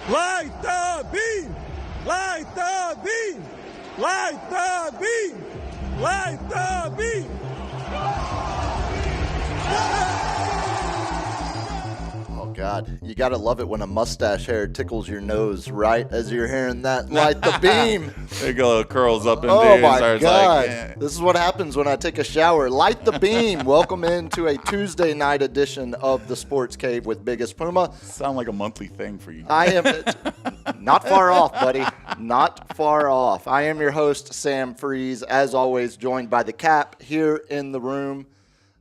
Light the beam! Light the beam! Light the beam! Light the beam! Oh, God. You got to love it when a mustache hair tickles your nose right as you're hearing that. Light the beam! There you go, curls up in Oh, there. my starts God. Like, eh. This is what happens when I take a shower. Light the beam! Welcome into a Tuesday night edition of the Sports Cave with Biggest Puma. Sound like a monthly thing for you. I am not far off, buddy. Not far off. I am your host, Sam Freeze, as always, joined by the Cap here in the room.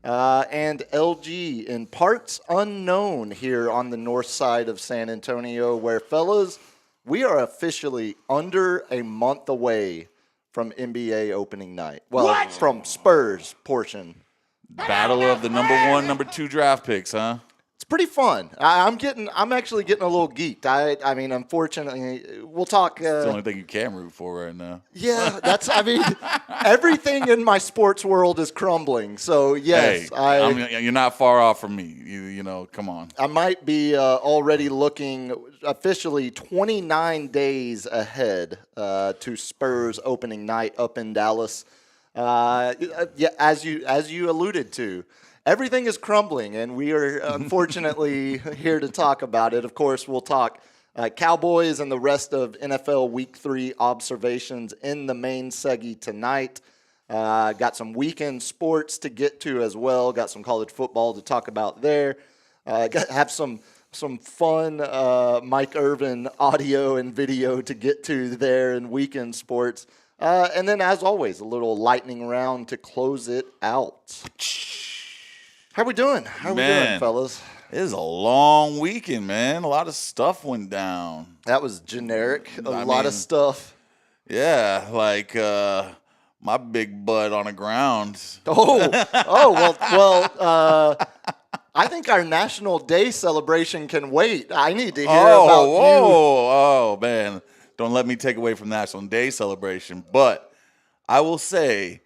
And LG in parts unknown here on the north side of San Antonio, where, fellas, we are officially under a month away from NBA opening night. Well, from Spurs portion. Battle of the number 1, number 2 draft picks, huh? It's pretty fun. I'm actually getting a little geeked. I mean, unfortunately, we'll talk. It's the only thing you can root for right now. Yeah, everything in my sports world is crumbling. So, yes. Hey, you're not far off from me. You know, come on. I might be already looking officially 29 days ahead to Spurs opening night up in Dallas. Yeah, as you alluded to. Everything is crumbling, and we are unfortunately here to talk about it. Of course, we'll talk Cowboys and the rest of NFL Week 3 observations in the main seggy tonight. Got some weekend sports to get to as well. Got some college football to talk about there. Have some fun Mike Irvin audio and video to get to there in weekend sports. And then, as always, a little lightning round to close it out. How we doing? How we doing, fellas? It is a long weekend, man. A lot of stuff went down. That was generic. A lot of stuff. Yeah, like my big butt on the ground. Well. I think our National Day celebration can wait. I need to hear about you. Oh, man. Don't let me take away from National Day celebration. But I will say,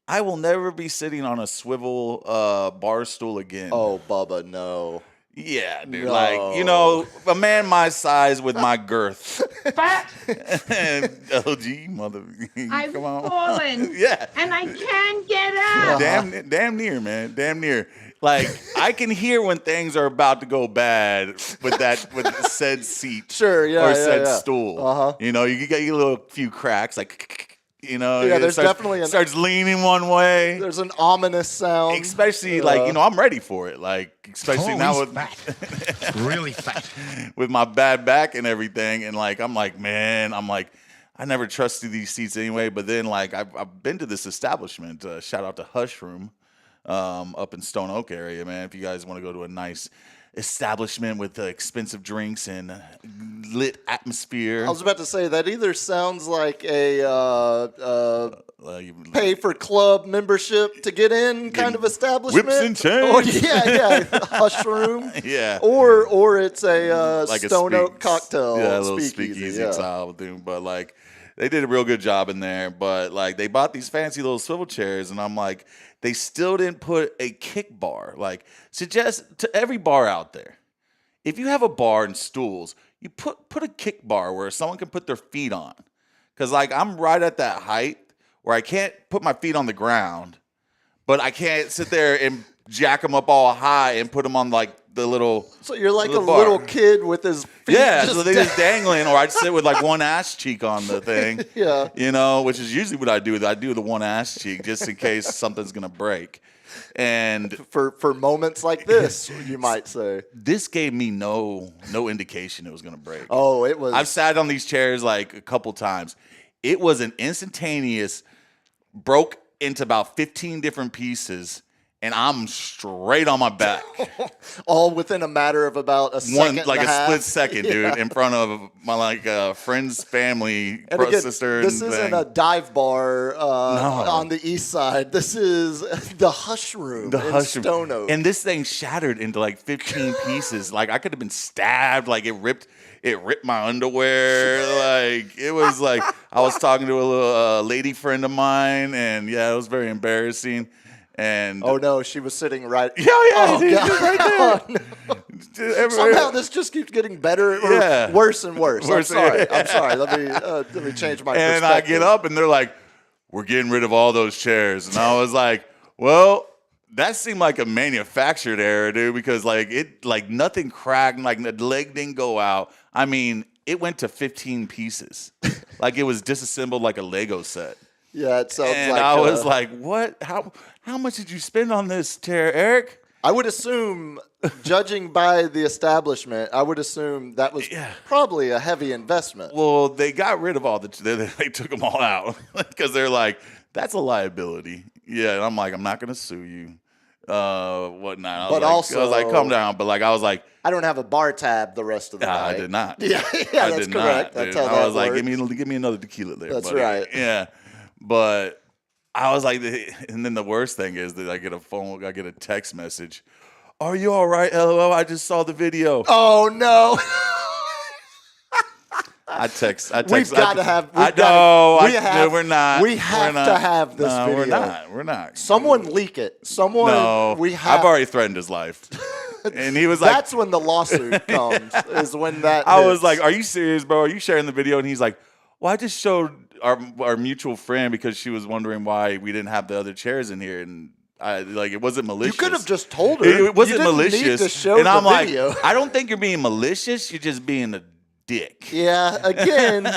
I will never be sitting on a swivel bar stool again. Oh, Bubba, no. Yeah, dude. No. Like, you know, a man my size with my girth. Fat. LG, mother. I've Come on. fallen. Yeah. And I can't get up. Damn near, man. Damn near. Like, I can hear when things are about to go bad with said seat. Sure, yeah, or yeah, said yeah. stool. Uh-huh. You know, you get your little few cracks, like, you know. Yeah, it there's starts, definitely starts leaning one way. There's an ominous sound. Especially, like, you know, I'm ready for it. Like, especially now with fat. Really fat. with my bad back and everything. And, like, I'm like, I never trusted these seats anyway. But then, like, I've been to this establishment. Shout out to Hush Room up in Stone Oak area, man. If you guys want to go to a nice establishment with expensive drinks and lit atmosphere. I was about to say that either sounds like a pay for club membership to get in kind of establishment. Whips and chains. Or, yeah, Hush Room. Yeah. Or it's a like Stone Oak cocktail. Yeah, a little speakeasy. speakeasy style thing. But, like, they did a real good job in there. But, like, they bought these fancy little swivel chairs, and I'm like, they still didn't put a kick bar. Like, suggest to every bar out there, if you have a bar and stools, you put a kick bar where someone can put their feet on. Because, like, I'm right at that height where I can't put my feet on the ground, but I can't sit there and jack them up all high and put them on, like, the little. So you're like a bar. little kid with his feet. Yeah, so they just dangling, or I'd sit with like one ass cheek on the thing. Yeah. You know, which is usually what I do. I do the one ass cheek just in case something's gonna break. And for moments like this, you might say. This gave me no indication it was gonna break. Oh, it was. I've sat on these chairs like a couple times. It was an instantaneous broke into about 15 different pieces, and I'm straight on my back. All within a matter of about a second Like and a a half. split second, dude, in front of my friend's family, And again, sister. this and isn't thing. a dive bar on the east side. This is the Hush Room in Stone Oak. And this thing shattered into like 15 pieces. Like I could have been stabbed. Like it ripped my underwear. Like it was like I was talking to a little lady friend of mine, and yeah, it was very embarrassing. And oh no, she was sitting right. yeah, Oh, dude, God. just right there. Somehow this just keeps getting better or Yeah. worse and worse. Worse, I'm sorry. Let me change my And perspective. I get up, and they're like, "We're getting rid of all those chairs." And I was like, "Well, that seemed like a manufactured error, dude, because like nothing cracked, like the leg didn't go out. I mean, it went to 15 pieces, like it was disassembled like a Lego set." Yeah, it sounds And like I was like, "What? How much did you spend on this chair, Eric?" I would assume, judging by the establishment, I would assume that was probably a heavy investment. Well, they got rid of all they took them all out because they're like, that's a liability. Yeah, and I'm like, I'm not gonna sue you, whatnot. But I also- was like, calm down. But like, I was like, I don't have a bar tab the rest of the night. I did not. Yeah, I that's did correct. not, That's dude. how I that was like, works. give me another tequila there. That's buddy. right. Yeah, but I was like, and then the worst thing is that I get a text message. Are you all right? LOL. I just saw the video. Oh no! I text. We've got to have. I know. We're not. We have to have this video. We're not. Someone leak it. Someone. No. We have. I've already threatened his life. And he was like, That's when the lawsuit comes. Is when that. I was hits. like, are you serious, bro? Are you sharing the video? And he's like, well, I just showed our mutual friend because she was wondering why we didn't have the other chairs in here. And it wasn't malicious. You could have just told her. It wasn't You didn't malicious. Need to show and the I'm like, video. I don't think you're being malicious. You're just being a dick. Yeah, again,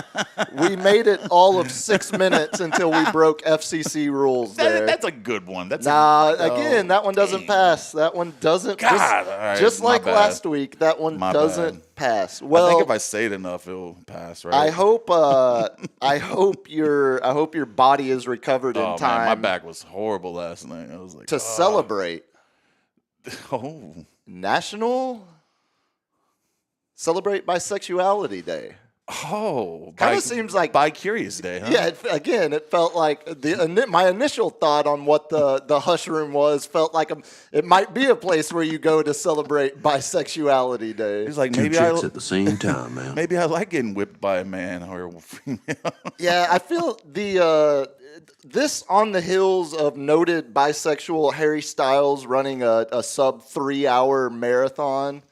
we made it all of 6 minutes until we broke FCC rules there. That's a good one. That's again, that one doesn't dang. pass. That one doesn't. God, all right, just my like bad. last week, that one My doesn't bad. pass. I Well, think if I say it enough, it'll pass, right? I hope. I hope your body is recovered in time. Man, my back was horrible last night. I was like, to celebrate oh, National Celebrate Bisexuality Day. oh, Kinda seems like- Bi Curious Day, huh? Yeah, it felt like my initial thought on what the Hush Room was felt like it might be a place where you go to celebrate Bisexuality Day. He's like, Two maybe chicks at the same time, man. maybe I like getting whipped by a man or a female. Yeah, I feel this on the heels of noted bisexual Harry Styles running a sub 3 hour marathon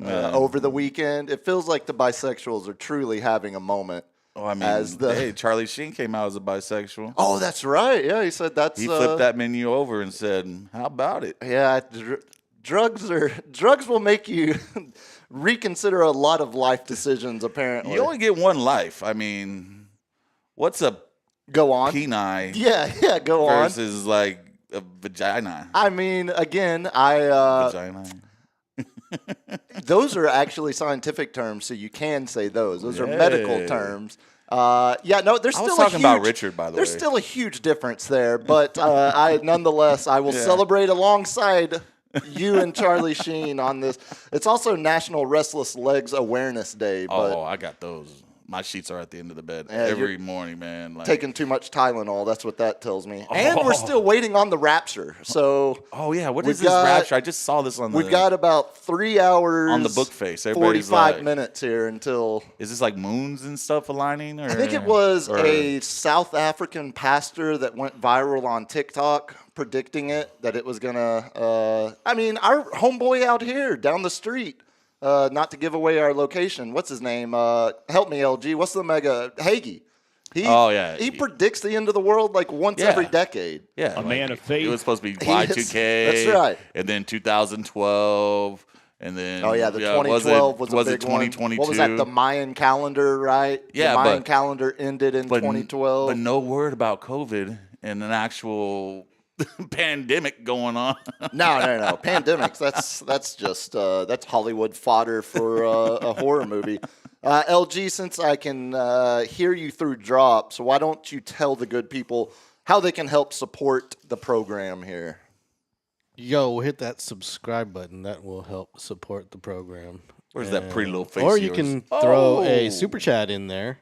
over the weekend. It feels like the bisexuals are truly having a moment. Oh, I mean, As the- hey, Charlie Sheen came out as a bisexual. Oh, that's right. Yeah, he said that's. He flipped that menu over and said, "How about it?" Yeah, drugs will make you reconsider a lot of life decisions. Apparently, You only get one life. I mean, what's a go on. penile Yeah, go on. versus like a vagina? I mean, again, Vagina. those are actually scientific terms, so you can say those. Those are Yeah. medical terms. Yeah, no, there's I still was talking a huge, about Richard, by the There's way. still a huge difference there, but nonetheless, I will Yeah. celebrate alongside you and Charlie Sheen on this. It's also National Restless Legs Awareness Day, but Oh, I got those. My sheets are at the end of the bed Yeah, every morning, man. Like, taking too much Tylenol, that's what that tells me. And we're still waiting on the Rapture, so oh yeah, what we've is this got- rapture? I just saw this on the. we've got about 3 hours On the book face, everybody's 45 like- minutes here until. Is this like moons and stuff aligning? Or I think it was or- a South African pastor that went viral on TikTok predicting that it was gonna. I mean, our homeboy out here down the street. Not to give away our location. What's his name? Help me, LG. What's the mega Hagee? Oh, yeah. He predicts the end of the world like once Yeah. every decade. Yeah, man of faith. It was supposed to be He is. Y2K. That's right. And then 2012, and then Oh yeah, the 2012 was a was big it 2022? one. What was that? The Mayan calendar, right? Yeah, the Mayan but- calendar ended in 2012. But no word about COVID and an actual pandemic going on. No. Pandemics. That's just that's Hollywood fodder for a horror movie. LG, since I can hear you through drops, why don't you tell the good people how they can help support the program here. Yo, hit that subscribe button. That will help support the program. Where's that pretty little face Or of you yours? can throw a Oh. super chat in there.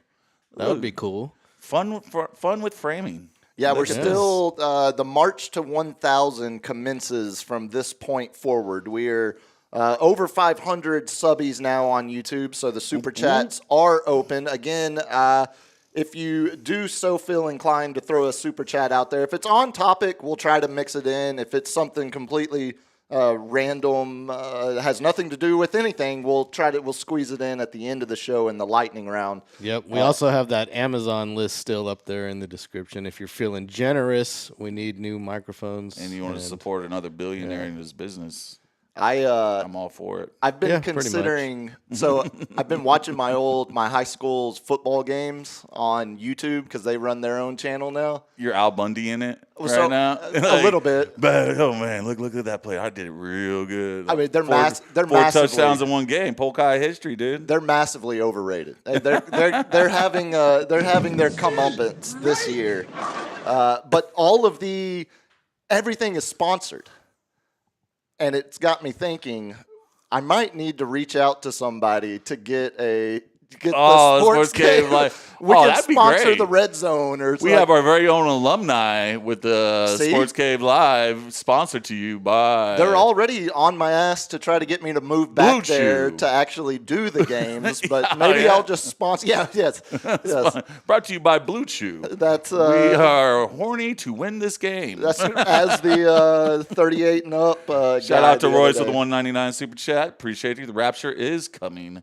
That would be cool. Fun with framing. Yeah, we're Yes. still the march to 1,000 commences from this point forward. We're over 500 subbies now on YouTube, so the super chats are open. Again, if you do so feel inclined to throw a super chat out there, if it's on topic, we'll try to mix it in. If it's something completely random, has nothing to do with anything, we'll squeeze it in at the end of the show in the lightning round. Yep. We also have that Amazon list still up there in the description. If you're feeling generous, we need new microphones. And you want to support another billionaire in his business. I'm all for it. I've been Yeah, pretty much. considering. So I've been watching my high school's football games on YouTube because they run their own channel now. You're Al Bundy in it right So, now? a little bit. But, oh, man, look at that play. I did it real good. I mean, they're four massively- touchdowns in one game. Polk High history, dude. They're massively overrated. They're having their comeuppance this year, but everything is sponsored, and it's got me thinking. I might need to reach out to somebody to get the sports Cave game. Live. We Oh, can that'd be sponsor great. the Red Zone, or We have our very own alumni with the See? Sports Cave Live, sponsored to you by. They're already on my ass to try to get me to move back Blue there Chew. to actually do the games, but Yeah, maybe yeah. I'll just sponsor. Yeah, yes. Brought to you by Blue Chew. That's We are horny to win this game. That's as the 38 and up. Shout guy out to the other Royce with day. the 199 super chat. Appreciate you. The Rapture is coming.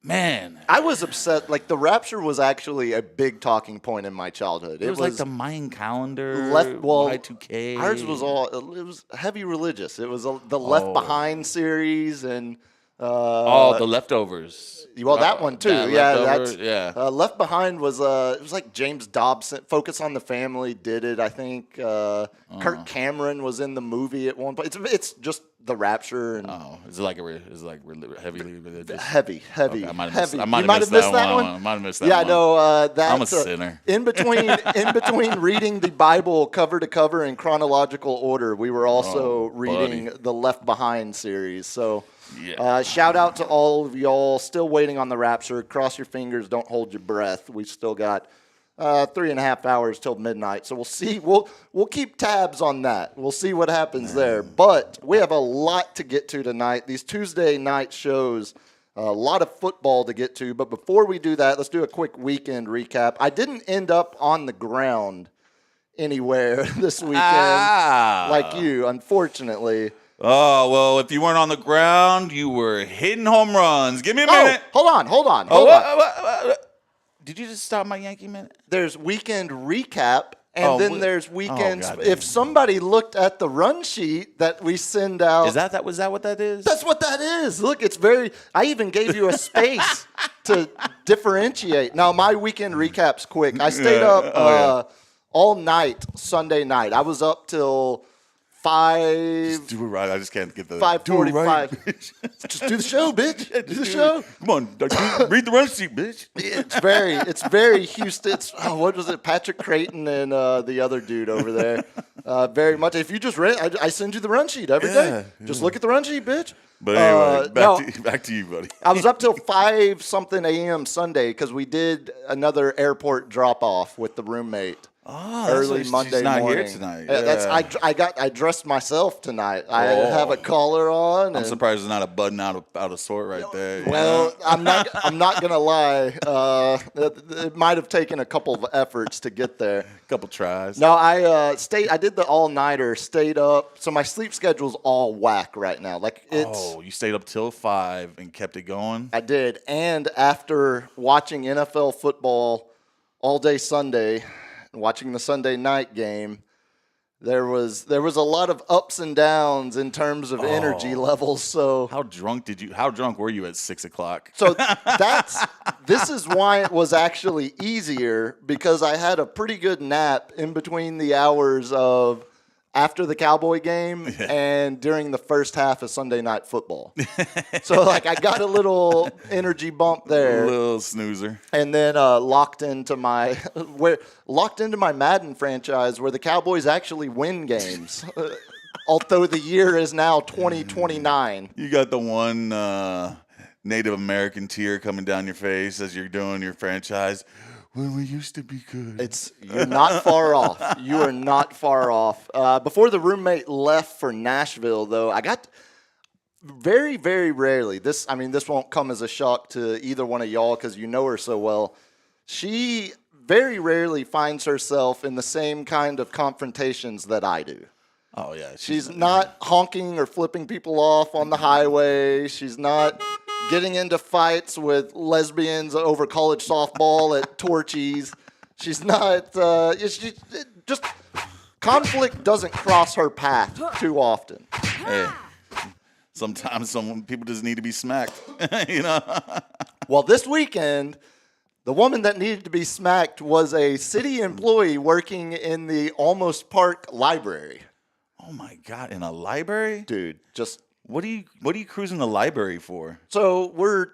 Man, I was upset. Like the Rapture was actually a big talking point in my childhood. it was like the Mayan calendar. Y2K. Ours was it was heavy religious. It was the Left Behind series and the leftovers. well, that one too. That Yeah, Leftovers, that's yeah. Left Behind was it was like James Dobson. Focus on the Family did it. I think Kirk Cameron was in the movie at one point. It's just the Rapture and Oh, is it like heavily religious? heavy. Okay, I might have missed- heavy. I might You have missed that one. I might have missed that Yeah, one. no, that's I'm a sinner. In between reading the Bible cover to cover in chronological order, we were also reading buddy. the Left Behind series. So, Yeah. shout out to all of y'all still waiting on the Rapture. Cross your fingers, don't hold your breath. We've still got 3.5 hours till midnight, so we'll see. We'll keep tabs on that. We'll see what happens there. But we have a lot to get to tonight. These Tuesday night shows, a lot of football to get to. But before we do that, let's do a quick weekend recap. I didn't end up on the ground anywhere this weekend, like you, unfortunately. Oh, well, if you weren't on the ground, you were hitting home runs. Give me a minute. Hold on. Oh, what? Did you just stop my Yankee minute? There's weekend recap, and Oh, then we- there's weekends. God If damn. somebody looked at the run sheet that we send out, Was that what that is? that's what that is. Look, it's very. I even gave you a space to differentiate. Now my weekend recap's quick. I stayed up all night Sunday night. I was up till 5. Do it right. I just can't get the 5:45. Do it right. Just do the show, bitch. Do the show. Come on, read the run sheet, bitch. It's very Houston. What was it? Patrick Creighton and the other dude over there. Very much. If you just read, I send you the run sheet every day. Just look at the run sheet, bitch. But anyway, no. back to you, buddy. I was up till 5-something a.m. Sunday because we did another airport drop off with the roommate. Early Monday she's not morning. here tonight. That's Yeah. I dressed myself tonight. I have a collar on. I'm and- surprised there's not a button out of sort right there. Well, I'm not gonna lie. It might have taken a couple of efforts to get there. couple tries. No, I did the all nighter. Stayed up. So my sleep schedule's all whack right now. Like it's. You stayed up till 5 and kept it going. I did, and after watching NFL football all day Sunday, and watching the Sunday night game, there was a lot of ups and downs in terms of energy levels. So How drunk were you at 6 o'clock? So this is why it was actually easier, because I had a pretty good nap in between the hours of after the Cowboy game and during the first half of Sunday Night Football. So, like, I got a little energy bump there. A little snoozer. And then locked into my Madden franchise where the Cowboys actually win games. Although the year is now 2029. You got the one Native American tear coming down your face as you're doing your franchise. When we used to be good. You're not far off. You are not far off. Before the roommate left for Nashville, though, I got very, very rarely. This won't come as a shock to either one of y'all because you know her so well. She very rarely finds herself in the same kind of confrontations that I do. Oh, yeah. She's not honking or flipping people off on the highway. She's not getting into fights with lesbians over college softball at Torchy's. She's not, just conflict doesn't cross her path too often. Hey, sometimes people just need to be smacked, you know? Well, this weekend, the woman that needed to be smacked was a city employee working in the Almost Park library. Oh, my God, in a library? Dude, just... What are you cruising the library for? So we're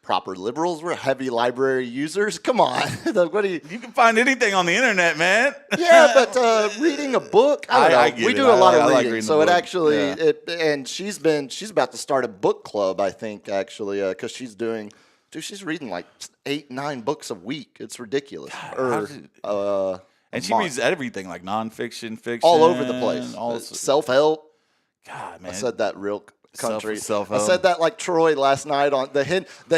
proper liberals. We're heavy library users. Come on. What do you? You can find anything on the internet, man. Yeah, but reading a book, I don't know. I get We it. do a lot I of like reading, reading so the it book. actually Yeah. and she's about to start a book club, I think, actually, because she's reading like 8-9 books a week. It's ridiculous. And she reads everything, like nonfiction, fiction. all over the place. All Self-help. God, man. I said that real country. Self-help. I said that like Troy last night on the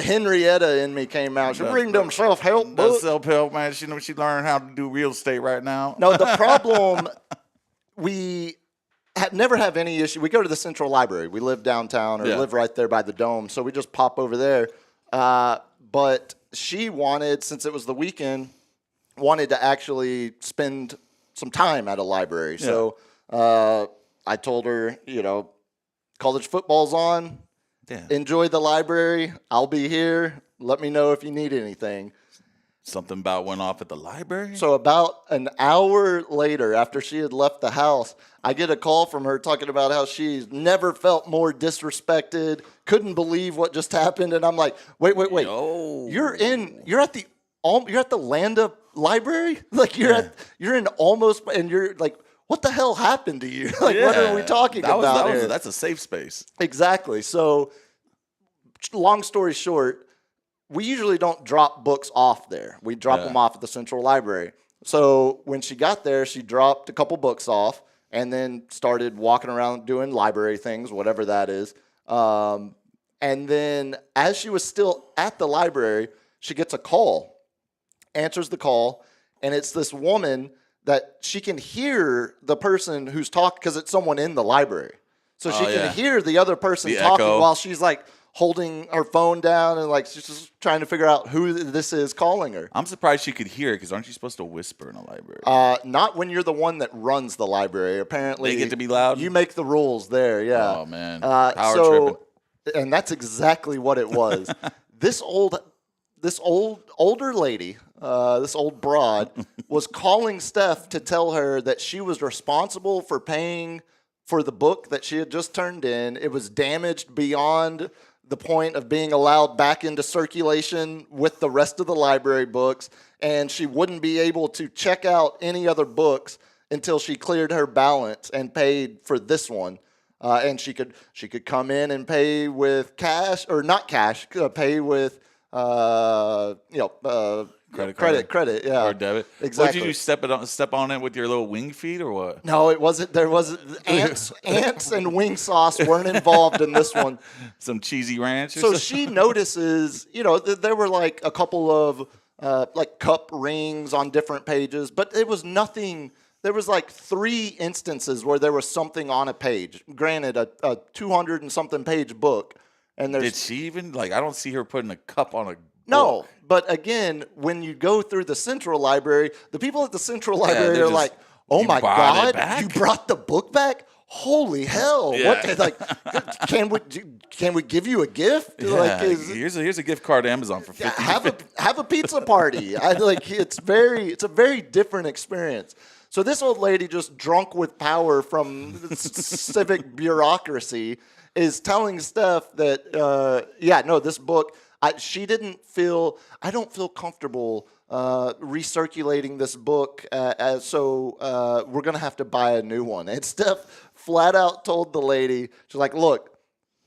Henrietta in me came out. She's reading them self-help That books. self-help, man. She learned how to do real estate right now. No, the problem, we never have any issue. We go to the Central Library. We live downtown or live right there by the Dome, so we just pop over there. But she wanted, since it was the weekend, wanted to actually spend some time at a library. Yeah. So I told her, college football's on. Yeah. Enjoy the library. I'll be here. Let me know if you need anything. Something about went off at the library? So about an hour later, after she had left the house, I get a call from her talking about how she's never felt more disrespected, couldn't believe what just happened, and I'm like, wait, Yo. you're at the Landa Library, like you're in almost, and you're like, what the hell happened to you? Like, what are we talking about here? That's a safe space. Exactly. So, long story short, we usually don't drop books off there. We drop them off at the Central Library. So when she got there, she dropped a couple books off and then started walking around doing library things, whatever that is. And then as she was still at the library, she gets a call, answers the call, and it's this woman that she can hear the person who's talking because it's someone in the library. So she can hear the other person talking echo. while she's like holding her phone down and like she's just trying to figure out who this is calling her. I'm surprised she could hear it because aren't you supposed to whisper in a library? Not when you're the one that runs the library. Apparently, They get to be loud? You make the rules there. Yeah. Oh, man. Power tripping. And that's exactly what it was. This older lady, this old broad, was calling Steph to tell her that she was responsible for paying for the book that she had just turned in. It was damaged beyond the point of being allowed back into circulation with the rest of the library books, and she wouldn't be able to check out any other books until she cleared her balance and paid for this one. And she could come in and pay with cash, or not cash, pay with credit, yeah, Or debit. Exactly. What did you do? Step on it with your little wing feet or what? No, it wasn't. There wasn't ants and wing sauce weren't involved in this one. Some cheesy ranch or So something? she notices, there were like a couple of like cup rings on different pages, but it was nothing. There was like 3 instances where there was something on a page. Granted, a 200 and something page book, and there's Did she even, I don't see her putting a cup on a no. book. But again, when you go through the Central Library, the people at the Central Library they're are just, like, "Oh "You my brought God, it back?" you brought the book back! Holy hell! Yeah. What? Can we give you a gift? Yeah, here's a gift card to Amazon for $50. Have a pizza party. It's a very different experience. So this old lady, just drunk with power from civic bureaucracy, is telling Steph that, this book, she didn't feel, I don't feel comfortable recirculating this book, so we're going to have to buy a new one. And Steph flat out told the lady, she's like, look,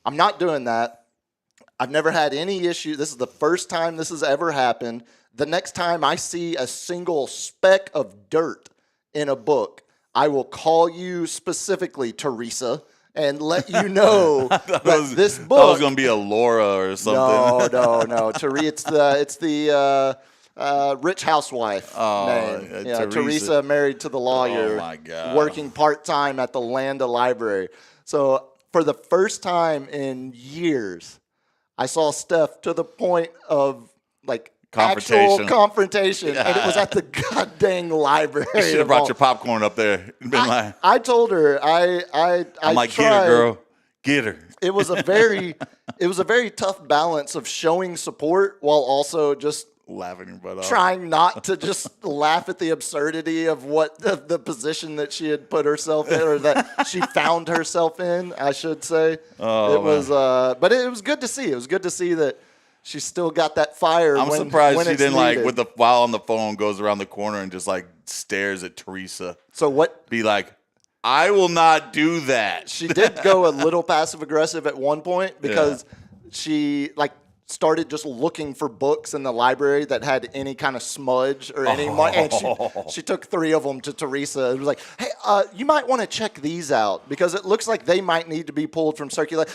I'm not doing that. I've never had any issue. This is the first time this has ever happened. The next time I see a single speck of dirt in a book, I will call you specifically, Teresa, and let you know that this book. That was going to be a Laura or something. No. It's the rich housewife name. Yeah, Teresa, married to the lawyer. Oh my God. Working part-time at the Landa Library. So for the first time in years, I saw Steph to the point of like actual confrontation, and it was at the goddamn library. You should have brought your popcorn up there and been like, I told her I'm like, get her, girl, get her. It was a very tough balance of showing support while also just laughing your butt off, trying not to just laugh at the absurdity of what the position that she had put herself in, or that she found herself in, I should say. But it was good to see. It was good to see that she still got that fire. I'm surprised she didn't while on the phone goes around the corner and just like stares at Teresa. So what? Be like, I will not do that. She did go a little passive aggressive at one point because she started just looking for books in the library that had any kind of smudge or any and she took 3 of them to Teresa. It was like, hey, you might want to check these out because it looks like they might need to be pulled from circulation.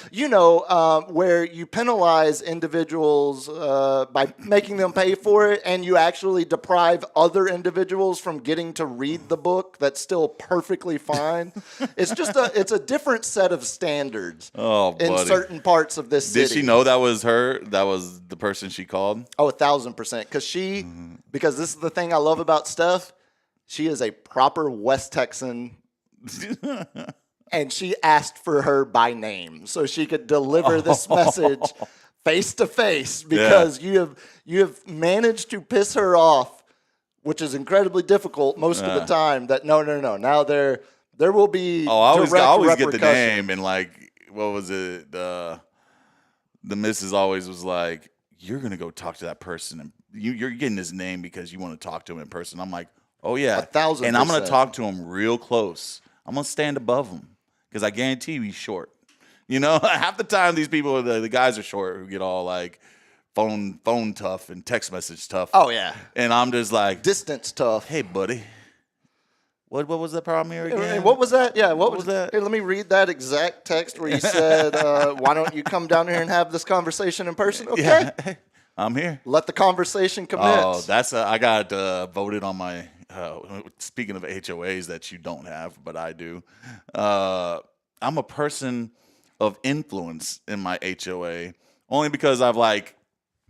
Where you penalize individuals by making them pay for it, and you actually deprive other individuals from getting to read the book that's still perfectly fine. It's just a different set of standards in certain parts of this city. Did she know that was her? That was the person she called? Oh, 1,000%. Because this is the thing I love about Steph. She is a proper West Texan. And she asked for her by name so she could deliver this message face to face, because you have managed to piss her off, which is incredibly difficult most of the time. That no. Now there will be. Oh, I always get the name, and like, what was it? The missus always was like, you're going to go talk to that person, and you're getting his name because you want to talk to him in person. I'm like, oh, yeah. 1,000%. And I'm going to talk to him real close. I'm going to stand above him because I guarantee you he's short. Half the time these people, the guys are short who get all like phone tough and text message tough. Oh, yeah. And I'm just like, distance tough. Hey, buddy. What was that problem here again? What was that? Yeah, what was that? Here, let me read that exact text where you said, why don't you come down here and have this conversation in person? Okay. Yeah. I'm here. Let the conversation commence. Oh, I got voted on my, speaking of HOAs that you don't have, but I do. I'm a person of influence in my HOA, only because I've like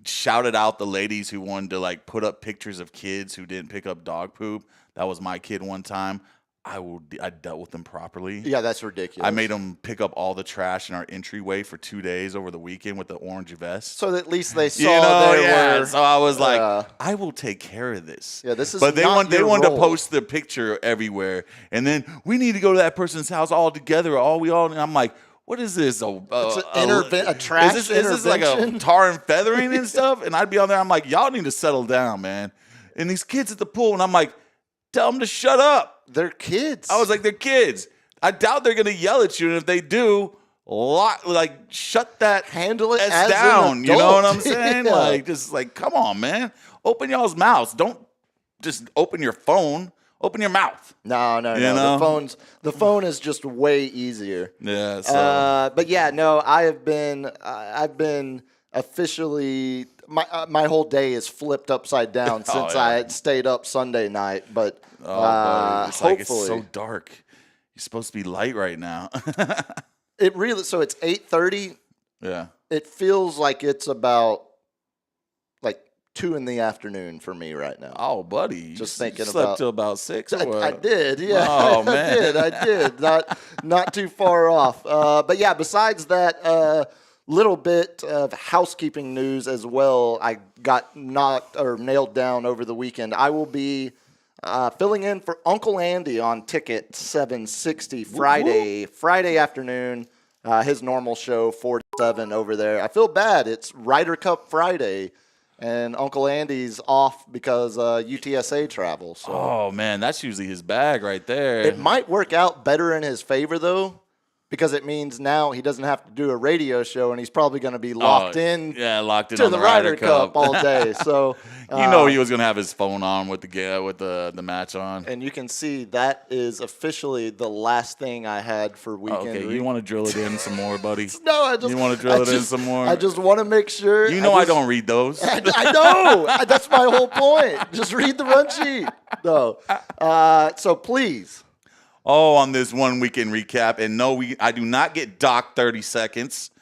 shouted out the ladies who wanted to like put up pictures of kids who didn't pick up dog poop. That was my kid one time. I dealt with them properly. Yeah, that's ridiculous. I made them pick up all the trash in our entryway for 2 days over the weekend with the orange vest. So that at least they saw So I was like, I will take care of this. Yeah, this is. But they wanted to post the picture everywhere, and then we need to go to that person's house all together. And I'm like, what is this? A trash Is this like a tar and feathering and stuff? And I'd be on there. I'm like, y'all need to settle down, man. And these kids at the pool, and I'm like, tell them to shut up. They're kids. I was like, they're kids. I doubt they're going to yell at you. And if they do, shut that handle it as down. You know what I'm saying? Yeah. Come on, man. Open y'all's mouths. Don't just open your phone. Open your mouth. No. The phone is just way easier. Yeah. So. But yeah, no. I've been officially. My whole day is flipped upside down since I had stayed up Sunday night. But hopefully, it's so dark. You're supposed to be light right now. So it's 8:30. Yeah. It feels like it's about 2 in the afternoon for me right now. Oh, buddy. You slept till about 6 or what? I did, yeah. Oh, man. I did. Not too far off. But yeah, besides that little bit of housekeeping news as well, I got nailed down over the weekend. I will be Filling in for Uncle Andy on Ticket 760 Friday afternoon. His normal show, 4 to 7 over there. I feel bad. It's Ryder Cup Friday, and Uncle Andy's off because UTSA travels. So. Oh, man, that's usually his bag right there. It might work out better in his favor, though, because it means now he doesn't have to do a radio show, and he's probably going to be locked in locked in to on the Ryder Cup all day. So he was going to have his phone on with the match on. and you can see that is officially the last thing I had for weekend. Okay, you want to drill it in some more, buddy? No, I just You want to drill it in some more? I just want to make sure. You know I don't read those. I know. That's my whole point. Just read the run sheet. No. So please. Oh, on this 1 weekend recap, and no, I do not get docked 30 seconds,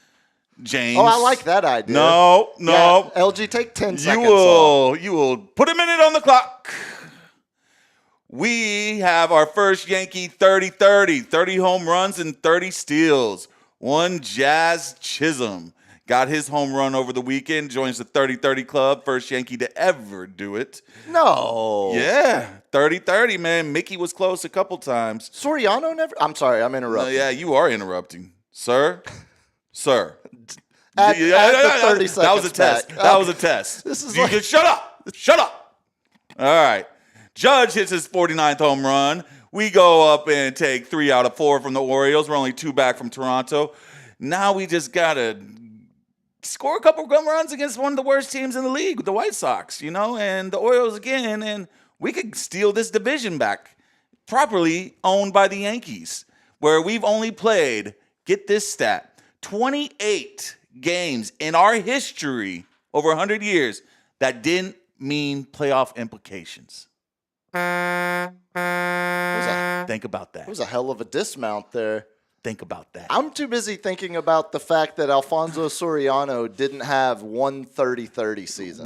James. Oh, I like that idea. No. Yeah, LG, take 10 seconds off. You will put a minute on the clock. We have our first Yankee 30-30, 30 home runs and 30 steals. One Jazz Chisholm got his home run over the weekend, joins the 30-30 club, first Yankee to ever do it. No. Yeah, 30-30, man. Mickey was close a couple times. Soriano never. I'm sorry, I'm interrupting. Yeah, you are interrupting. Sir. Add the 30 seconds That was a test. back. That was a test. This is you like- can shut up. All right. Judge hits his 49th home run. We go up and take 3 out of 4 from the Orioles. We're only 2 back from Toronto. Now we just got to score a couple of runs against one of the worst teams in the league, the White Sox, and the Orioles again, and we could steal this division back, properly owned by the Yankees, where we've only played, get this stat, 28 games in our history over 100 years that didn't mean playoff implications. Think about that. It was a hell of a dismount there. Think about that. I'm too busy thinking about the fact that Alfonso Soriano didn't have one 30-30 season.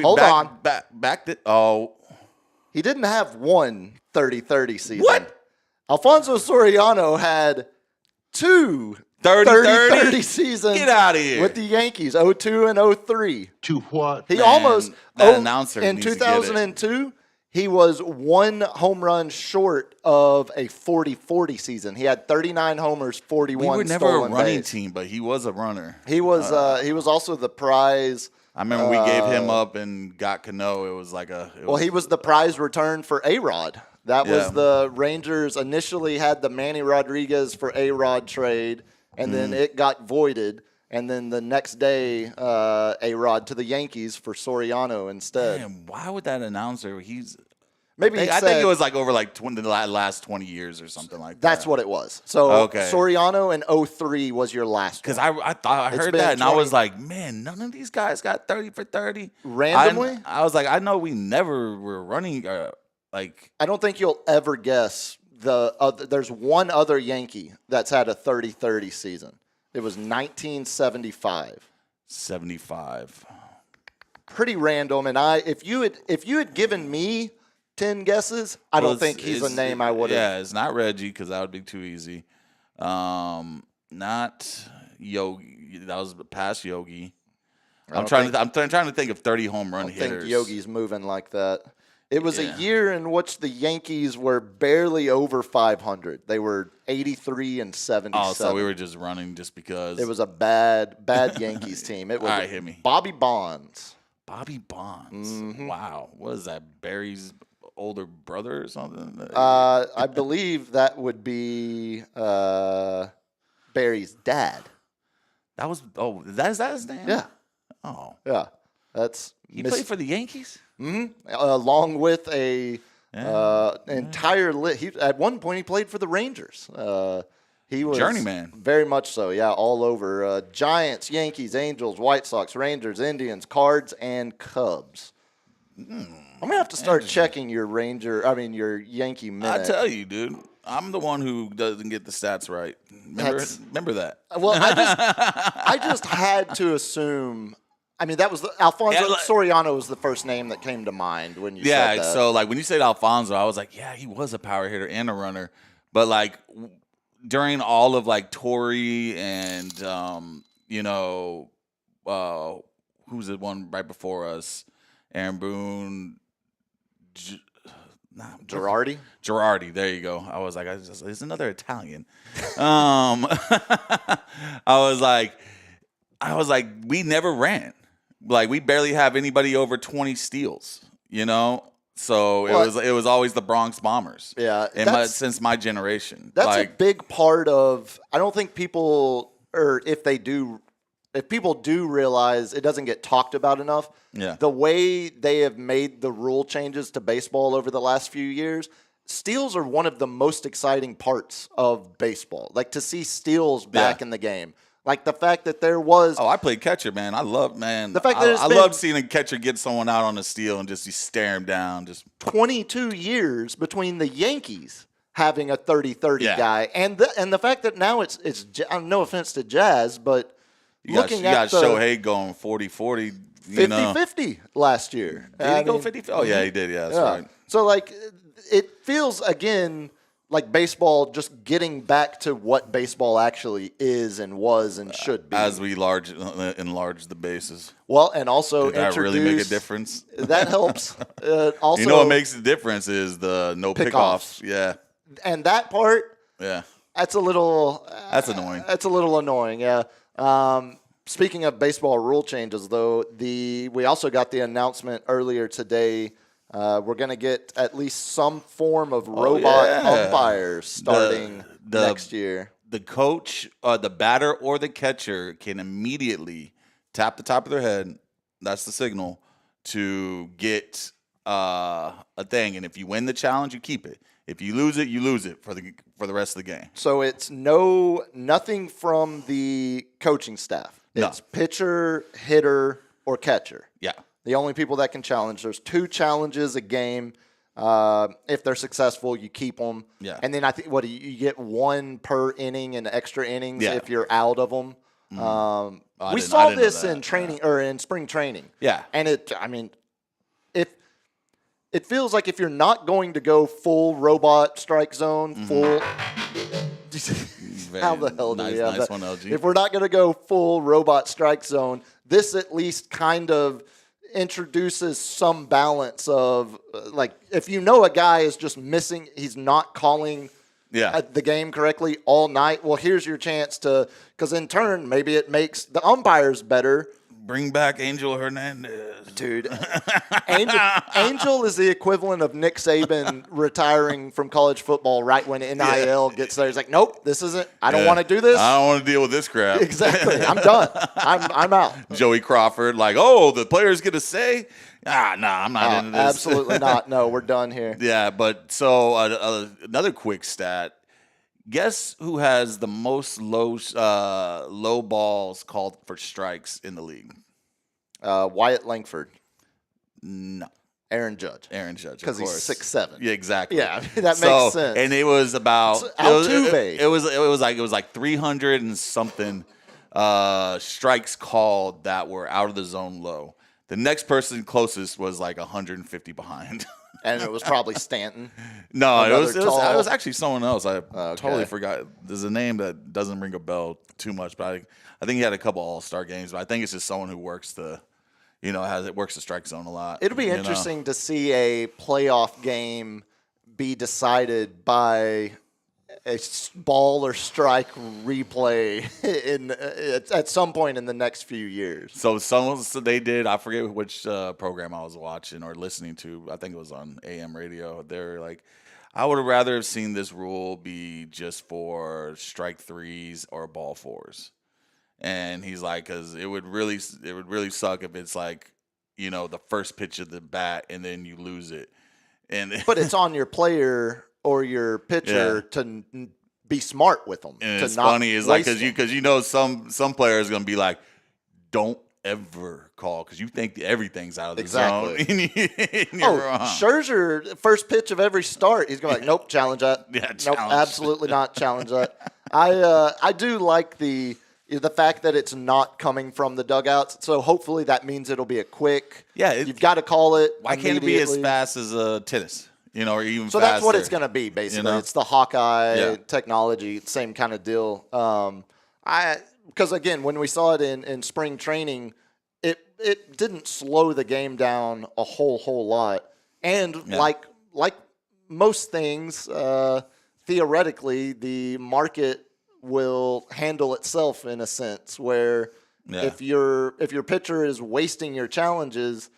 Hold on. He He didn't have one 30-30 season. What? Alfonso Soriano had two 30-30 seasons. Get out of here. With the Yankees, 02 and 03. To what? He Man, almost that announcer in needs to get it. 2002. He was one home run short of a 40-40 season. He had 39 homers, 41 We were never a stolen running base. team, but he was a runner. He was also the prize. I remember we gave him up and got Cano. It was like He was the prize return for A-Rod. That was Yeah. the Rangers initially had the Manny Rodriguez for A-Rod trade, and then it got voided. And then the next day, A-Rod to the Yankees for Soriano instead. Man, why would that announcer? Maybe he I said, think it was like over like the last 20 years or something like that. that's what it was. So Okay. Soriano in 03 was your last Because one. I thought I It's heard been that and I 20 was like, man, none of these guys got 30 for 30 Randomly? I was like, I know we never were running like. I don't think you'll ever guess there's one other Yankee that's had a 30-30 season. It was 1975. 75. Pretty random. And if you had given me 10 guesses, I don't think he's a name I would have. Yeah, it's not Reggie because that would be too easy. Not Yogi. That was past Yogi. I'm trying to think of 30 home run I don't hitters. think Yogi's moving like that. It was Yeah. a year in which the Yankees were barely over 500. They were 83 and 77. Oh, so we were just running just because. It was a bad Yankees team. It was All right, hit me. Bobby Bonds. Bobby Bonds. Mm-hmm. Wow. What is that? Barry's older brother or something? I believe that would be Barry's dad. That was. Oh, is that his name? Yeah, Oh, yeah. That's he played for the Yankees. along with a entire at one point he played for the Rangers. He was Journeyman. very much so. Yeah, all over. Giants, Yankees, Angels, White Sox, Rangers, Indians, Cards, and Cubs. I'm gonna have to start checking your your Yankee I minute. tell you, dude. I'm the one who doesn't get the stats right. Remember that. Well, I just had to assume. I mean, that was Alfonso Soriano was the first name that came to mind when you said that. So like when you said Alfonso, I was like, yeah, he was a power hitter and a runner. But like during all of like Torrey and who's the one right before us, Aaron Boone, Girardi. Girardi, there you go. I was like, it's another Italian. I was like, we never ran. Like, we barely have anybody over 20 steals, you know? So it was always the Bronx Bombers. Yeah. Since my generation. That's like, a big part of, I don't think people, or if people do realize, it doesn't get talked about enough. Yeah. The way they have made the rule changes to baseball over the last few years, steals are one of the most exciting parts of baseball. Like, to see steals back in the game. Like, the fact that there was... Oh, I played catcher, man. I loved seeing a catcher get someone out on a steal and just stare him down. Just 22 years between the Yankees having a 30-30 guy. And the fact that now it's no offense to Jazz, but you got Shohei going 40-40. 50-50 last year. Did he go 50? Oh, yeah, he did. Yeah, that's right. So, like, it feels, again... like baseball just getting back to what baseball actually is and was and should be. As we enlarge the bases. Well, and also Did that really make a difference? That helps. Also, you know what makes the difference is the no pickoffs. Yeah. And that part, that's a little... that's annoying. That's a little annoying, yeah. Speaking of baseball rule changes, though, we also got the announcement earlier today. We're going to get at least some form of robot umpires starting next year. The coach, the batter, or the catcher can immediately tap the top of their head. That's the signal to get a thing. And if you win the challenge, you keep it. If you lose it, you lose it for the rest of the game. So it's nothing from the coaching staff. It's pitcher, hitter, or catcher. Yeah. The only people that can challenge. There's 2 challenges a game. If they're successful, you keep them. Yeah. And then I think you get 1 per inning and extra innings if you're out of them. We saw this in training or in spring training. Yeah. And it feels like if you're not going to go full robot strike zone, full. How the hell do we have that? One, LG. If we're not going to go full robot strike zone, this at least kind of introduces some balance of like if you know a guy is just missing, he's not calling the game correctly all night. Well, here's your chance to, because in turn maybe it makes the umpires better. Bring back Angel Hernandez, dude. Angel is the equivalent of Nick Saban retiring from college football right when NIL gets there. He's like, nope, this isn't. I don't want to do this. I don't want to deal with this crap. Exactly. I'm done. I'm out. Joey Crawford, like, oh, the players get a say. I'm not into this. Absolutely not. No, we're done here. Yeah, but so another quick stat. Guess who has the most low balls called for strikes in the league? Wyatt Langford. No. Aaron Judge. Because he's 6'7". Yeah, exactly. Yeah, that makes sense. And it was about Altuve. It was like 300 and something strikes called that were out of the zone low. The next person closest was like 150 behind. And it was probably Stanton. No, it was actually someone else. I totally forgot. There's a name that doesn't ring a bell too much, but I think he had a couple All-Star games. But I think it's just someone who works works the strike zone a lot. It'll be interesting to see a playoff game be decided by a ball or strike replay at some point in the next few years. So they did. I forget which program I was watching or listening to. I think it was on AM radio. They're like, I would have rather have seen this rule be just for strike threes or ball fours. And he's like, because it would really suck if it's like, the first pitch of the bat and then you lose it. But it's on your player or your pitcher to be smart with them. And it's funny is like because some players are gonna be like, don't ever call because you think everything's out of the zone. You're wrong. Scherzer, first pitch of every start, he's going like, nope, challenge that. Nope, absolutely not challenge that. I do like the fact that it's not coming from the dugouts. So hopefully that means it'll be a quick. Yeah, you've got to call it. Why can't it be as fast as tennis? Or even so faster. That's what it's going to be, basically. It's the Hawkeye technology, same kind of deal. Because, again, when we saw it in spring training, it didn't slow the game down a whole lot. And like most things, theoretically, the market will handle itself in a sense where if your pitcher is wasting your challenges,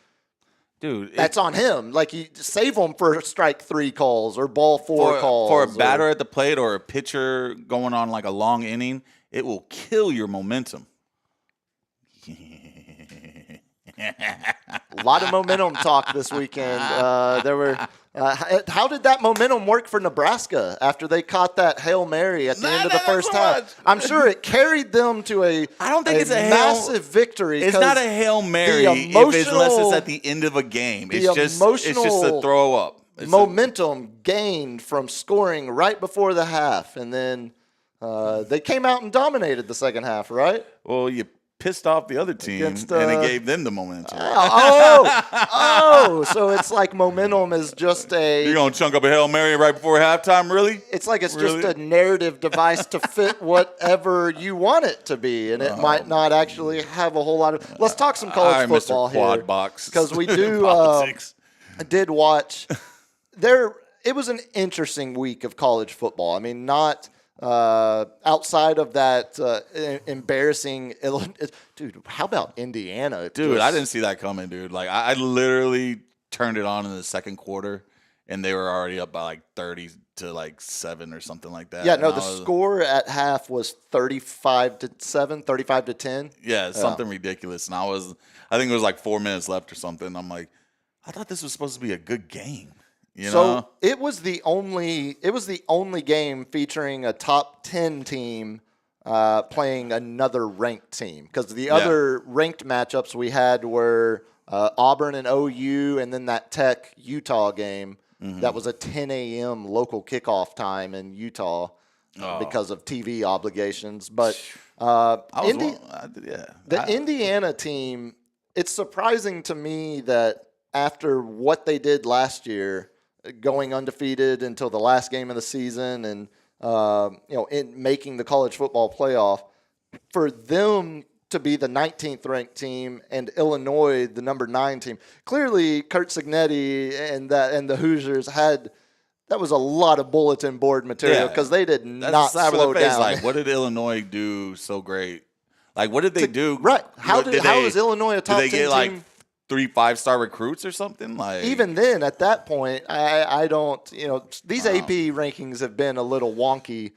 dude, that's on him. Like, you save him for strike 3 calls or ball 4 calls. For a batter at the plate or a pitcher going on like a long inning, it will kill your momentum. A lot of momentum talk this weekend. There were. How did that momentum work for Nebraska after they caught that Hail Mary at the end of the first half? I'm sure it carried them to I don't think it's a massive victory. It's not a Hail Mary unless it's at the end of a game. It's just a throw up. Momentum gained from scoring right before the half, and then they came out and dominated the second half, right? Well, you pissed off the other team, and it gave them the momentum. So it's like momentum is just You're going to chunk up a Hail Mary right before halftime, really? It's like it's just a narrative device to fit whatever you want it to be, and it might not actually have a whole lot of... Let's talk some college football Mr. here. Quad box. Because we do... did watch... It was an interesting week of college football. I mean, not... outside of that embarrassing, dude, how about Indiana? Dude, I didn't see that coming, dude. Like, I literally turned it on in the second quarter, and they were already up by like 30 to like 7 or something like that. Yeah, no, the score at half was 35-7, 35-10. Yeah, something ridiculous. And I think it was like 4 minutes left or something. I'm like, I thought this was supposed to be a good game. You know? It was the only game featuring a top 10 team playing another ranked team, because the other ranked matchups we had were Auburn and OU, and then that Tech Utah game that was a 10 a.m. local kickoff time in Utah because of TV obligations. But Indiana team, it's surprising to me that after what they did last year, going undefeated until the last game of the season, and in making the college football playoff, for them to be the 19th ranked team and Illinois the number 9 team. Clearly, Curt Cignetti and the Hoosiers that was a lot of bulletin board material, because they did not slow down. Like, what did Illinois do so great? Like, what did they do? Right. How is Illinois a top 10 team? Did they get like 3 5-star recruits or something? Like, even then, at that point, I don't. These AP rankings have been a little wonky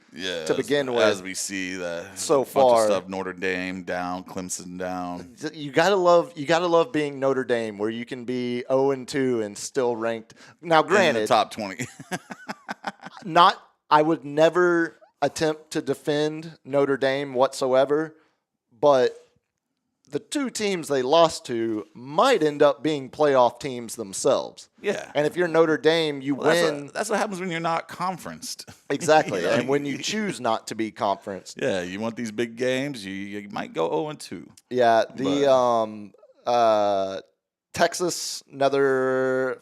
to begin with. As we see that so far, bunch of stuff, Notre Dame down, Clemson down. You gotta love being Notre Dame, where you can be 0-2 and still ranked. Now, granted, in the top 20. I would never attempt to defend Notre Dame whatsoever, but the 2 teams they lost to might end up being playoff teams themselves. Yeah. And if you're Notre Dame, you win. That's what happens when you're not conferenced. Exactly. And when you choose not to be conferenced. Yeah, you want these big games, you might go 0-2. Yeah. Texas,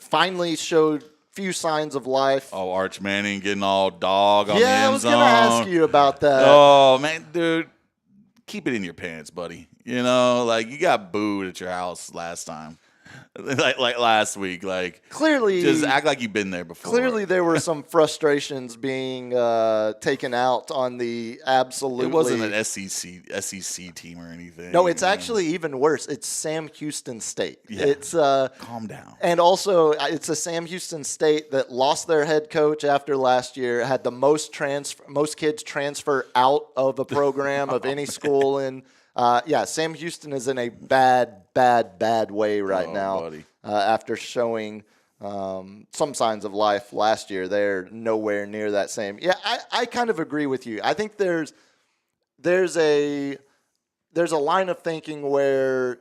finally showed few signs of life. Oh, Arch Manning getting all dog on the end zone. Yeah, I was going to ask you about that. Oh, man, dude. Keep it in your pants, buddy. Like, you got booed at your house last time. like last week. Like, clearly, just act like you've been there before. Clearly, there were some frustrations being taken out on the absolutely. It wasn't an SEC team or anything. No, it's actually even worse. It's Sam Houston State. Yeah. It's calm down. And also, it's a Sam Houston State that lost their head coach after last year. Had the most kids transfer out of a program of any school in. Sam Houston is in a bad way right now. After showing some signs of life last year, they're nowhere near that same. Yeah, I kind of agree with you. I think there's a line of thinking where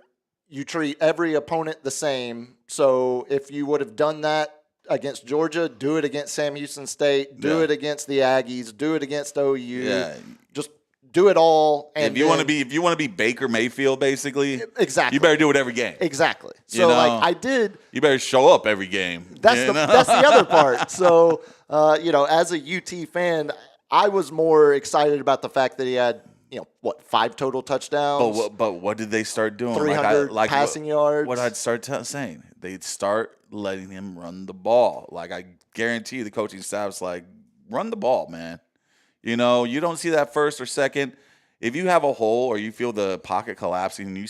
you treat every opponent the same. So if you would have done that against Georgia, do it against Sam Houston State, do it against the Aggies, do it against OU. Yeah. Just do it all. And if you want to be Baker Mayfield, basically, exactly, you better do it every game. Exactly. So I did. You better show up every game. That's the other part. So as a UT fan, I was more excited about the fact that he had what, 5 total touchdowns? But what did they start doing? 300 passing yards. What I'd start saying, they'd start letting him run the ball. Like, I guarantee the coaching staff's like, run the ball, man. You don't see that first or second. If you have a hole or you feel the pocket collapsing and you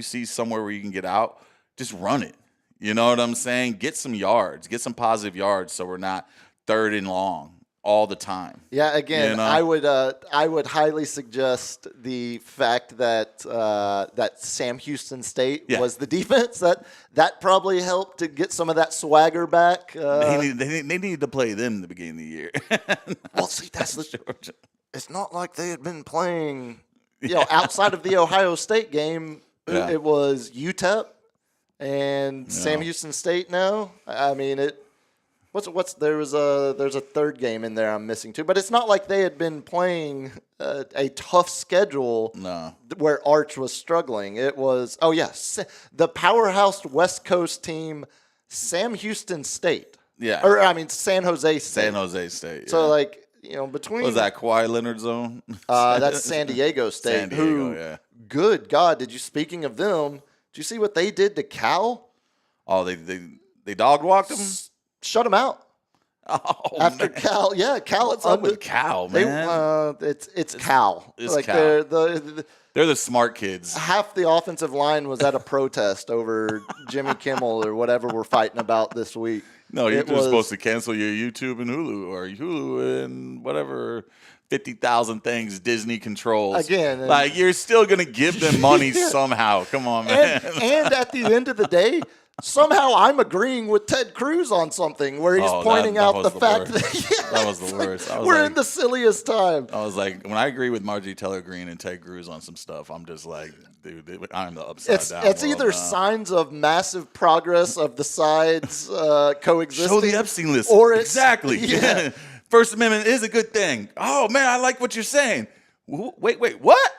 see somewhere where you can get out, just run it. You know what I'm saying? Get some yards, get some positive yards, so we're not 3rd and long all the time. Yeah, again, I would highly suggest the fact that that Sam Houston State was the defense. That probably helped to get some of that swagger back. They needed to play them at the beginning of the year. Well, see, that's Georgia. It's not like they had been playing, outside of the Ohio State game. Yeah. It was UTEP and Sam Houston State. Now, I mean it. There's a third game in there I'm missing too, but it's not like they had been playing a tough schedule. No. Where Arch was struggling. It was the powerhouse West Coast team, Sam Houston State. Yeah. Or I mean San Jose State. San Jose State. So between what was that Kawhi Leonard zone? That's San Diego State. San Diego, Good God, Speaking of them, did you see what they did to Cal? Oh, they dog walked him. Shut him out. Oh, After man. Cal, Cal. What's up with Cal, man? It's Cal. It's like Cal. They're the smart kids. Half the offensive line was at a protest over Jimmy Kimmel or whatever we're fighting about this week. No, you're supposed to cancel your YouTube and Hulu and whatever 50,000 things Disney controls. Again. Like, you're still going to give them money somehow. Come on, man. And at the end of the day, somehow I'm agreeing with Ted Cruz on something where he's pointing out the fact that that was the worst. We're in the silliest time. I was like, when I agree with Marjorie Taylor Greene and Ted Cruz on some stuff, I'm just like, dude, I'm the upside down. It's either signs of massive progress of the sides coexisting. Show the Epstein list. Or it's, exactly. Yeah. First Amendment is a good thing. Oh, man, I like what you're saying. Wait, what?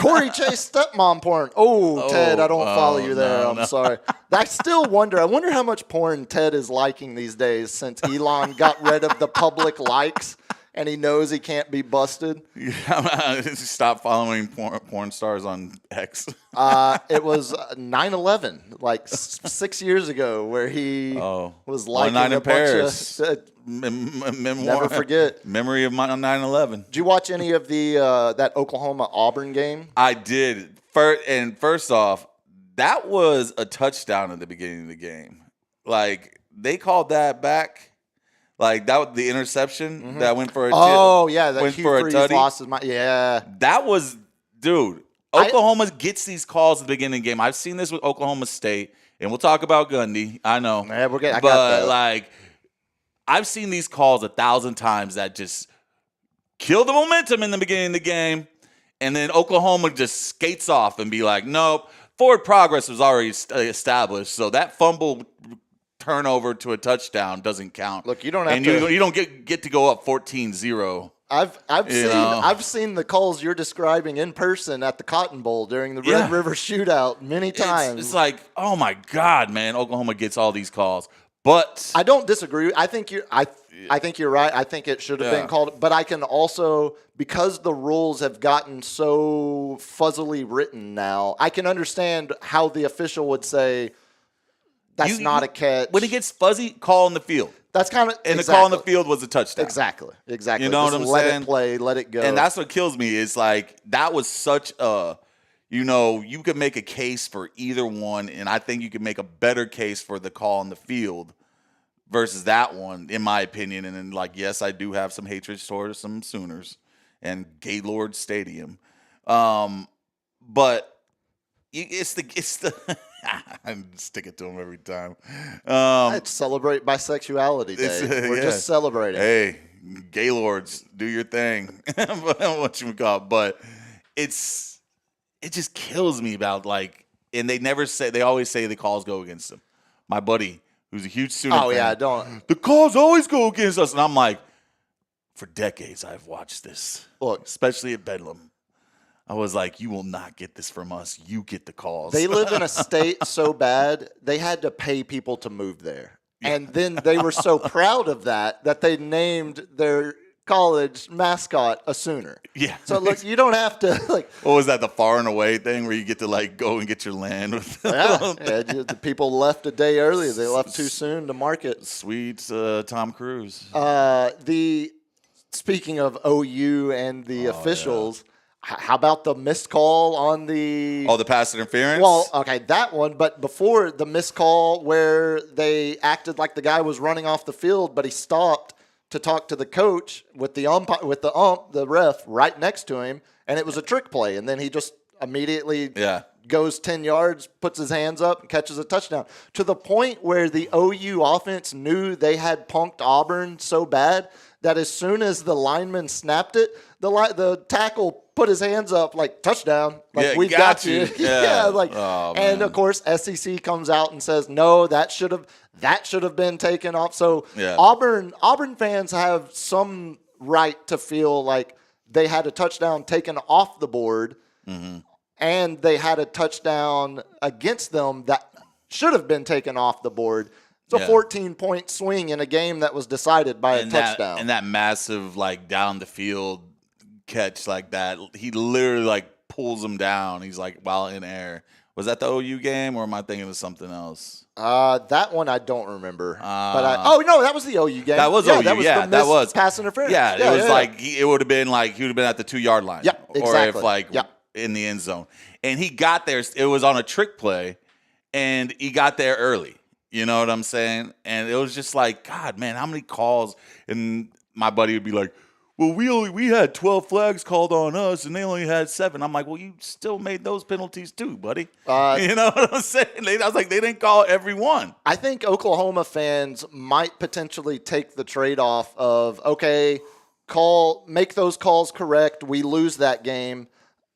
Corey Chase stepmom porn. Oh, Ted, I don't follow you there. I'm sorry. I still wonder. I wonder how much porn Ted is liking these days since Elon got rid of the public likes and he knows he can't be busted. Yeah, stop following porn stars on X. It was 9/11, like 6 years ago, where he was liking a bunch of. Never forget. Memory of mine on 9/11. Did you watch any of that Oklahoma Auburn game? I did. First off, that was a touchdown at the beginning of the game. Like, they called that back. Like, that was the interception that went for a that Hugh for a Freeze tutty. lost his mind. Yeah. That was, dude. Oklahoma gets these calls at the beginning of the game. I've seen this with Oklahoma State, and we'll talk about Gundy. I know. Yeah, I got but, that. like, I've seen these calls 1,000 times that just kill the momentum in the beginning of the game, and then Oklahoma just skates off and be like, nope, forward progress was already established, so that fumble turnover to a touchdown doesn't count. Look, you don't have and to. You don't get to go up 14-0. I've seen the calls you're describing in person at the Cotton Bowl during the Red River Shootout many times. It's like, oh my God, man, Oklahoma gets all these calls. But I don't disagree. I think you're right. I think it should have been called. But I can also, because the rules have gotten so fuzzily written now, I can understand how the official would say that's not a catch. When it gets fuzzy, call in the field. That's kind of the call in the field was a touchdown. Exactly. You know what I'm saying? Let it play, let it go. And that's what kills me. Is like, that was such a, you could make a case for either one, and I think you could make a better case for the call in the field versus that one, in my opinion. And then, like, yes, I do have some hatred towards some Sooners and Gaylord Stadium, but it's the I stick it to them every time. Let's celebrate bisexuality day. We're just celebrating. Hey, Gaylords, do your thing. What you call it. But it just kills me about, like, and they always say the calls go against them. My buddy, who's a huge Sooner fan, the calls always go against us. And I'm like, for decades I've watched this. Look, especially at Bedlam. I was like, you will not get this from us. You get the calls. They live in a state so bad, they had to pay people to move there. And then they were so proud of that they named their college mascot a Sooner. Yeah. So look, you don't have to like. What was that? The far and away thing where you get to like go and get your land with The people left a day early. They left too soon to market. Sweet Tom Cruise. Speaking of OU and the officials, how about the missed call on the? Oh, the pass interference. Well, okay, that one. But before the missed call, where they acted like the guy was running off the field, but he stopped to talk to the coach with the the ref right next to him, and it was a trick play, and then he just immediately goes 10 yards, puts his hands up, and catches a touchdown. To the point where the OU offense knew they had punked Auburn so bad that as soon as the lineman snapped it, the tackle put his hands up like touchdown, like we got you. And of course SEC comes out and says no, that should have been taken off. So Auburn fans have some right to feel like they had a touchdown taken off the board, and they had a touchdown against them that should have been taken off the board. It's a 14-point swing in a game that was decided by a touchdown. And that massive, like, down the field catch like that, he literally, like, pulls him down. He's, like, while in air. Was that the OU game, or am I thinking of something else? That one I don't remember. No, that was the OU game. That was OU, that was. Pass interference. Yeah, it was like, it would have been like, he would have been at the 2-yard line. Yep, exactly. Or if, like, in the end zone. And he got there, it was on a trick play, and he got there early. You know what I'm saying? And it was just like, God, man, how many calls? And my buddy would be like, well, we had 12 flags called on us, and they only had 7. I'm like, well, you still made those penalties too, buddy. You know what I'm saying? I was like, they didn't call every one. I think Oklahoma fans might potentially take the trade-off of, okay, make those calls correct. We lose that game.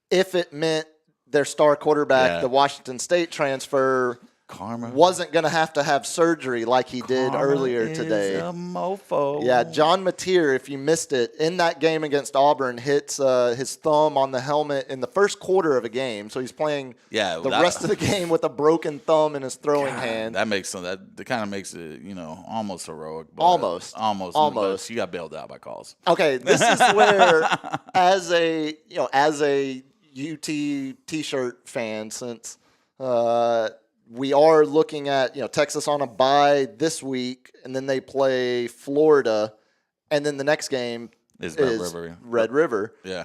If it meant their star quarterback, the Washington State transfer, wasn't going to have surgery like he did earlier today. A mofo. Yeah, John Mateer, if you missed it, in that game against Auburn, hits his thumb on the helmet in the first quarter of a game. So he's playing the rest of the game with a broken thumb in his throwing hand. That makes that kind of makes it, almost heroic. But almost. But you got bailed out by calls. Okay, this is where, as a UT T-shirt fan, since we are looking at, Texas on a bye this week, and then they play Florida, and then the next game is Red River. Yeah.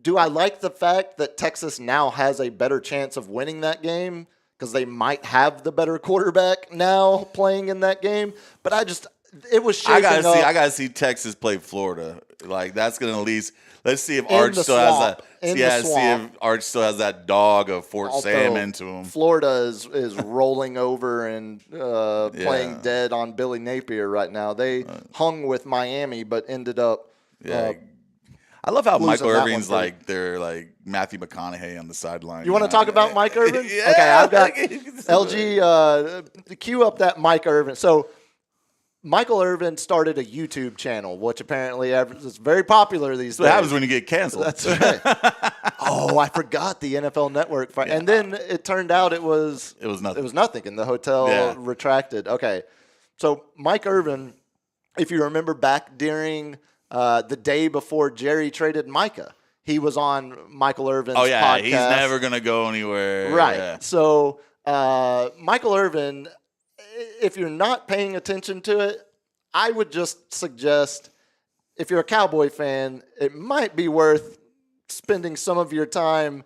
Do I like the fact that Texas now has a better chance of winning that game because they might have the better quarterback now playing in that game? But it was shaking up. I gotta see Texas play Florida. Like, that's gonna at least. Let's see if Arch still has that. See if Arch still has that dog of Fort Sam into him. Florida is rolling over and playing dead on Billy Napier right now. They hung with Miami, but ended up. I love how Michael Irvin's like they're like Matthew McConaughey on the sideline. You want to talk about Mike Irvin? Yeah. Okay, I've got LG. Cue up that Mike Irvin. So. Michael Irvin started a YouTube channel, which apparently is very popular these days. What happens when you get canceled? That's right. I forgot the NFL Network. And then it turned out it was nothing. It was nothing, and the hotel retracted. Okay. So Mike Irvin, if you remember back during the day before Jerry traded Micah, he was on Michael Irvin's podcast. He's never going to go anywhere. Right. Yeah. So Michael Irvin, if you're not paying attention to it, I would just suggest, if you're a Cowboy fan, it might be worth spending some of your time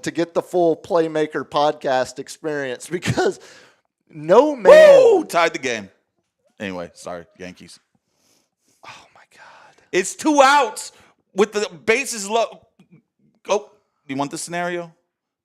to get the full Playmaker podcast experience, because no man... Woo! Tied the game. Anyway, sorry, Yankees. Oh, my God. It's 2 outs with the bases low. Oh, you want the scenario?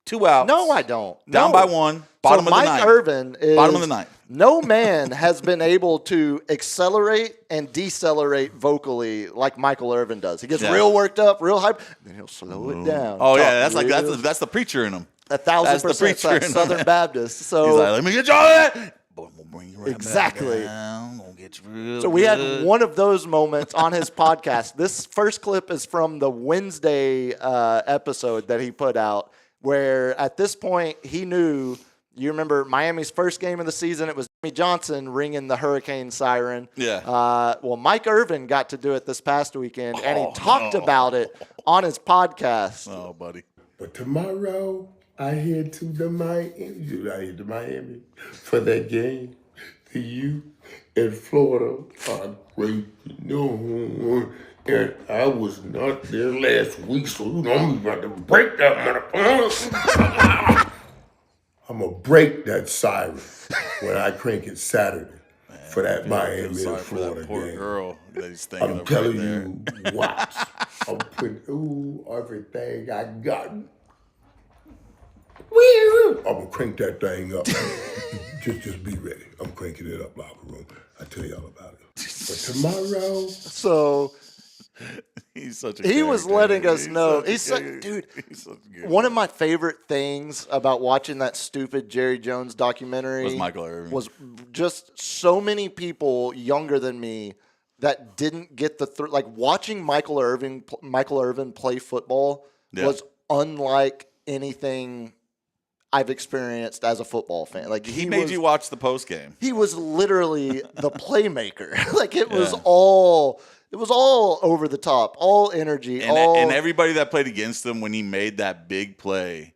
2 outs. No, I don't. Down by 1. Bottom of the ninth. Mike Irvin is... Bottom of the ninth. No man has been able to accelerate and decelerate vocally like Michael Irvin does. He gets real worked up, real hype, then he'll slow it down. Oh, yeah, that's the preacher in him. 1,000% that Southern Baptist. So he's like, let me get you all of that. Boy, I'm gonna bring you right exactly. back down. I'm gonna get you real So we good. had one of those moments on his podcast. This first clip is from the Wednesday episode that he put out, where at this point he knew. You remember Miami's first game of the season? It was Johnson ringing the hurricane siren. Yeah. Well, Mike Irvin got to do it this past weekend, and he talked about it on his podcast. Oh, buddy. But tomorrow, I head to Miami for that game. The U in Florida are great, and I was not there last week, so I'm about to break that motherfucker. I'm gonna break that siren when I crank it Saturday for that Miami and Sorry for Florida that poor game. girl that he's thinking I'm of telling right there. you, watch. I'm putting everything I got. I'm gonna crank that thing up. just be ready. I'm cranking it up, locker room. I'll tell y'all about it. But tomorrow, So He's such a he was character. letting us He's know. such a He's like, character. dude, He's such a good one guy. of my favorite things about watching that stupid Jerry Jones documentary Was Michael Irvin. was just so many people younger than me that didn't get the like watching Michael Irvin play football Yeah. was unlike anything I've experienced as a football fan. Like He made you watch the post game. he was literally the playmaker. Like it was Yeah. all over the top, all energy, And everybody that played against him when he made that big play,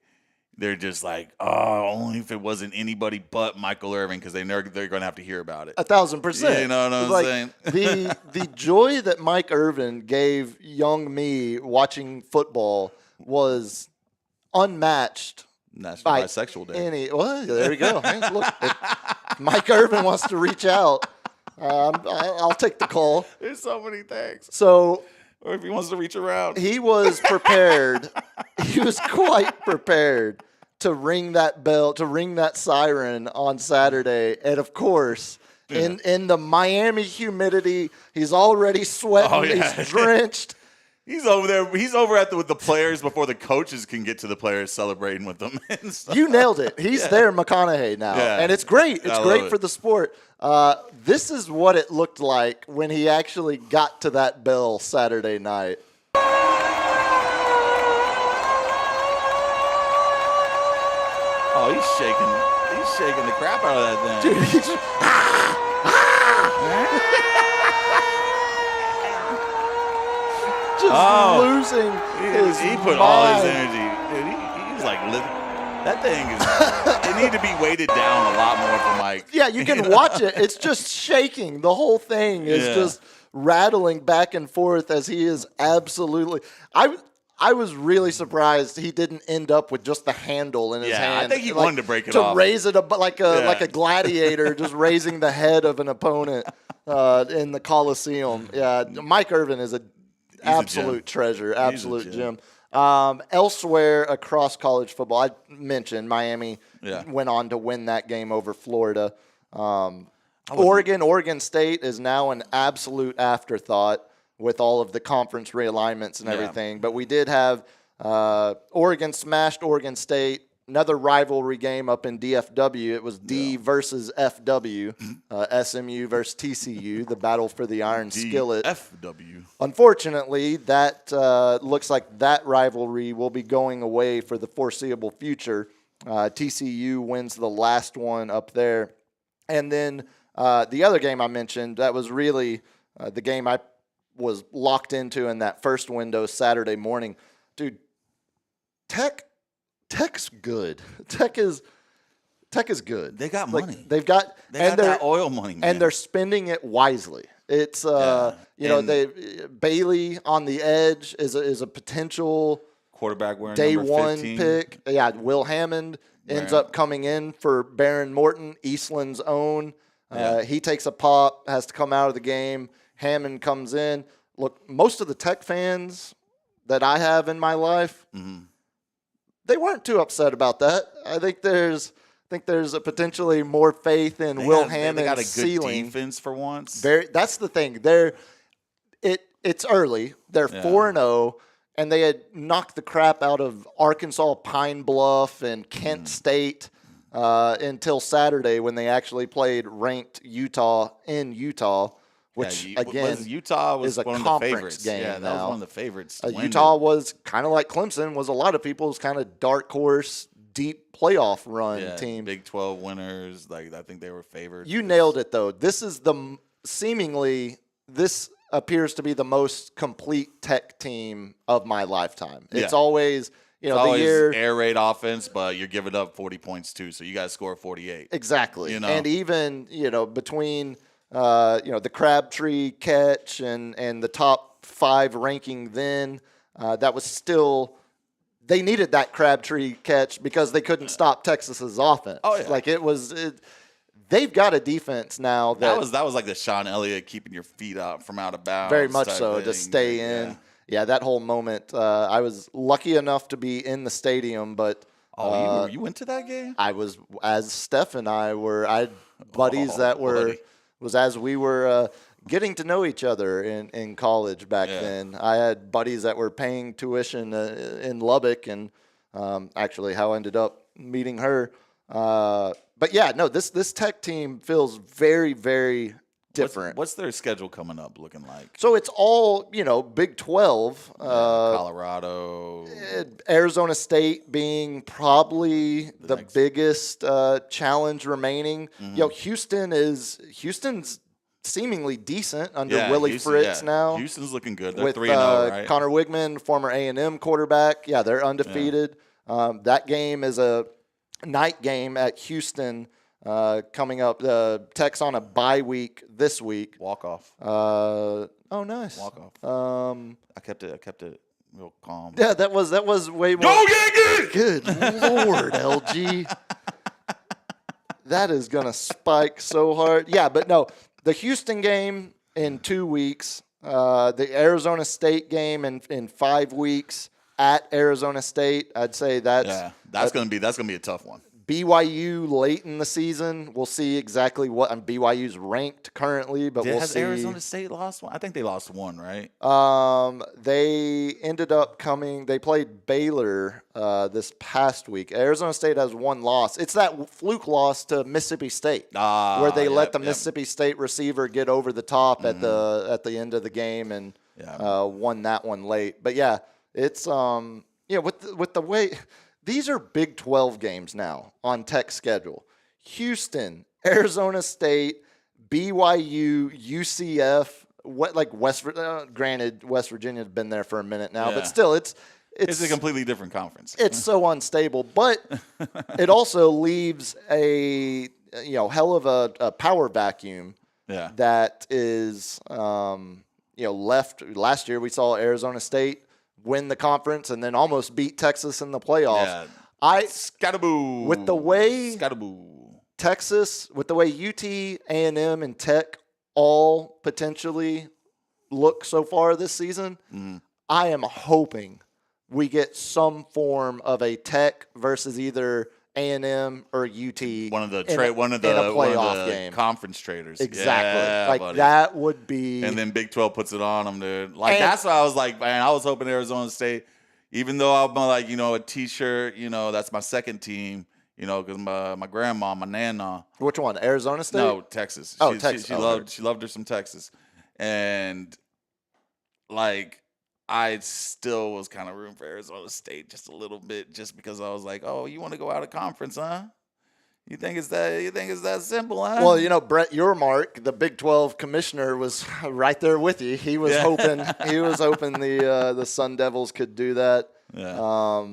they're just like, oh, only if it wasn't anybody but Michael Irvin, because they're going to have to hear about it. 1,000%. You know what I'm like, saying? the joy that Mike Irvin gave young me watching football was unmatched. National Bisexual Day. Well, there you go. Hey, look, if Mike Irvin wants to reach out, I'll take the call. There's so many things. So Or if he wants to reach around. he was prepared. He was quite prepared to ring that bell, to ring that siren on Saturday. And of course, in the Miami humidity, he's already sweating. Oh, yeah. He's drenched. He's over there. He's over at with the players before the coaches can get to the players celebrating with them. And stuff. You nailed it. He's there, McConaughey now, Yeah. and it's great. It's I love great it. for the sport. This is what it looked like when he actually got to that bell Saturday night. Oh, he's shaking the crap out of that thing. Dude, he's just, losing his He put all his mind. energy. Dude, he's like that thing is. It needed to be weighted down a lot more for Mike. Yeah, you can watch it. It's just shaking. The whole thing is Yeah. just rattling back and forth as he is absolutely. I was really surprised he didn't end up with just the handle in his Yeah, I hand. think he wanted to break it to off. raise it up like Yeah. a gladiator, just raising the head of an opponent in the Coliseum. Yeah, Mike Irvin is an gem. absolute treasure, absolute gem. gem. Elsewhere across college football, I mentioned Miami Yeah. went on to win that game over Florida. Oregon State is now an absolute afterthought with all of the conference realignments and Yeah. everything. But we did have Oregon smashed Oregon State. Another rivalry game up in DFW. It was D versus FW, SMU versus TCU, the battle for the Iron Skillet. FW. Unfortunately, that looks like that rivalry will be going away for the foreseeable future. TCU wins the last one up there. And then the other game I mentioned, that was really the game I was locked into in that first window Saturday morning. Dude, Tech's good. Tech is good. They got Like, money. They've got They got they're- that oil money, man. and they're spending it wisely. It's Yeah. And- Bailey on the edge is a potential quarterback wearing day number one 15. pick. Yeah, Will Hammond ends Right. up coming in for Baron Morton, Eastland's own. Yeah. He takes a pop, has to come out of the game. Hammond comes in. Look, most of the Tech fans that I have in my life, they weren't too upset about that. I think there's a potentially more faith in They Will got- Hammond's They got a good ceiling. defense for once. That's the thing. It's early. They're Yeah. 4-0, and they had knocked the crap out of Arkansas, Pine Bluff, and Kent State until Saturday when they actually played ranked Utah in Utah, which again Utah was is a one of the conference favorites. game Yeah, that now. was one of the favorites. to win Utah it. was kind of like Clemson, was a lot of people's kind of dark horse deep playoff run Yeah, team. Big 12 winners. Like I think they were favored. You nailed it, though. This is seemingly this appears to be the most complete Tech team of my lifetime. It's Yeah. always, It's the always year. air raid offense, but you're giving up 40 points too, so you guys score 48. Exactly. You know? And even, between, the Crabtree catch and the top 5 ranking then, that was still, they needed that Crabtree catch because they couldn't stop Texas's offense. Oh, yeah. Like they've got a defense now That was like the Sean Elliott keeping your feet out from out of bounds. very much type so thing. to stay in. Yeah, that whole moment. I was lucky enough to be in the stadium, but Oh, you went to that game? I was, as Steph and I had buddies Oh, that were, buddy. was as we were getting to know each other in college back Yeah. then. I had buddies that were paying tuition in Lubbock, and actually how I ended up meeting her. But yeah, no, this Tech team feels very, very different. What's their schedule coming up looking like? So it's all, Big 12. Colorado. Arizona State being probably the next- biggest challenge remaining. Houston's seemingly decent under Yeah, Willie Houston- Fritz yeah. now. Houston's looking good. They're With 3-0, right? Connor Wigman, former A&M quarterback. Yeah, they're undefeated. That game is a night game at Houston coming up. Tech's on a bye week this week. Walk off. Oh, nice. Walk off. Um, I kept it real calm. yeah, that was way more. Go Yankees! Good Lord, LG. That is going to spike so hard. Yeah, but no, the Houston game in 2 weeks, the Arizona State game in 5 weeks at Arizona State. I'd say Yeah, that's gonna be a tough one. BYU late in the season. We'll see exactly what BYU's ranked currently, but we'll Has see. Arizona State lost one? I think they lost one, right? They ended up coming. They played Baylor this past week. Arizona State has one loss. It's that fluke loss to Mississippi State, where they let the Mississippi State receiver get over the top at the end of the game and won that one late. But yeah, it's with the way. These are Big 12 games now on Tech's schedule. Houston, Arizona State, BYU, UCF. Granted, West Virginia's been there for a minute now, Yeah. but still, it's a completely different conference. it's so unstable. But it also leaves a hell of a power vacuum Yeah. that is left. Last year we saw Arizona State win the conference and then almost beat Texas in the playoffs. Yeah. Scatterboo. With the way Scatterboo. Texas, with the way UT, A&M, and Tech all potentially look so far this season, I am hoping we get some form of a Tech versus either A&M or UT. One of the in a playoff game. conference traders. Exactly. Yeah, buddy. that would be. And then Big 12 puts it on them, dude. Like, And- that's why I was like, man, I was hoping Arizona State, even though I'm like, a T-shirt, that's my second team, because my grandma, my nana. Which one? Arizona State? No, Texas. Oh, She Texas. she loved her some Texas. And, like, I still was kind of rooting for Arizona State just a little bit, just because I was like, oh, you want to go out of conference, huh? You think it's that simple, huh? Well, Brett Yormark, the Big 12 commissioner, was right there with you. He was hoping the Sun Devils could do that. Yeah.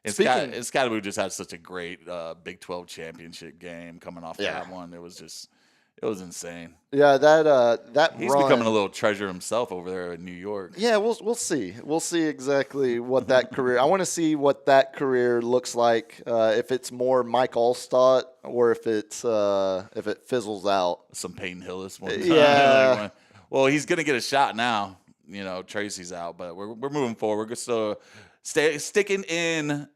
Speaking, Scatterboo just had such a great Big 12 championship game coming off that one. It was insane. yeah, that He's run, becoming a little treasure himself over there in New York. Yeah, we'll see. We'll see exactly what that career. I want to see what that career looks like. If it's more Mike Allstott or if it fizzles out. Some Peyton Hillis one time. Yeah. Well, he's gonna get a shot now. Tracy's out, but we're moving forward. We're still sticking in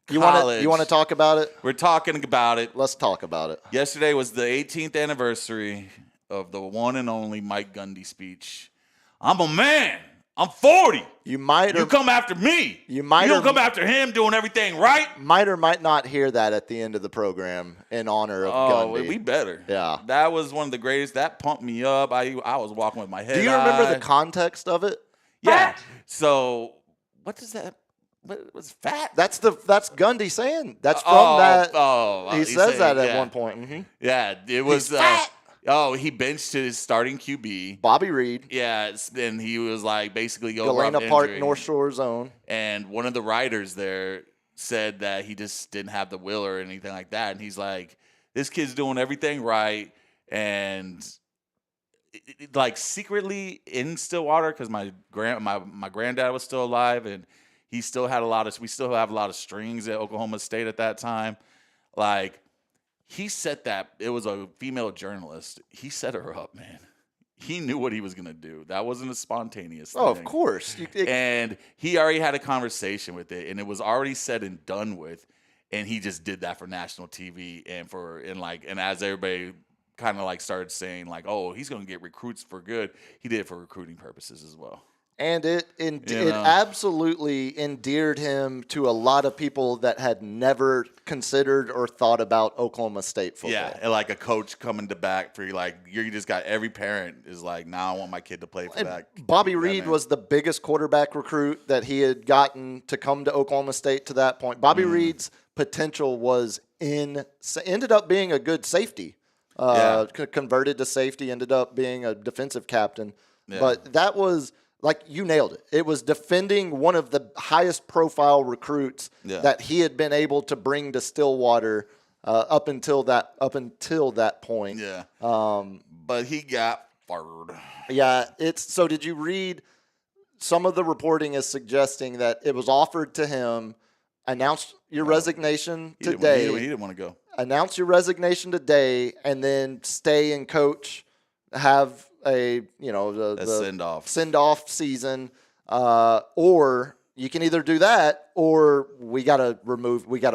college. You want to talk about it? We're talking about it. Let's talk about it. Yesterday was the 18th anniversary of the one and only Mike Gundy speech. I'm a man. I'm 40. You might You come after me. You might You don't or- come after him doing everything right. might or might not hear that at the end of the program in honor of Oh, Gundy. we better. Yeah. That was one of the greatest. That pumped me up. I was walking with my head Do you remember high. the context of it? Yeah. So what does that What was fat? That's Gundy saying. That's from that. He says said, that at yeah. one point. Mm-hmm. Yeah, it was. fat. He benched his starting QB. Bobby Reed, Yeah, and he was like basically Galena Park, North Shore zone. And one of the writers there said that he just didn't have the will or anything like that. And he's like, this kid's doing everything right. And like secretly in Stillwater, because my granddad was still alive, and we still have a lot of strings at Oklahoma State at that time. Like, he set that, it was a female journalist. He set her up, man. He knew what he was going to do. That wasn't a spontaneous thing. Oh, of course. And he already had a conversation with it, and it was already said and done with. And he just did that for national TV and as everybody kind of like started saying like, oh, he's going to get recruits for good. He did it for recruiting purposes as well. And it absolutely endeared him to a lot of people that had never considered or thought about Oklahoma State football. Yeah, and like a coach coming to back for you, like you just got every parent is like, now I want my kid to play for that. Bobby Reed was the biggest quarterback recruit that he had gotten to come to Oklahoma State to that point. Bobby Reed's potential was ended up being a good safety. Converted to safety, ended up being a defensive captain. Yeah. But that was, like, you nailed it. It was defending one of the highest profile recruits that he had been able to bring to Stillwater up until that point. Yeah. But he got fired. Yeah. So did you read some of the reporting is suggesting that it was offered to him, announce your resignation today. He didn't want to go. Announce your resignation today, and then stay and coach, have a send-off season, or you can either do that or we got to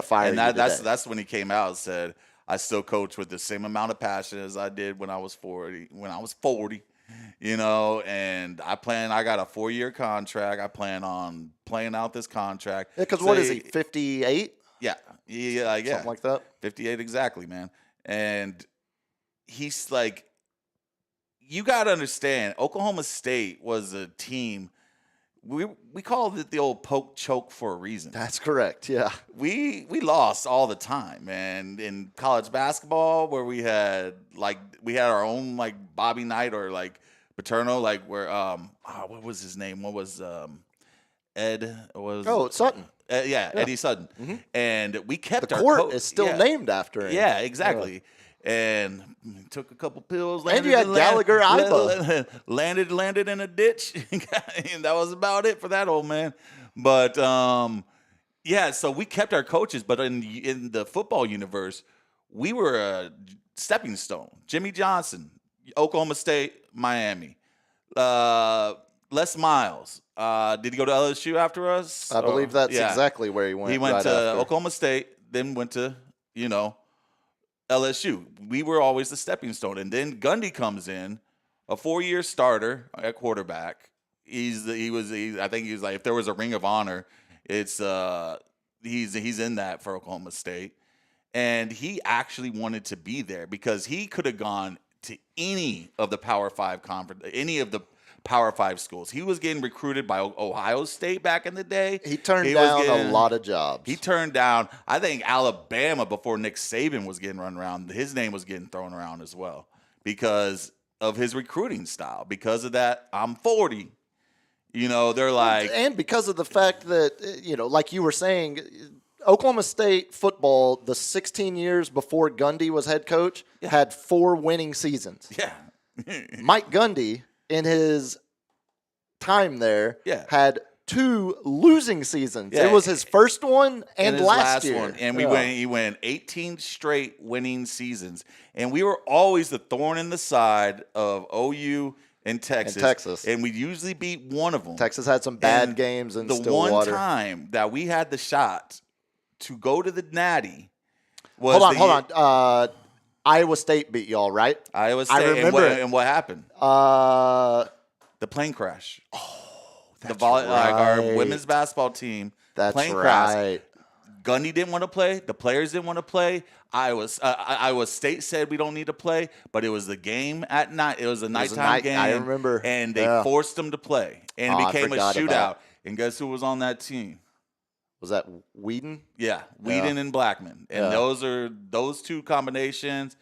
fire you. And that's when he came out and said, I still coach with the same amount of passion as I did when I was 40, and I got a 4-year contract. I plan on playing out this contract. Yeah, because what is he, 58? Yeah. Something like that. 58 exactly, man. And he's like, you got to understand, Oklahoma State was a team. We called it the old poke choke for a reason. That's correct. Yeah. We lost all the time, man. In college basketball, where we had our own like Bobby Knight or like Paterno, like where what was his name? What was Ed? Sutton. Eddie Sutton. Mm-hmm. And we kept the our court is still named after him. Yeah, exactly. And took a couple pills. And you had Gallagher Iba. Landed in a ditch. And that was about it for that old man. But, so we kept our coaches. But in the football universe, we were a stepping stone. Jimmy Johnson, Oklahoma State, Miami. Les Miles. Did he go to LSU after us? I believe that's exactly where he went. He went right to after. Oklahoma State, then went to, LSU. We were always the stepping stone. And then Gundy comes in, a 4-year starter at quarterback. I think he was like, if there was a ring of honor, it's he's in that for Oklahoma State. And he actually wanted to be there because he could have gone to any of the Power 5 conference, any of the Power 5 schools. He was getting recruited by Ohio State back in the day. He turned down a lot of jobs. He turned down, I think, Alabama before Nick Saban was getting run around. His name was getting thrown around as well because of his recruiting style. Because of that, I'm 40. They're like... And because of the fact that, like you were saying, Oklahoma State football, the 16 years before Gundy was head coach, had 4 winning seasons. Yeah. Mike Gundy, in his time there, had 2 losing seasons. Yeah. It was his first one and his last year. one. And he went 18 straight winning seasons. And we were always the thorn in the side of OU and Texas. And we usually beat one of them. Texas had some bad games in Stillwater. The one time that we had the shot to go to the Natty was Hold on. Iowa State beat y'all, right? Iowa State. I remember and what happened? The plane crash. Oh, that's right. Our women's basketball team. That's plane right. crash. Gundy didn't want to play. The players didn't want to play. Iowa State said we don't need to play, but it was the game at night. It was a nighttime game. I remember. And they forced them to play. And it became a shootout. And guess who was on that team? Was that Whedon? Yeah, Whedon and Blackman, and those two combinations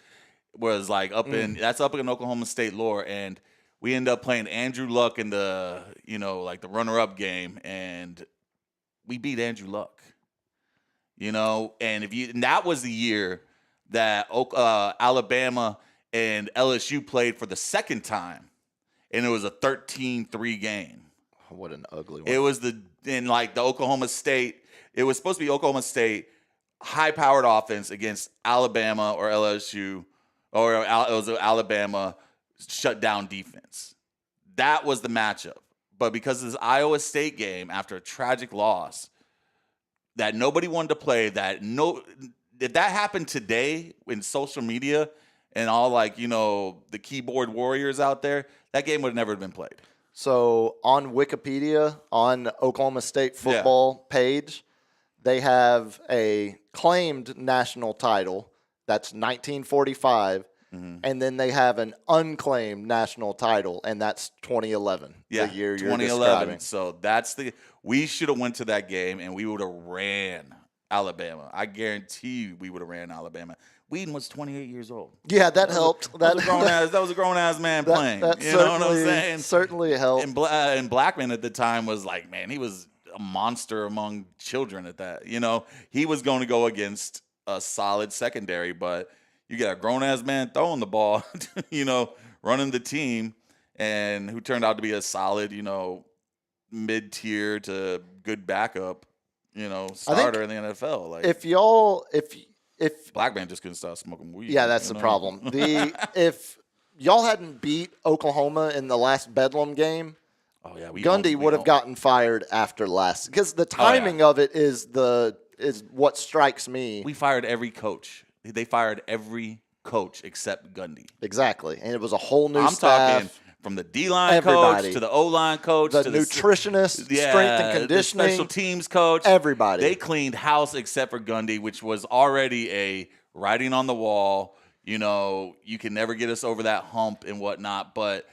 was like up in Oklahoma State lore, and we end up playing Andrew Luck in the like the runner-up game, and we beat Andrew Luck. And that was the year that Alabama and LSU played for the second time, and it was a 13-3 game. What an ugly one. It was the Oklahoma State. It was supposed to be Oklahoma State high-powered offense against Alabama or LSU, or it was Alabama shut-down defense. That was the matchup. But because of this Iowa State game, after a tragic loss, that nobody wanted to play, if that happened today in social media and all the keyboard warriors out there, that game would have never been played. So on Wikipedia, on Oklahoma State football page, they have a claimed national title. That's 1945. And then they have an unclaimed national title, and that's 2011, the year you're 2011. describing. So we should have went to that game, and we would have ran Alabama. I guarantee you we would have ran Alabama. Whedon was 28 years old. Yeah, that helped. That was a grown-ass man playing. You know what I'm saying? Certainly helped. And Blackman at the time was like, man, he was a monster among children at that. He was going to go against a solid secondary, but you got a grown-ass man throwing the ball, running the team, and who turned out to be a solid, mid-tier to good backup, starter in the NFL. Like, if Blackman just couldn't stop smoking weed. Yeah, that's the problem. If y'all hadn't beat Oklahoma in the last Bedlam game, Gundy would have gotten fired after last, because the timing of it is what strikes me. We fired every coach. They fired every coach except Gundy. Exactly, and it was a whole new I'm staff. talking from the D-line coach to the O-line coach the to nutritionist, strength and conditioning, the special teams coach. Everybody. They cleaned house except for Gundy, which was already a writing on the wall. You can never get us over that hump and whatnot, but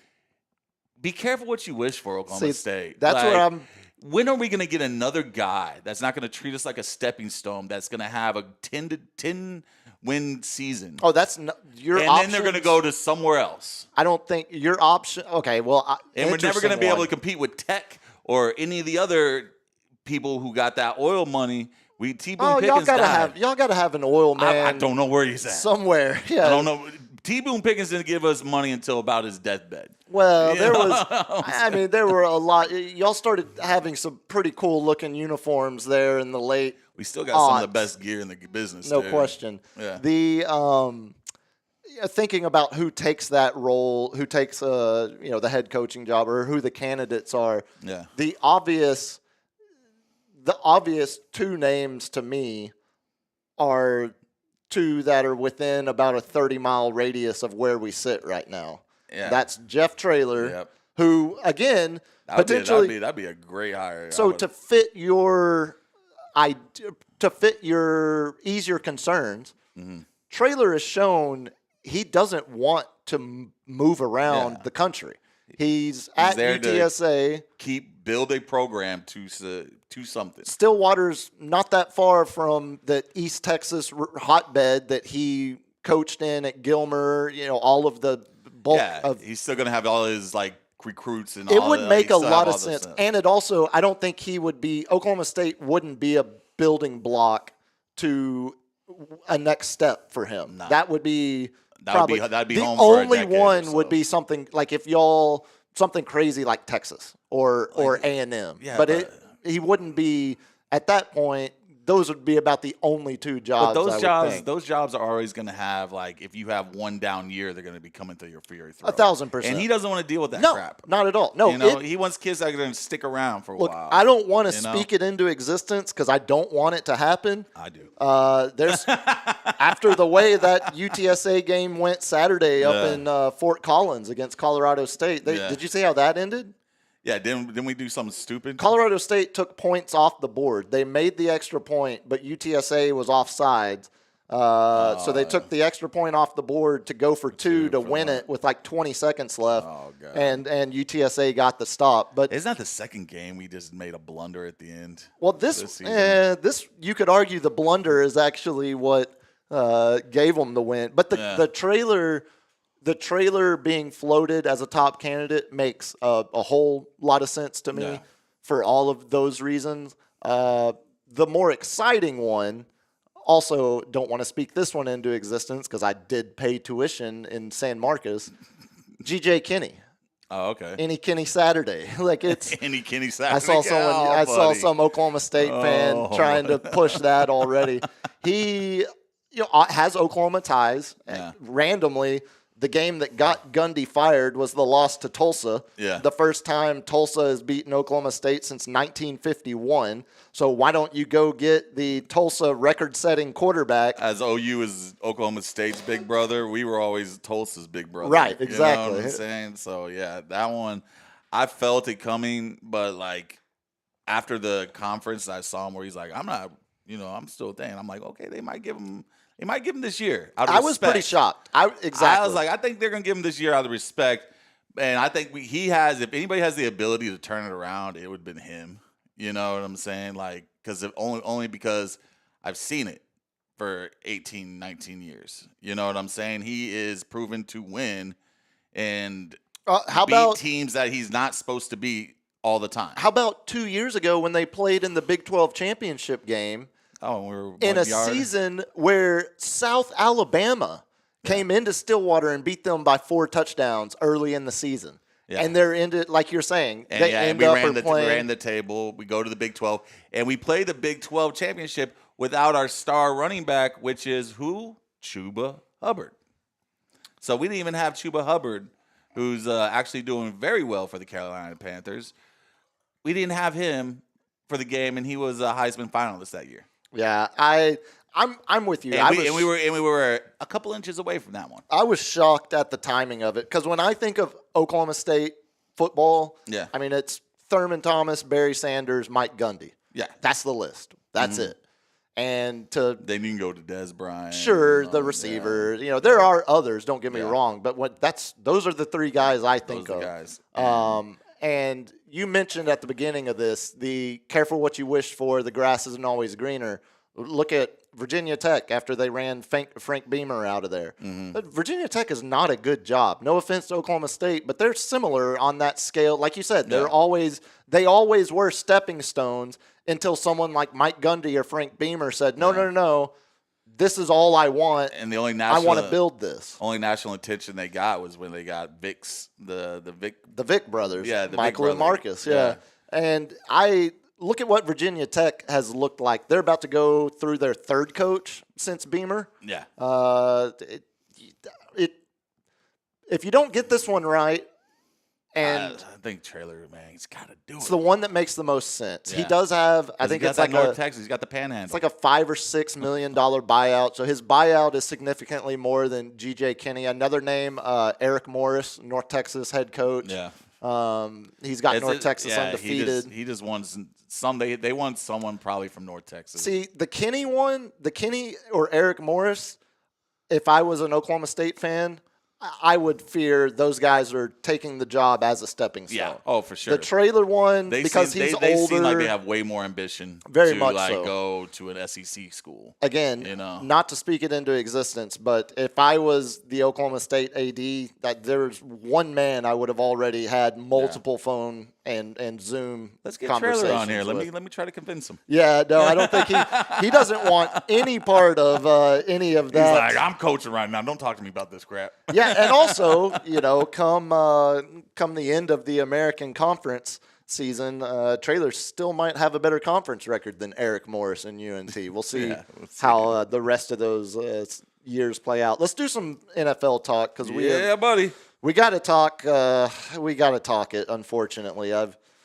be careful what you wish for, Oklahoma State. That's where I'm. When are we going to get another guy that's not going to treat us like a stepping stone, that's going to have a 10 win season? Oh, that's your option. And then they're going to go to somewhere else. I don't think your option. Okay, well, and we're never going to be able to compete with Tech or any of the other people who got that oil money. T-Boone Pickens y'all gotta have an oil man. I don't know where he's at. Somewhere, yeah. I don't know. T-Boone Pickens didn't give us money until about his deathbed. Well, there were a lot. Y'all started having some pretty cool looking uniforms there in the late. We still got some of the best gear in the business. No question. Yeah. The thinking about who takes that role, who takes the head coaching job, or who the candidates are. Yeah. The obvious two names to me are two that are within about a 30-mile radius of where we sit right now. Yeah. That's Jeff Traylor, who, again, that'd be a great hire. So to fit your ease your concerns, Traylor has shown he doesn't want to move around the country. He's at UTSA. Build a program to something. Stillwater's not that far from the East Texas hotbed that he coached in at Gilmer. All of the bulk of. He's still going to have all his recruits and it all would that. make a lot of sense. And it also, I don't think Oklahoma State wouldn't be a building block to a next step for him. Nah. That would be that'd be the home for a only decade one or so. would be something like if y'all something crazy like Texas or A&M. Yeah, but he wouldn't be at that point. Those would be about the only two jobs. But those jobs are always going to have if you have one down year, they're going to be coming through your throat. 1,000%. And he doesn't want to deal with that No, crap. not at all. No, he wants kids that are going to stick around for a while. I don't want to speak it into existence because I don't want it to happen. I do. There's after the way that UTSA game went Saturday up in Fort Collins against Colorado State. Did you see how that ended? Yeah, didn't we do something stupid? Colorado State took points off the board. They made the extra point, but UTSA was offsides. So they took the extra point off the board to go for two to win it with like 20 seconds left. Oh, God. And UTSA got the stop. But Isn't that the second game we just made a blunder at the end? well, this this you could argue the blunder is actually what gave them the win. But the trailer being floated as a top candidate makes a whole lot of sense to me for all of those reasons. The more exciting one, also don't want to speak this one into existence because I did pay tuition in San Marcos. GJ Kinney. Oh, okay. Any Kenny Saturday. Like it's Any Kenny Saturday. I saw some Oklahoma State fan trying to push that already. He has Oklahoma ties. Yeah. Randomly, the game that got Gundy fired was the loss to Tulsa. Yeah. The first time Tulsa has beaten Oklahoma State since 1951. So why don't you go get the Tulsa record-setting quarterback? As OU is Oklahoma State's big brother, we were always Tulsa's big brother. Right, You exactly. know what I'm saying? So, yeah, that one, I felt it coming, but, like, after the conference, I saw him where he's like, I'm still thinking. I'm like, okay, they might give him this year. I was pretty shocked. I was like, I think they're going to give him this year out of respect. And I think if anybody has the ability to turn it around, it would have been him. You know what I'm saying? Like, because only because I've seen it for 18, 19 years. You know what I'm saying? He is proven to win and beat teams that he's not supposed to beat all the time. How about 2 years ago when they played in the Big 12 championship game? In a season where South Alabama came into Stillwater and beat them by 4 touchdowns early in the season. Yeah. And they're ended, like you're saying, we ran the table. We go to the Big 12, and we play the Big 12 championship without our star running back, which is who? Chuba Hubbard. So we didn't even have Chuba Hubbard, who's actually doing very well for the Carolina Panthers. We didn't have him for the game, and he was a Heisman finalist that year. Yeah, I'm with you. And we were a couple inches away from that one. I was shocked at the timing of it because when I think of Oklahoma State football, I mean it's Thurman Thomas, Barry Sanders, Mike Gundy. Yeah, that's the list. That's it. And then you can go to Des Bryant. Sure, the receiver. Yeah. You know, there are others. Don't get me wrong, but those are the 3 guys I think of. Guys. And you mentioned at the beginning of this, the careful what you wish for, the grass isn't always greener. Look at Virginia Tech after they ran Frank Beamer out of there. Mm-hmm. But Virginia Tech is not a good job. No offense to Oklahoma State, but they're similar on that scale. Like you said, they always were stepping stones until someone like Mike Gundy or Frank Beamer said, no. This is all I want, and the only I want to build this. Only national attention they got was when they got Vic's, the Vic brothers, Michael and Marcus, And I look at what Virginia Tech has looked like. They're about to go through their 3rd coach since Beamer. Yeah. If you don't get this one right, and I think Traylor, man, he's got to do it. It's the one that makes the most sense. Yeah. He does have, I think it's like North Texas. He's got the Panhandle. It's like a $5 or $6 million buyout. So his buyout is significantly more than GJ Kinney. Another name, Eric Morris, North Texas head coach. Yeah. He's got North Texas undefeated. He just wants some. They want someone probably from North Texas. See, the Kinney or Eric Morris. If I was an Oklahoma State fan, I would fear those guys are taking the job as a stepping stone. Yeah, oh for sure. The Traylor one, because he's older. They seem like they have way more ambition to go to an SEC school. Again, not to speak it into existence, but if I was the Oklahoma State AD, that there's one man I would have already had multiple phone and Zoom. Let's get Traylor on here. Let me try to convince him. Yeah, no, I don't think he doesn't want any part of any of that. He's like, I'm coaching right now. Don't talk to me about this crap. Yeah, and also, come the end of the American Conference season, Traylor still might have a better conference record than Eric Morris and UNT. We'll see, how the rest of those years play out. Let's do some NFL talk because buddy. We got to talk. We got to talk it. Unfortunately,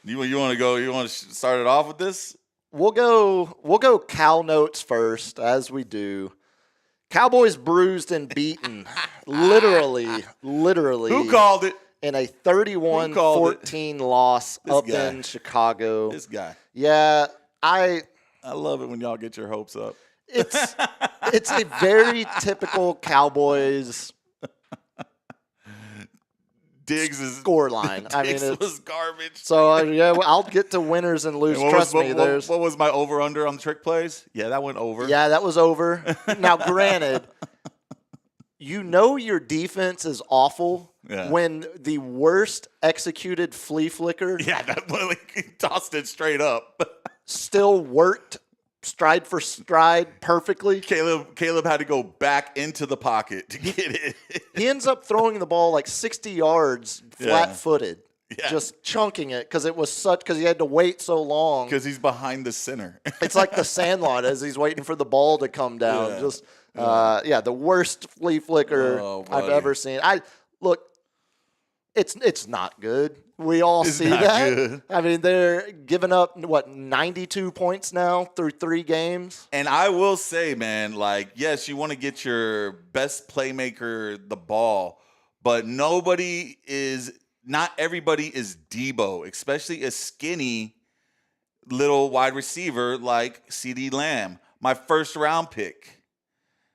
You want to go? You want to start it off with this? We'll go Cal notes first, as we do. Cowboys bruised and beaten, literally. Who called it? In a 31-14 loss in Chicago. This guy. Yeah, I love it when y'all get your hopes up. it's a very typical Cowboys Diggs is score line. I mean, Diggs was garbage. so yeah, well, I'll get to winners and lose. And Trust me, what was my over under on the trick plays? Yeah, that went over. yeah, that was over. Now, granted, you know your defense is awful Yeah. when the worst executed flea flicker Yeah, that one, he tossed it straight up. still worked stride for stride perfectly. Caleb had to go back into the pocket to get it. He ends up throwing the ball like 60 yards flat-footed, Yeah. just chunking it because he had to wait so long. Because he's behind the center. It's like the Sandlot as he's waiting for the ball to come down. Yeah. Just the worst flea flicker Oh, I've buddy. ever seen. It's not good. We all It's see not that. good. I mean, they're giving up 92 points now through 3 games. And I will say, man, like, yes, you want to get your best playmaker the ball, but not everybody is Debo, especially a skinny little wide receiver like CeeDee Lamb, my first round pick.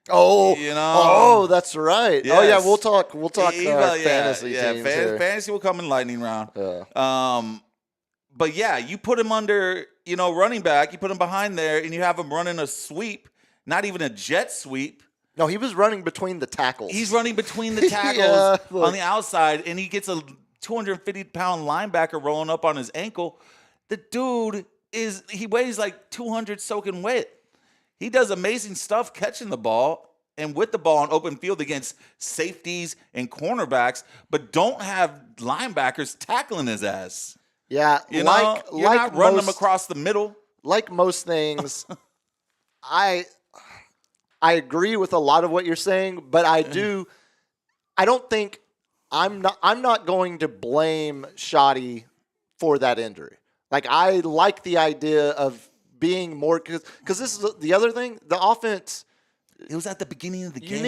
Oh, You know? oh, that's right. Oh yeah, Yes. we'll talk Yeah, fantasy teams here. fantasy will come in lightning round. Yeah. But yeah, you put him under, running back, you put him behind there, and you have him running a sweep, not even a jet sweep. No, he was running between the tackles. He's running between the tackles Yeah, look. on the outside, and he gets a 250-pound linebacker rolling up on his ankle. The dude he weighs like 200 soaking wet. He does amazing stuff catching the ball and with the ball on open field against safeties and cornerbacks, but don't have linebackers tackling his ass. Yeah, You're not running him across the middle. Like most things, I agree with a lot of what you're saying, but I don't think I'm not going to blame Shoddy for that injury. Like, I like the idea of being more, because this is the other thing, the offense, It was at the beginning of the game.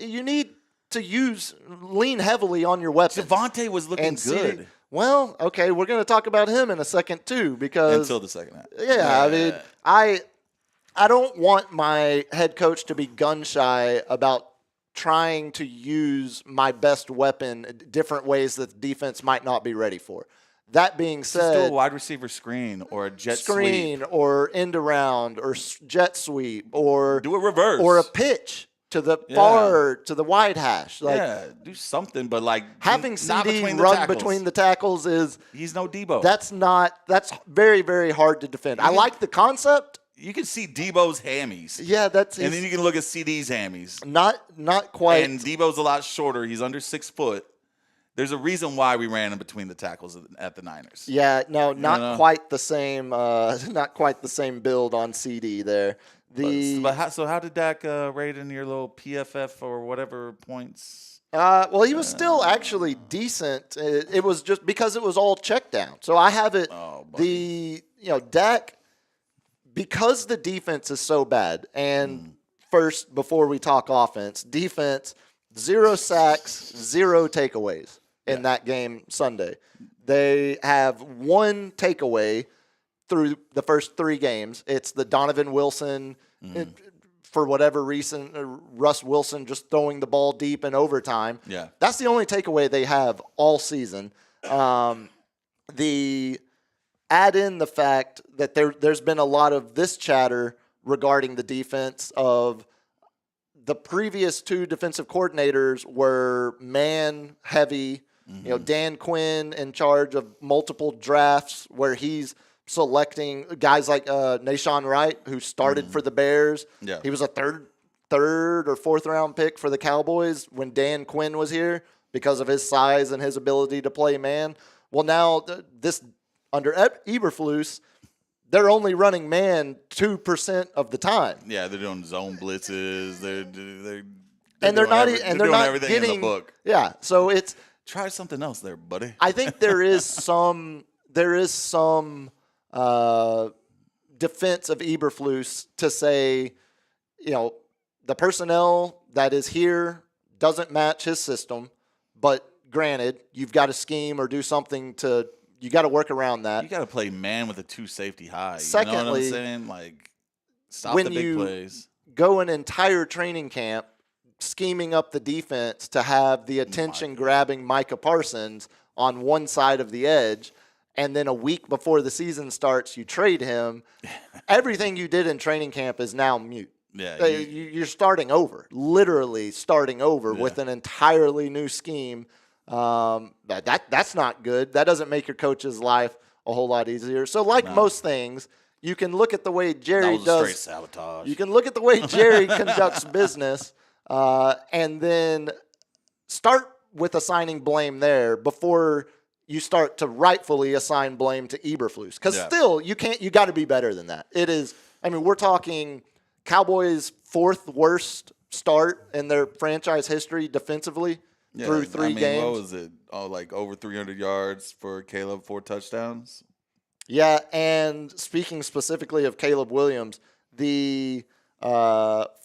you need to lean heavily on your weapons. Devontae was looking and good. Well, okay, we're going to talk about him in a second too, because Until the second half. yeah, I mean, I don't want my head coach to be gun shy about trying to use my best weapon different ways that the defense might not be ready for. That being Just do said, a wide receiver screen or a jet screen sweep. or end around or jet sweep or Do a reverse. or a pitch to the to the wide hash. Like, yeah, do something, but like having not CD between the run tackles. between the tackles is He's no Debo. that's very, very hard to defend. I like the concept. You can see Debo's hammies. Yeah, and And then you can look at CD's hammies. not quite. And Debo's a lot shorter. He's under 6 foot. There's a reason why we ran in between the tackles at the Niners. Yeah, no, not know? quite the same. Not quite the same build on CD there. But how did Dak rate in your little PFF or whatever points? Well, he was still actually decent. It was just because it was all check down. So I have it. Oh, buddy. Dak, because the defense is so bad. And first, before we talk offense, defense 0 sacks, 0 takeaways in that game Sunday. They have 1 takeaway through the first 3 games. It's the Donovan Wilson, for whatever reason, Russ Wilson just throwing the ball deep in overtime. Yeah. That's the only takeaway they have all season. Add in the fact that there's been a lot of this chatter regarding the defense of the previous 2 defensive coordinators were man heavy. Dan Quinn in charge of multiple drafts where he's selecting guys like Nashawn Wright, who started for the Bears. Yeah. He was a third or 4th round pick for the Cowboys when Dan Quinn was here because of his size and his ability to play man. Well, now this under Eberflus, they're only running man 2% of the time. Yeah, they're doing zone blitzes. They're They're not everything getting in the book. Yeah, so it's. Try something else there, buddy. I think there is some defense of Eberflus to say, the personnel that is here doesn't match his system, but granted, you've got to scheme or do something you got to work around that. You got to play man with a 2 safety high. Secondly, you know what I'm saying? Like, Stop when the big you plays. go an entire training camp scheming up the defense to have the attention-grabbing Micah Parsons on one side of the edge, and then a week before the season starts, you trade him, everything you did in training camp is now mute. Yeah, You're starting over, literally starting over with an entirely new scheme. That's not good. That doesn't make your coach's life a whole lot easier. So, most things, you can look at the way Jerry that was does. straight sabotage. You can look at the way Jerry conducts business, and then start with assigning blame there before you start to rightfully assign blame to Eberflus. Because still, you got to be better than that. It is. I mean, we're talking Cowboys' 4th worst start in their franchise history defensively through 3 games. What was it? Oh, like over 300 yards for Caleb, 4 touchdowns. Yeah, and speaking specifically of Caleb Williams, the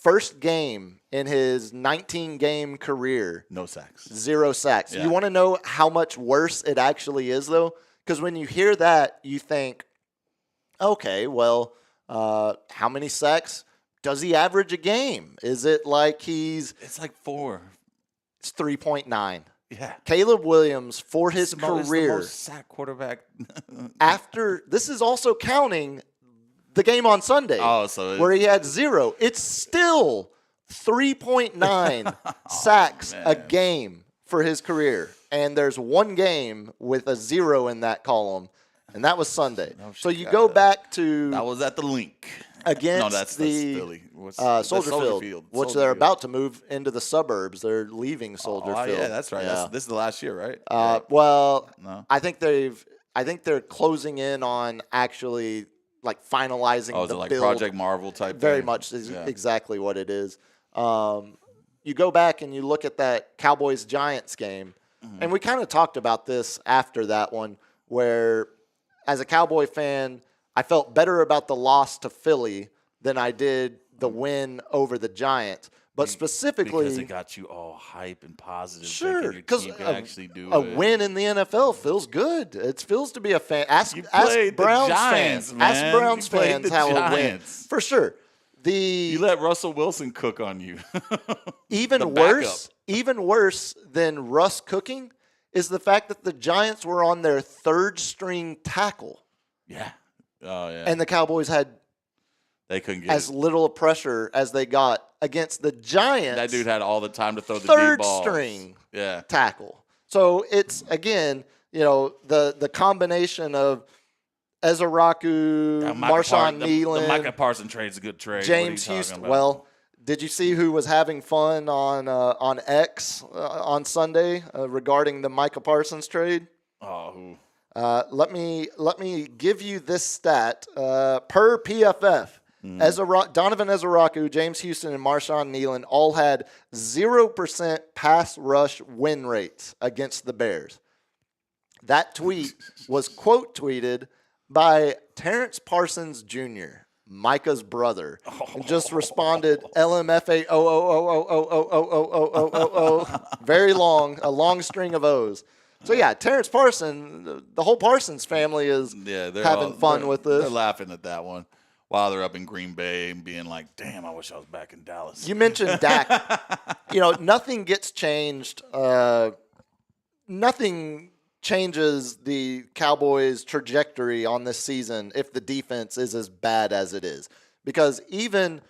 first game in his 19-game career, No sacks. 0 sacks. Yeah. You want to know how much worse it actually is, though? Because when you hear that, you think, okay, well, how many sacks does he average a game? Is it like It's like 4. It's 3.9. Yeah. Caleb Williams, for his It's the career, most sack quarterback. this is also counting the game on Sunday, So where he had 0. It's still 3.9 sacks a game for his career. And there's one game with a 0 in that column, and that was Sunday. So you go back to That was at the link. against That's the Philly. Soldier Field, which Soldier they're Field. about to move into the suburbs. They're leaving Soldier Field. Yeah, that's right. Yeah. This is the last year, right? Well, No. I think they're closing in on actually like finalizing Oh, is the it like build. Project Marvel type Very thing? much is Yeah. exactly what it is. You go back and you look at that Cowboys-Giants game, Mm-hmm. and we kind of talked about this after that one, where as a Cowboy fan, I felt better about the loss to Philly than I did the win over the Giants. But specifically, Because it got you all hype and positive. sure, thinking your because team could actually do a it. win in the NFL feels good. It feels to be a fan. Ask played the Browns Giants, fans. man. Ask Browns You played fans the how a win Giants. for sure. You let Russell Wilson cook on you. the Even worse than Russ cooking is the fact that the Giants were on their 3rd string tackle, Yeah. Oh, yeah. and the Cowboys had they couldn't get as it. little pressure as they got against the Giants. That dude had all the time to throw the 3rd deep balls. string Yeah. tackle. So it's again, the combination of Ezra Raku, Marshawn The Nealon, Micah Parsons trade's a good trade. James What are you Houston. talking about? Well, did you see who was having fun on X on Sunday regarding the Micah Parsons trade? who? Let me give you this stat per PFF. Donovan Ezra-Raku, James Houston, and Marshawn Nealon all had 0% pass rush win rates against the Bears. That tweet was quote tweeted by Terrence Parsons Jr., Micah's brother, and just responded LMFA very long, a long string of O's. So yeah, Terrence Parsons, the whole Parsons family is They're having fun with this. They're laughing at that one while they're up in Green Bay and being like, "Damn, I wish I was back in Dallas." You mentioned Dak. Nothing gets changed. Nothing changes the Cowboys' trajectory on this season if the defense is as bad as it is. Because even,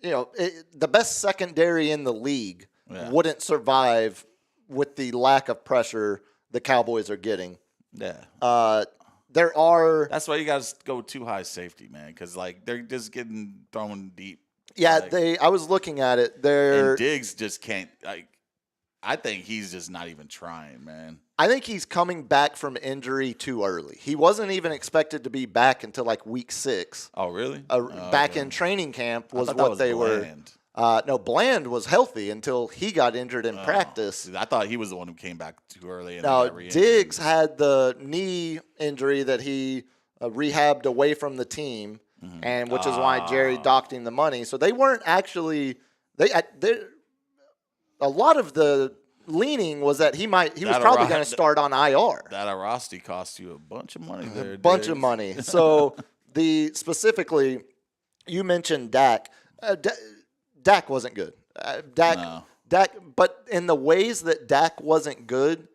the best secondary in the league wouldn't survive with the lack of pressure the Cowboys are getting. Yeah. There are... That's why you guys go too high safety, man, because they're just getting thrown deep. Yeah, Like, I was looking at it. and Diggs just can't. I think he's just not even trying, man. I think he's coming back from injury too early. He wasn't even expected to be back until like week 6. Oh, really? Back Okay. in training camp I was thought that what was they Bland. were. No, Bland was healthy until he got injured in practice. I thought he was the one who came back too early. And Now, got re-injured. Diggs had the knee injury that he rehabbed away from the team, and which is why Jerry docked him the money. So they weren't actually a lot of the leaning was that he was probably going to start on IR. That Arosty cost you a bunch of money there. Bunch of Diggs. money. So specifically you mentioned Dak. Dak wasn't good. Dak, but in the ways that Dak wasn't good,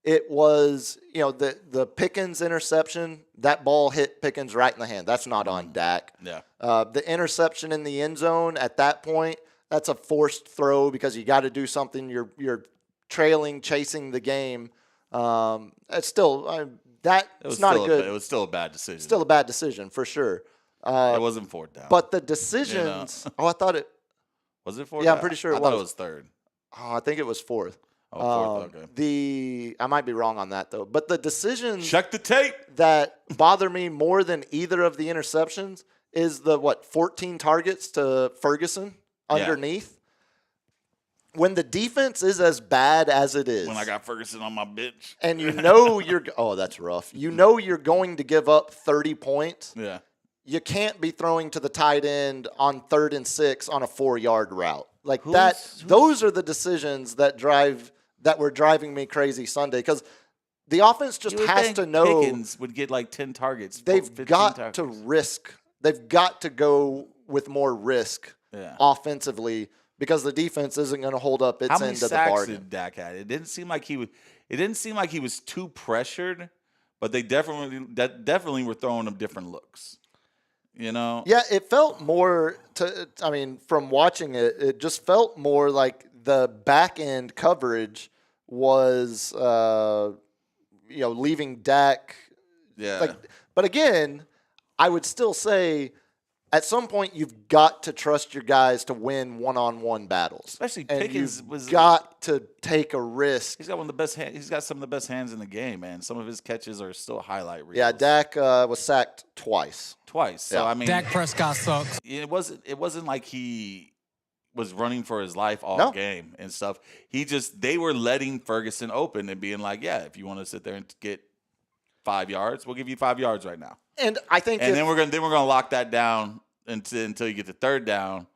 it was, the Pickens interception, that ball hit Pickens right in the hand. That's not on Dak. Yeah. The interception in the end zone at that point, that's a forced throw because you got to do something. You're trailing, chasing the game. It's still that's not a good. It was still a bad decision. Still a bad decision for sure. It wasn't fourth down. But the decisions. Oh, I thought it. Was it fourth? Yeah, I'm pretty sure I it thought was. it was third. Oh, I think it was fourth. Oh, fourth. Okay. I might be wrong on that though. But the decisions Check the tape. that bother me more than either of the interceptions is the 14 targets to Ferguson underneath. When the defense is as bad as it is, When I got Ferguson on my bench. and that's rough. You're going to give up 30 points. Yeah. You can't be throwing to the tight end on 3rd and 6 on a 4-yard route. Like that. Those are the decisions that were driving me crazy Sunday because the offense just You would has think to know Pickens would get like 10 targets. they've 15 got targets. to risk. They've got to go with more risk offensively because the defense isn't going to hold up its How many end of the sacks bargain. did Dak had? It didn't seem like he was. It didn't seem like he was too pressured, but they definitely were throwing him different looks. Yeah, it felt more from watching it, it just felt more like the back end coverage was, leaving Dak. Yeah. But again, I would still say at some point you've got to trust your guys to win one-on-one battles. Especially and Pickens you've was got to take a risk. He's got one of the best. He's got some of the best hands in the game, man. Some of his catches are still highlight reels. Yeah, Dak was sacked twice. So Yeah. I mean, Dak Prescott sucks. it wasn't like he was running for his life all No. game and stuff. They were letting Ferguson open and being like, yeah, if you want to sit there and get 5 yards, we'll give you 5 yards right now. And I think And then we're gonna lock that down until you get to 3rd down,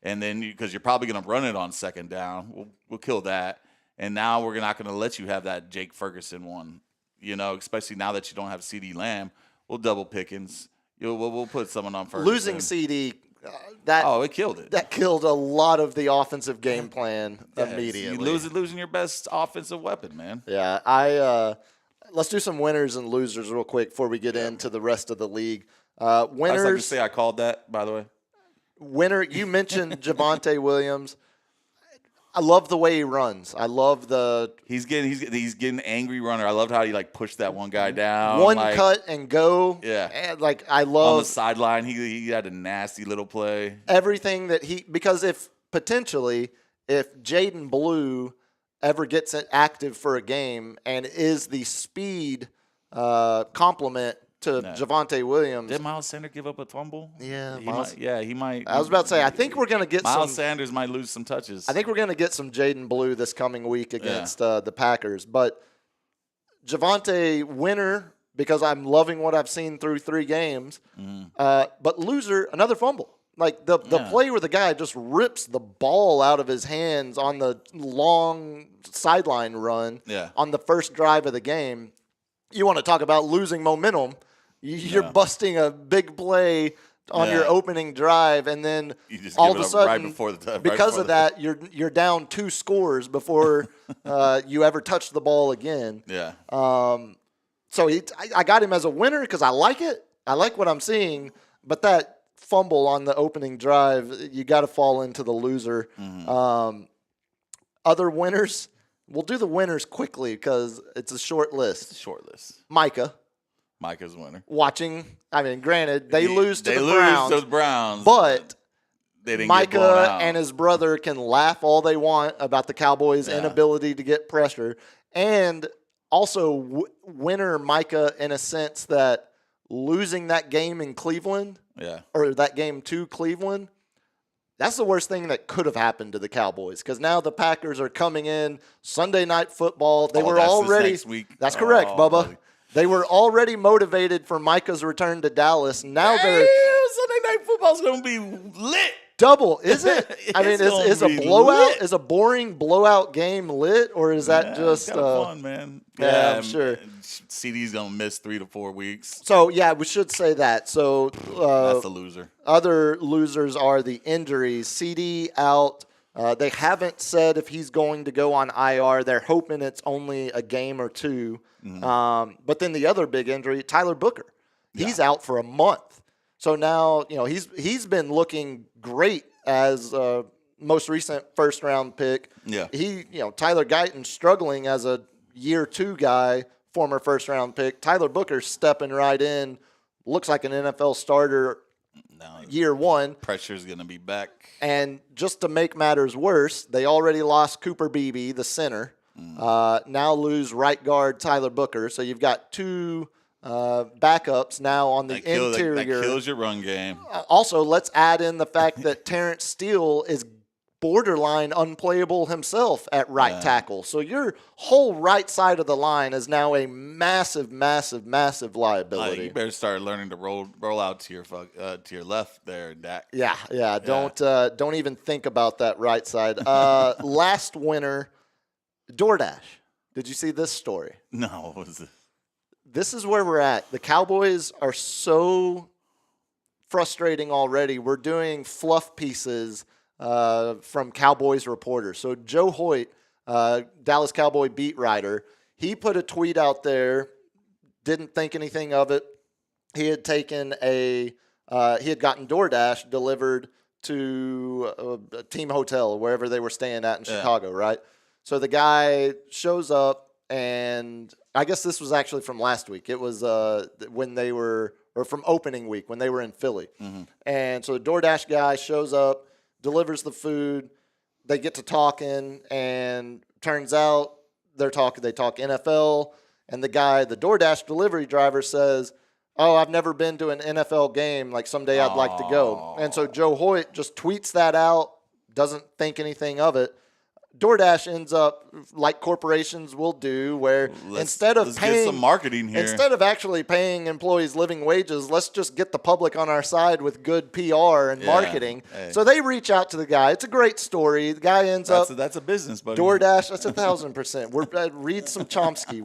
and then because you're probably gonna run it on 2nd down, we'll kill that. And now we're not gonna let you have that Jake Ferguson one, especially now that you don't have CeeDee Lamb. We'll double Pickens. We'll put someone on Ferguson. losing CD, it killed it. That killed a lot of the offensive game plan immediately. Losing your best offensive weapon, man. Yeah, let's do some winners and losers real quick before we get into the rest of the league. I was like to Winners, say I called that, by the way. winner. You mentioned Javonte Williams. I love the way he runs. I love the He's getting angry runner. I loved how he pushed that one guy down. one cut and go. Yeah. And, I On the love sideline, he had a nasty little play. everything that because if Jaden Blue ever gets active for a game and is the speed complement to Javonte Williams. Did Miles Sanders give up a fumble? Yeah, he might. I was about to say, I think we're going to get Miles Sanders might lose some touches. I think we're going to get some Jaden Blue this coming week against the Packers. But Javonte, winner, because I'm loving what I've seen through 3 games. But loser, another fumble. The play where the guy just rips the ball out of his hands on the long sideline run on the first drive of the game. You want to talk about losing momentum. You're busting a big play on your opening drive, and then You just all give of it a up sudden, right before the because of that, you're down 2 scores before you ever touch the ball again. Yeah. So I got him as a winner because I like it. I like what I'm seeing, but that fumble on the opening drive, you got to fall into the loser. Other winners, we'll do the winners quickly because it's a short list. Short list. Micah's winner. Watching, granted, they lose to they the lose Browns. to the Browns, But they didn't get blown Micah out. and his brother can laugh all they want about the Cowboys' inability to get pressure. And also, winner Micah in a sense that losing that game in Cleveland, or that game to Cleveland, that's the worst thing that could have happened to the Cowboys because now the Packers are coming in Sunday Night Football. They were that's this already. next week. That's correct, Bubba. Buddy. They were already motivated for Micah's return to Dallas. Now they're Sunday Night Football. football's gonna be lit. Double, is it? I mean, It's gonna is a be blowout, lit. is a boring blowout game lit, or is that just It's kinda fun, man? yeah, I'm sure. CD's gonna miss 3 to 4 weeks. So yeah, we should say that. So That's a loser. other losers are the injuries. CD out. They haven't said if he's going to go on IR. They're hoping it's only a game or two. But then the other big injury, Tyler Booker. He's out for a month. So now, he's been looking great as most recent first round pick. Yeah. Tyler Guyton struggling as a year 2 guy, former first round pick. Tyler Booker stepping right in, looks like an NFL starter Now year 1. pressure's gonna be back. And just to make matters worse, they already lost Cooper Beebe, the center. Now lose right guard Tyler Booker. So you've got 2 backups now on the interior. That kills your run game. Also, let's add in the fact that Terrence Steele is borderline unplayable himself at right tackle. So your whole right side of the line is now a massive, massive, massive liability. You better start learning to roll out to your left there, Dak. Yeah. Don't even think about that right side. Last winter, DoorDash. Did you see this story? No, what was it? This is where we're at. The Cowboys are so frustrating already. We're doing fluff pieces from Cowboys reporters. So Joe Hoyt, Dallas Cowboy beat writer, he put a tweet out there, didn't think anything of it. He had taken he had gotten DoorDash delivered to a team hotel, wherever they were staying at in Chicago, right? So the guy shows up, and I guess this was actually from last week. It was when they were, or from opening week when they were in Philly. And so the DoorDash guy shows up, delivers the food. They get to talking, and turns out they talk NFL. And the DoorDash delivery driver says, "Oh, I've never been to an NFL game. Like someday I'd like to go." And so Joe Hoyt just tweets that out, doesn't think anything of it. DoorDash ends up like corporations will do, where instead of paying get some marketing here, instead of actually paying employees living wages, let's just get the public on our side with good PR and marketing. Hey. So they reach out to the guy. It's a great story. The guy ends up that's a business, buddy. DoorDash. That's 1,000%. We're read some Chomsky.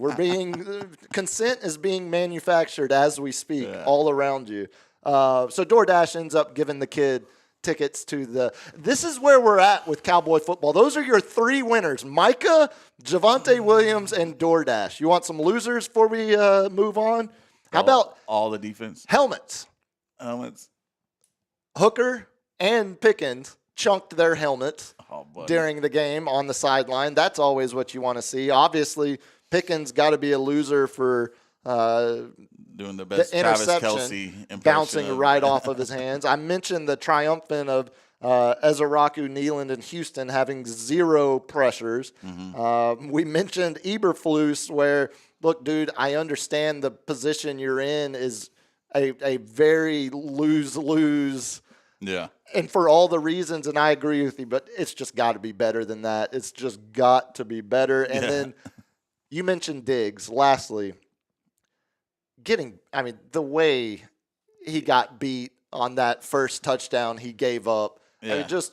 Consent is being manufactured as we speak all around you. So DoorDash ends up giving the kid tickets to this is where we're at with Cowboy football. Those are your 3 winners: Micah, Javonte Williams, and DoorDash. You want some losers before we move on? How about all the defense helmets? Hooker and Pickens chunked their helmets during the game on the sideline. That's always what you want to see. Obviously, Pickens got to be a loser for doing the best interception Travis Kelce impression bouncing right off of his hands. I mentioned the triumphant of Ezraku, Nealand, and Houston having 0 pressures. We mentioned Eberflus, where, look, dude, I understand the position you're in is a very lose-lose. Yeah. And for all the reasons, and I agree with you, but it's just got to be better than that. It's just got to be better. And then you mentioned Diggs. Lastly, the way he got beat on that first touchdown he gave up. Yeah. I mean, just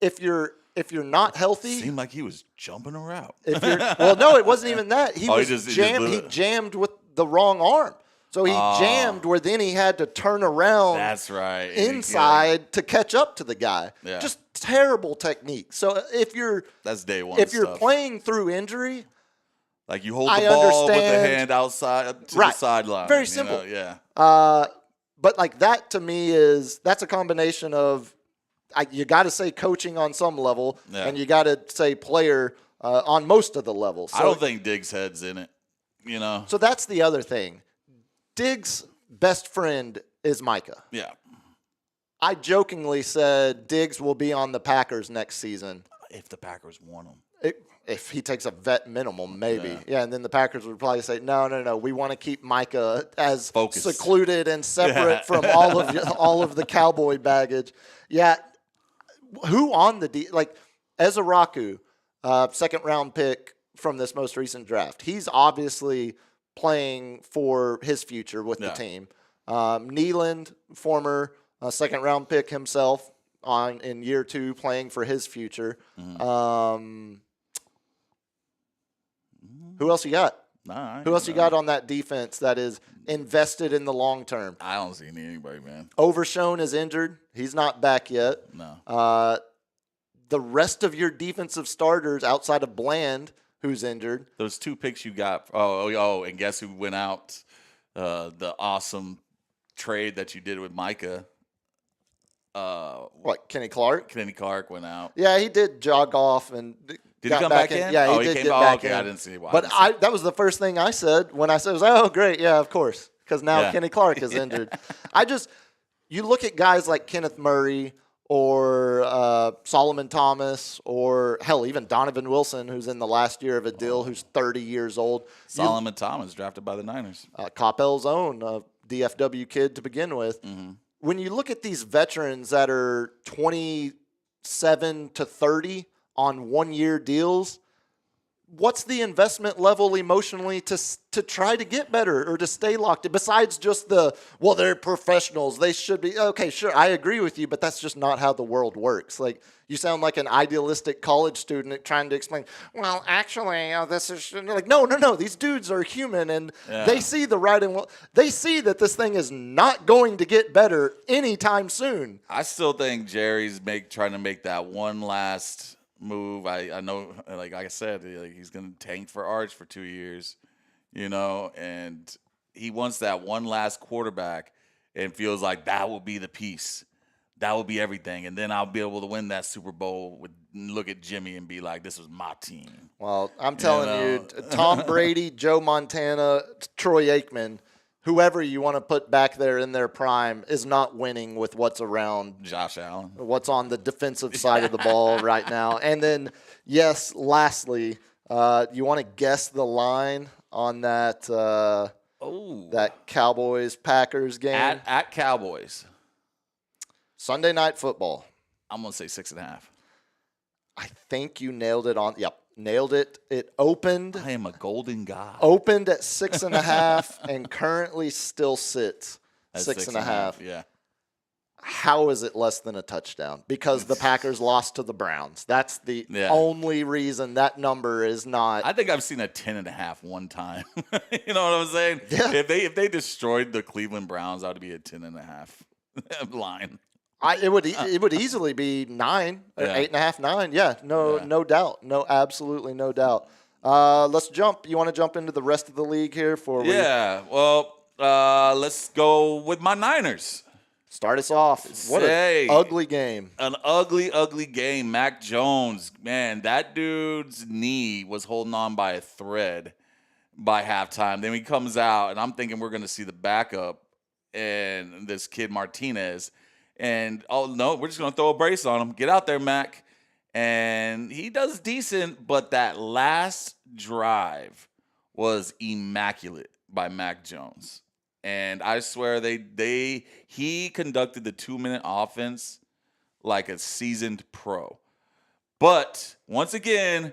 if you're not healthy, Seemed like he was jumping around. well, no, it wasn't even that. He was he just jammed. blew He it. jammed with the wrong arm, so he jammed where then he had to turn around. That's right. Inside to catch up to the guy. Yeah. Just terrible technique. So That's day one. if you're stuff. playing through injury. Like you hold I the ball with the understand. hand outside to Right. the sideline. Very you simple. know? Yeah. But like that to me that's a combination of you got to say coaching on some level, and you got to say player on most of the levels. So, I don't think Diggs' head's in it. You know. So that's the other thing. Diggs' best friend is Micah. Yeah. I jokingly said Diggs will be on the Packers next season. If the Packers want him. If he takes a vet minimum, maybe. Yeah, and then the Packers would probably say, no. We want to keep Micah as Focused. secluded and separate from all of the Cowboy baggage. Yeah. Who on the like Ezraku, second round pick from this most recent draft. He's obviously playing for his future with the team. Nealand, former a second-round pick himself in year 2, playing for his future. Who else you got? Nah, Who else you got on that defense that is invested in the long term? I don't see anybody, man. Overshone is injured. He's not back yet. No. The rest of your defensive starters outside of Bland, who's injured. Those 2 picks you got. Oh, and guess who went out? The awesome trade that you did with Micah. What, Kenny Clark? Kenny Clark went out. Yeah, he did jog off and Did he got come back in? Yeah, Oh, he he did came get back. back Okay, in. I didn't see why. But that was the first thing I said when I said, oh, great, yeah, of course, because now Yeah. Kenny Clark is injured. You look at guys like Kenneth Murray or Solomon Thomas or, hell, even Donovan Wilson, who's in the last year of a deal, who's 30 years old. Solomon Thomas drafted by the Niners. Coppell's own DFW kid to begin with. Mm-hmm. When you look at these veterans that are 27 to 30 on one-year deals, what's the investment level emotionally to try to get better or to stay locked in? Besides just they're professionals, they should be. Okay, sure, I agree with you, but that's just not how the world works. Like, you sound like an idealistic college student trying to explain, well, actually, this is like, no. These dudes are human, and they see the writing. They see that this thing is not going to get better anytime soon. I still think Jerry's trying to make that one last move. I know, like I said, he's going to tank for Arch for 2 years, and he wants that one last quarterback and feels like that will be the piece. That will be everything. And then I'll be able to win that Super Bowl, look at Jimmy and be like, this was my team. Well, I'm telling you, Tom Brady, Joe Montana, Troy Aikman, whoever you want to put back there in their prime is not winning with what's around Josh Allen. What's on the defensive side of the ball right now. And then, yes, lastly, you want to guess the line on that that Cowboys-Packers game? At Cowboys. Sunday Night Football. I'm going to say 6.5. I think you nailed it on. Yep, nailed it. It opened. I am a golden god. Opened at 6.5 and currently still sits At 6.5. Yeah. How is it less than a touchdown? Because the Packers lost to the Browns. That's the only reason that number is not. I think I've seen a 10.5 one time. You know what I'm saying? Yeah. If they destroyed the Cleveland Browns, that would be a 10.5 line. It would easily be 9, or 8.5, 9. Yeah, no doubt. Absolutely no doubt. Let's jump. You want to jump into the rest of the league here for? Yeah. Well, let's go with my Niners. Start us off. What an ugly game. An ugly, ugly game. Mac Jones, man, that dude's knee was holding on by a thread by halftime. Then he comes out, and I'm thinking we're going to see the backup and this kid Martinez. And, oh, no, we're just going to throw a brace on him. Get out there, Mac. And he does decent, but that last drive was immaculate by Mac Jones. And I swear he conducted the 2-minute offense like a seasoned pro. But once again,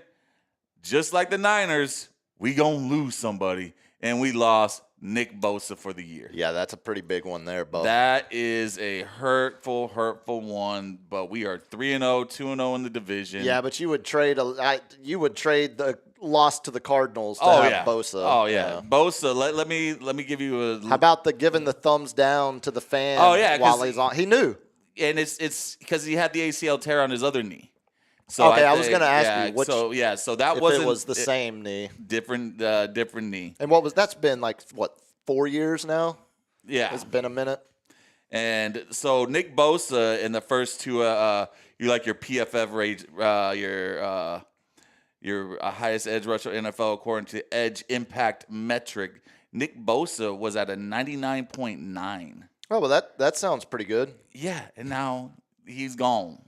just like the Niners, we gonna lose somebody, and we lost Nick Bosa for the year. Yeah, that's a pretty big one there, Bo. That is a hurtful one. But we are 3-0, 2-0 in the division. Yeah, but you would trade the loss to the Cardinals to have Bosa. Oh yeah, Bosa. Let me give you a. How about giving the thumbs down to the fan? Oh yeah, while he's on. He knew, and it's because he had the ACL tear on his other knee. So okay, I was going to ask you. Which, so that wasn't. It was the same knee. Different knee. And that's been like 4 years now? Yeah, it's been a minute. And so Nick Bosa in the first two, you like your PFF rate, your highest edge rusher NFL according to Edge Impact Metric. Nick Bosa was at a 99.9. Oh, well, that sounds pretty good. Yeah, and now he's gone.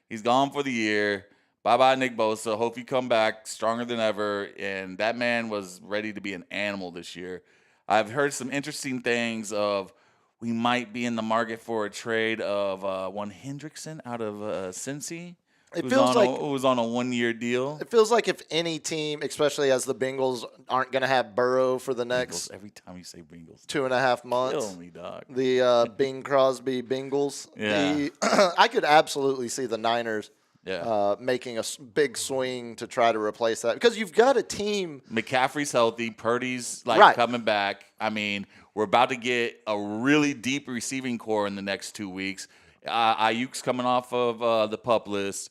He's gone for the year. Bye-bye, Nick Bosa. Hope you come back stronger than ever. And that man was ready to be an animal this year. I've heard some interesting things of we might be in the market for a trade of one Hendrickson out of Cincy It feels like who was on a 1-year deal. it feels like if any team, especially as the Bengals aren't going to have Burrow for the next Bengals, every time you say Bengals, 2.5 months, kill me, dog. the Bing Crosby Bengals. Yeah. I could absolutely see the Niners Yeah. making a big swing to try to replace that because you've got a team. McCaffrey's healthy. Purdy's Right. coming back. I mean, we're about to get a really deep receiving core in the next 2 weeks. Ayuk's coming off of the PUP list.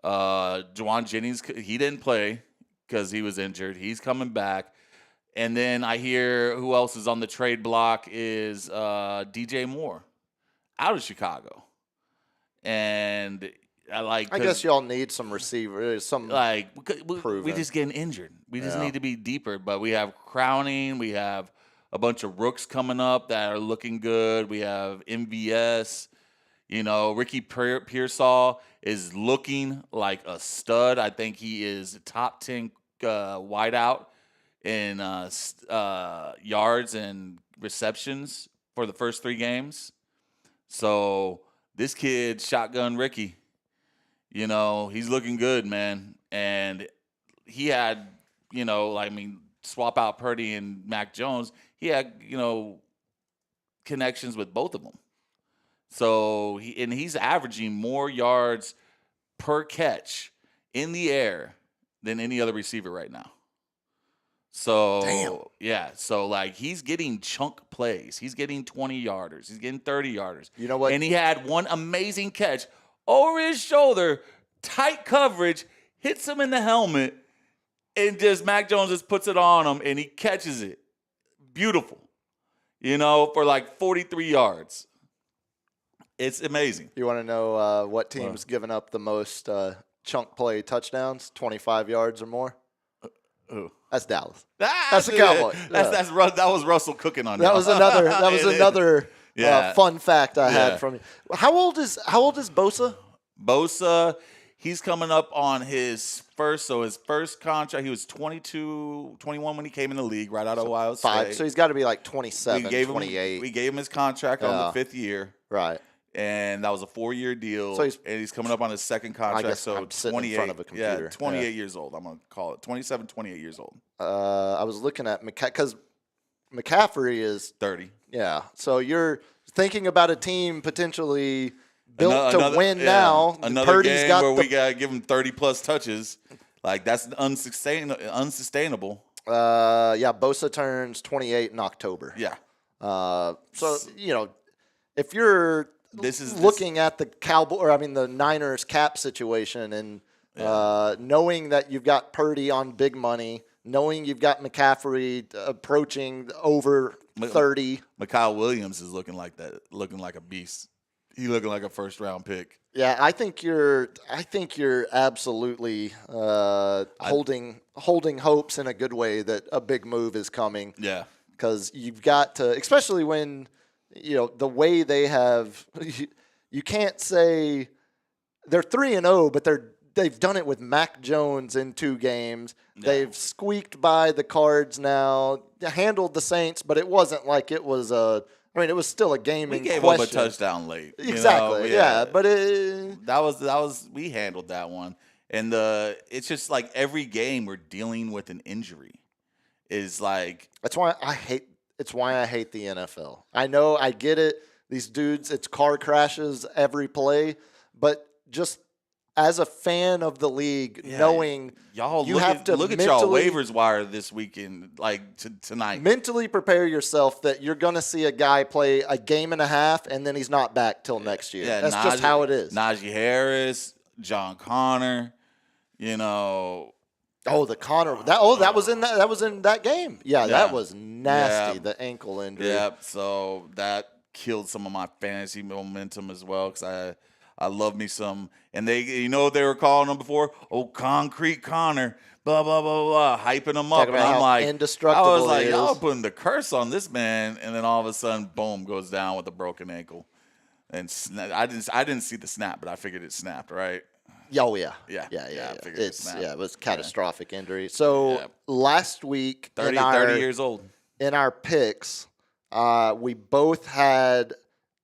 Juwan Jennings, he didn't play because he was injured. He's coming back. And then I hear who else is on the trade block is DJ Moore out of Chicago. And I guess y'all need some receivers, some we proven. just getting injured. We just need to be deeper. But we have Crowning. We have a bunch of rooks coming up that are looking good. We have MVS. Ricky Pearsall is looking like a stud. I think he is top 10 wideout in yards and receptions for the first 3 games. So this kid, Shotgun Ricky, he's looking good, man. And he had, swap out Purdy and Mac Jones. He had, connections with both of them. So he's averaging more yards per catch in the air than any other receiver right now. So Damn. Yeah, so he's getting chunk plays. He's getting 20-yarders. He's getting 30-yarders. You know what? And he had one amazing catch over his shoulder, tight coverage, hits him in the helmet, and just Mac Jones just puts it on him and he catches it. Beautiful. For 43 yards. It's amazing. You want to know what team's given up the most chunk play touchdowns, 25 yards or more? Who? That's Dallas. That's the Cowboys. That was Russell cooking on That was another. That was another Yeah. fun fact I Yeah. had from you. How old is Bosa? Bosa, he's coming up on his first contract. He was 22, 21 when he came in the league, right out of Ohio State. 5. So he's got to be 27, 28. We gave him his contract on the 5th year. Right. And that was a 4-year deal. So he's coming up on his second contract. guess So I'm sitting in 28, front of a computer. 28 years old. I'm going to call it 27, 28 years old. I was looking at because McCaffrey is 30. Yeah. So you're thinking about a team potentially built Another- to win yeah, now. Another Purdy's game got where the, we got to give him 30-plus touches. That's unsustainable. Bosa turns 28 in October. Yeah. So, if you're looking at the the Niners cap situation and knowing that you've got Purdy on big money, knowing you've got McCaffrey approaching over 30. Mikal Williams is looking like a beast. He looking like a first-round pick. Yeah, I think you're absolutely holding hopes in a good way that a big move is coming. Yeah. Because you've got to, especially when the way they have, you can't say they're 3-0, but they've done it with Mac Jones in 2 games. Yeah. They've squeaked by the Cards now, handled the Saints, but it wasn't like it was it was still a game in question. We gave up a touchdown late. Exactly. Yeah, but we handled that one, and it's just every game we're dealing with an injury. That's why I hate. It's why I hate the NFL. I know, I get it. These dudes, it's car crashes every play, but just as a fan of the league, knowing y'all you have to look at y'all waivers wire this weekend, tonight. Mentally prepare yourself that you're going to see a guy play a game and a half, and then he's not back till next year. Yeah, that's just how it is. Najee Harris, John Connor, Oh, the Connor. That was in that game. Yeah, that was nasty. Yeah. The ankle injury. Yeah, so that killed some of my fantasy momentum as well because I love me some. And they were calling him before? Oh, Concrete Connor. Blah, blah, blah, blah. Hyping him up. Talking And about I'm how like, indestructible I was like, he y'all is. putting the curse on this man. And then all of a sudden, boom, goes down with a broken ankle. And I didn't see the snap, but I figured it snapped, right? Oh, yeah. Yeah. Yeah. I figured it snapped. It was catastrophic injury. So last week, 30 years old. in our picks, we both had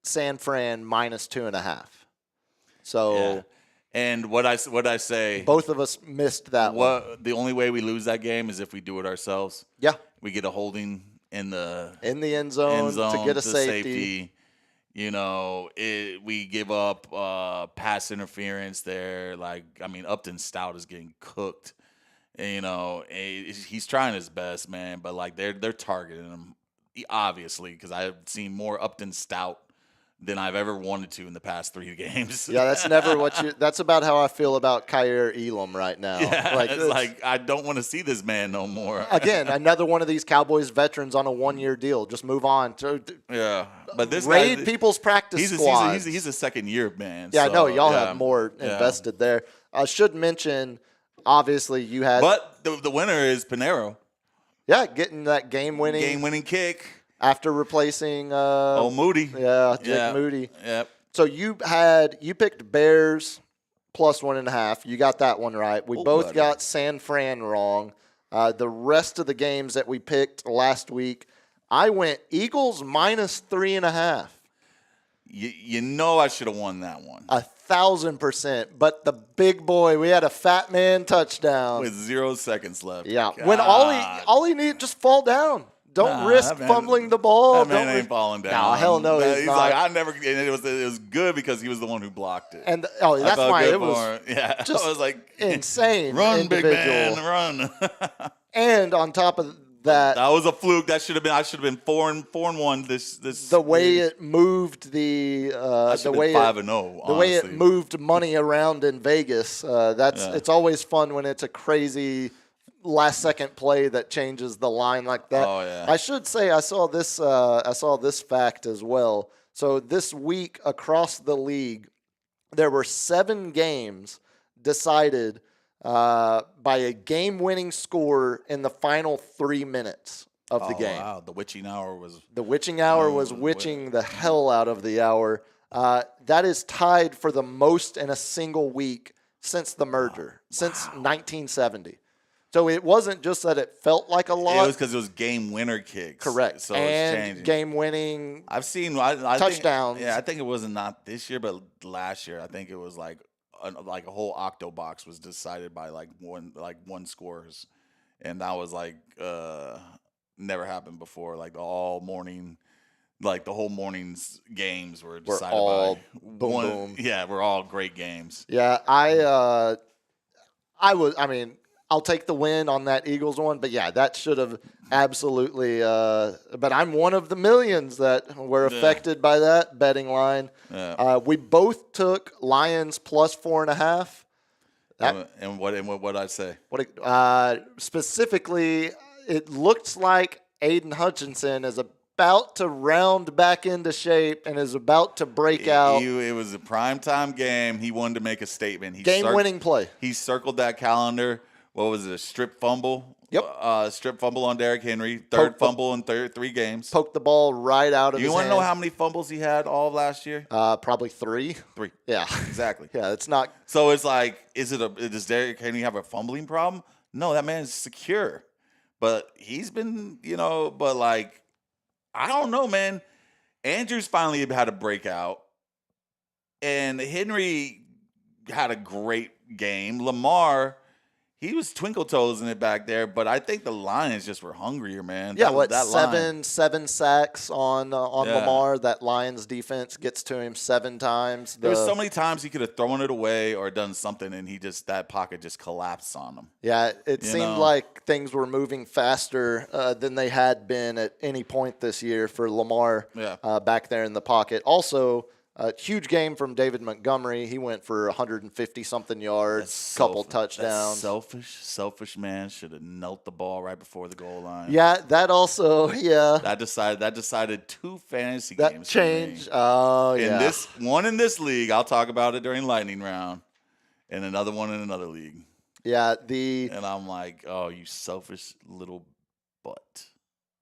San Fran -2.5. So And what I say, Both of us missed that one. the only way we lose that game is if we do it ourselves. Yeah. We get a holding in the end zone to get a safety. You know, we give up pass interference there. Like, I mean, Upton Stout is getting cooked. And, you know, he's trying his best, man. But like they're targeting him, obviously, because I've seen more Upton Stout than I've ever wanted to in the past 3 games. Yeah, that's never what you. That's about how I feel about Kyer Elam right now. Yeah, Like, it's like I don't want to see this man no more. Again, another one of these Cowboys veterans on a 1-year deal. Just move on. Yeah, but this raid guy, people's practice squads. he's a second year man. Yeah, I so, know y'all yeah. have more Yeah. invested there. I should mention, obviously, you had But the winner is Pinero, getting that game-winning game-winning kick. after replacing Moody. Jake Moody. Yep. So you picked Bears plus 1.5. You got that one right. We both buddy. got San Fran wrong. The rest of the games that we picked last week, I went Eagles minus 3.5. You know I should have won that one 1,000%. But the big boy, we had a fat man touchdown. with 0 seconds left. Yeah. God. When all he need just fall down. Don't risk that man- fumbling the ball. That man Don't ain't falling down. No, hell no, he's not. like I never. And it was good because he was the one who blocked it. And I that's felt why good it for was him. Yeah. just I was like insane. run, individual. big man, run. And on top of that, That was a fluke. That should have been. I should have been 4-1. This. the way it moved the way 5-0. the way it honestly. moved money around in Vegas. It's always fun when it's a crazy last second play that changes the line like that. Oh, yeah. I should say I saw this fact as well. So this week across the league, there were 7 games decided by a game-winning score in the final 3 minutes of the game. Wow, the witching hour was. The witching hour was witching the hell out of the hour. That is tied for the most in a single week since the merger, since 1970. So it wasn't just that it felt like a lot. It was because it was game winner kicks. Correct. So it's and changing. game-winning. I've seen I touchdowns. I think it wasn't not this year, but last year. I think it was like a whole octo box was decided by like one scores, and that was like never happened before. Like the whole morning's games were decided all by boom, one. boom. Yeah, we're all great games. Yeah, I'll take the win on that Eagles one, but yeah, that should have absolutely. But I'm one of the millions that were affected by that betting line. Yeah. We both took Lions plus 4.5. And what I'd say. Specifically, it looks like Aiden Hutchinson is about to round back into shape and is about to break out. It was a primetime game. He wanted to make a statement. Game-winning play. He circled that calendar. What was it? A strip fumble? Yep. Strip fumble on Derrick Henry. Third fumble in 3 games. Poked the ball right out of his You want to hand. know how many fumbles he had all of last year? Probably 3. 3. Yeah. Exactly. Yeah, it's not. So it's like, does Derrick Henry have a fumbling problem? No, that man's secure. But he's been, but like, I don't know, man. Andrews finally had a breakout. And Henry had a great game. Lamar, he was twinkle toes in it back there, but I think the Lions just were hungrier, man. Yeah, That line. seven sacks on Yeah. Lamar. That Lions defense gets to him 7 times. There was so many times he could have thrown it away or done something, and that pocket just collapsed on him. Yeah, it You seemed know? like things were moving faster than they had been at any point this year for Lamar back there in the pocket. Also, a huge game from David Montgomery. He went for 150-something yards, couple touchdowns. That selfish man should have knelt the ball right before the goal line. Yeah, that also, yeah. That decided 2 fantasy That games. changed. Oh, yeah. In this league, I'll talk about it during lightning round, and another one in another league. Yeah, And I'm like, oh, you selfish little butt.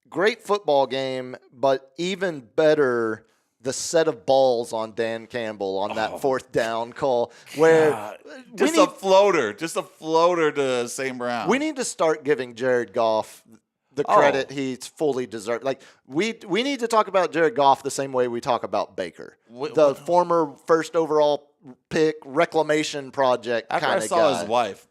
great football game, but even better the set of balls on Dan Campbell on that 4th down call where Just a floater to St. Brown. we need to start giving Jared Goff the credit he's fully deserved. Like we need to talk about Jared Goff the same way we talk about Baker, the former first overall pick reclamation project After kind I of saw guy. his wife,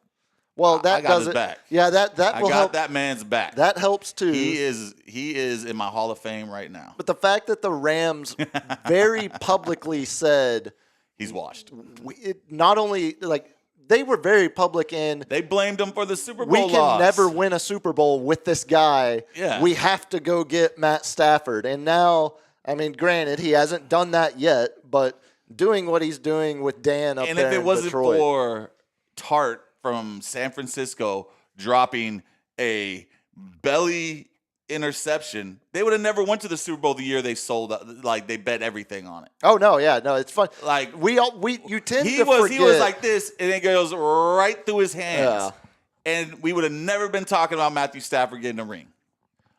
Well, that I got does his it. back. Yeah, that I will got help. that man's back. That helps too. He is in my Hall of Fame right now. But the fact that the Rams very publicly said He's washed. not only like they were very public in They blamed him for the Super Bowl we can loss. never win a Super Bowl with this guy. Yeah. We have to go get Matt Stafford. And now, I mean, granted, he hasn't done that yet, but doing what he's doing with Dan up And there if it in wasn't Detroit. for Tart from San Francisco dropping a belly interception, they would have never went to the Super Bowl the year they sold. Like they bet everything on it. Oh no, yeah, no, it's fun. Like you tend he to was forget. like this, and it goes right through his hands. Yeah. And we would have never been talking about Matthew Stafford getting a ring.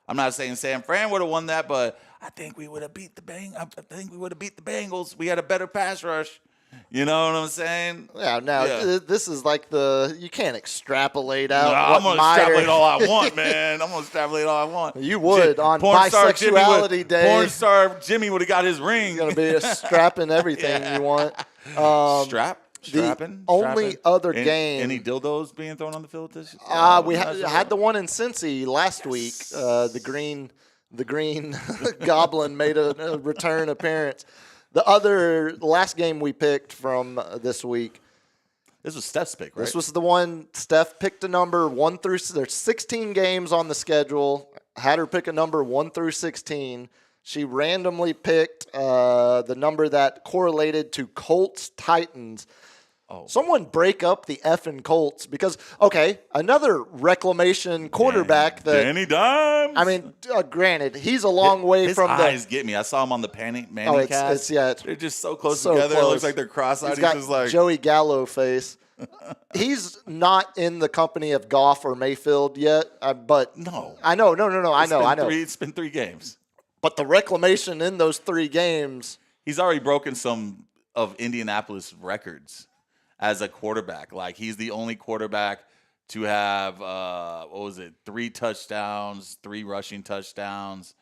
I'm not saying San Fran would have won that, but I think we would have beat the Bengals. We had a better pass rush. You know what I'm saying? Yeah, now Yeah. this is like you can't extrapolate out. Nah, what I'm gonna minor- extrapolate all I want, man. I'm gonna extrapolate all I want. You would on Porn star Jimmy bisexuality day. Porn star Jimmy would have got his ring. You're gonna be strapping everything you want. Strapping. only other game- Any dildos being thrown on the field this? We had the one in Cincy last week. The green goblin made a return appearance. The last game we picked from this week. This was Steph's pick, right? This was the one Steph picked a number 1 through. There's 16 games on the schedule. Had her pick a number 1 through 16. She randomly picked the number that correlated to Colts Titans. Oh. Someone break up the effing Colts because another reclamation quarterback that Danny Dimes. I mean, granted, he's a long way his from eyes get me. I saw him on the Manning cast. They're just so close together. It looks like they're cross-eyed. He's got just like Joey Gallo face. He's not in the company of Goff or Mayfield yet, but No. I know, no, I know. It's been 3 games. But the reclamation in those 3 games, He's already broken some of Indianapolis records as a quarterback. Like he's the only quarterback to have 3 touchdowns, 3 rushing touchdowns,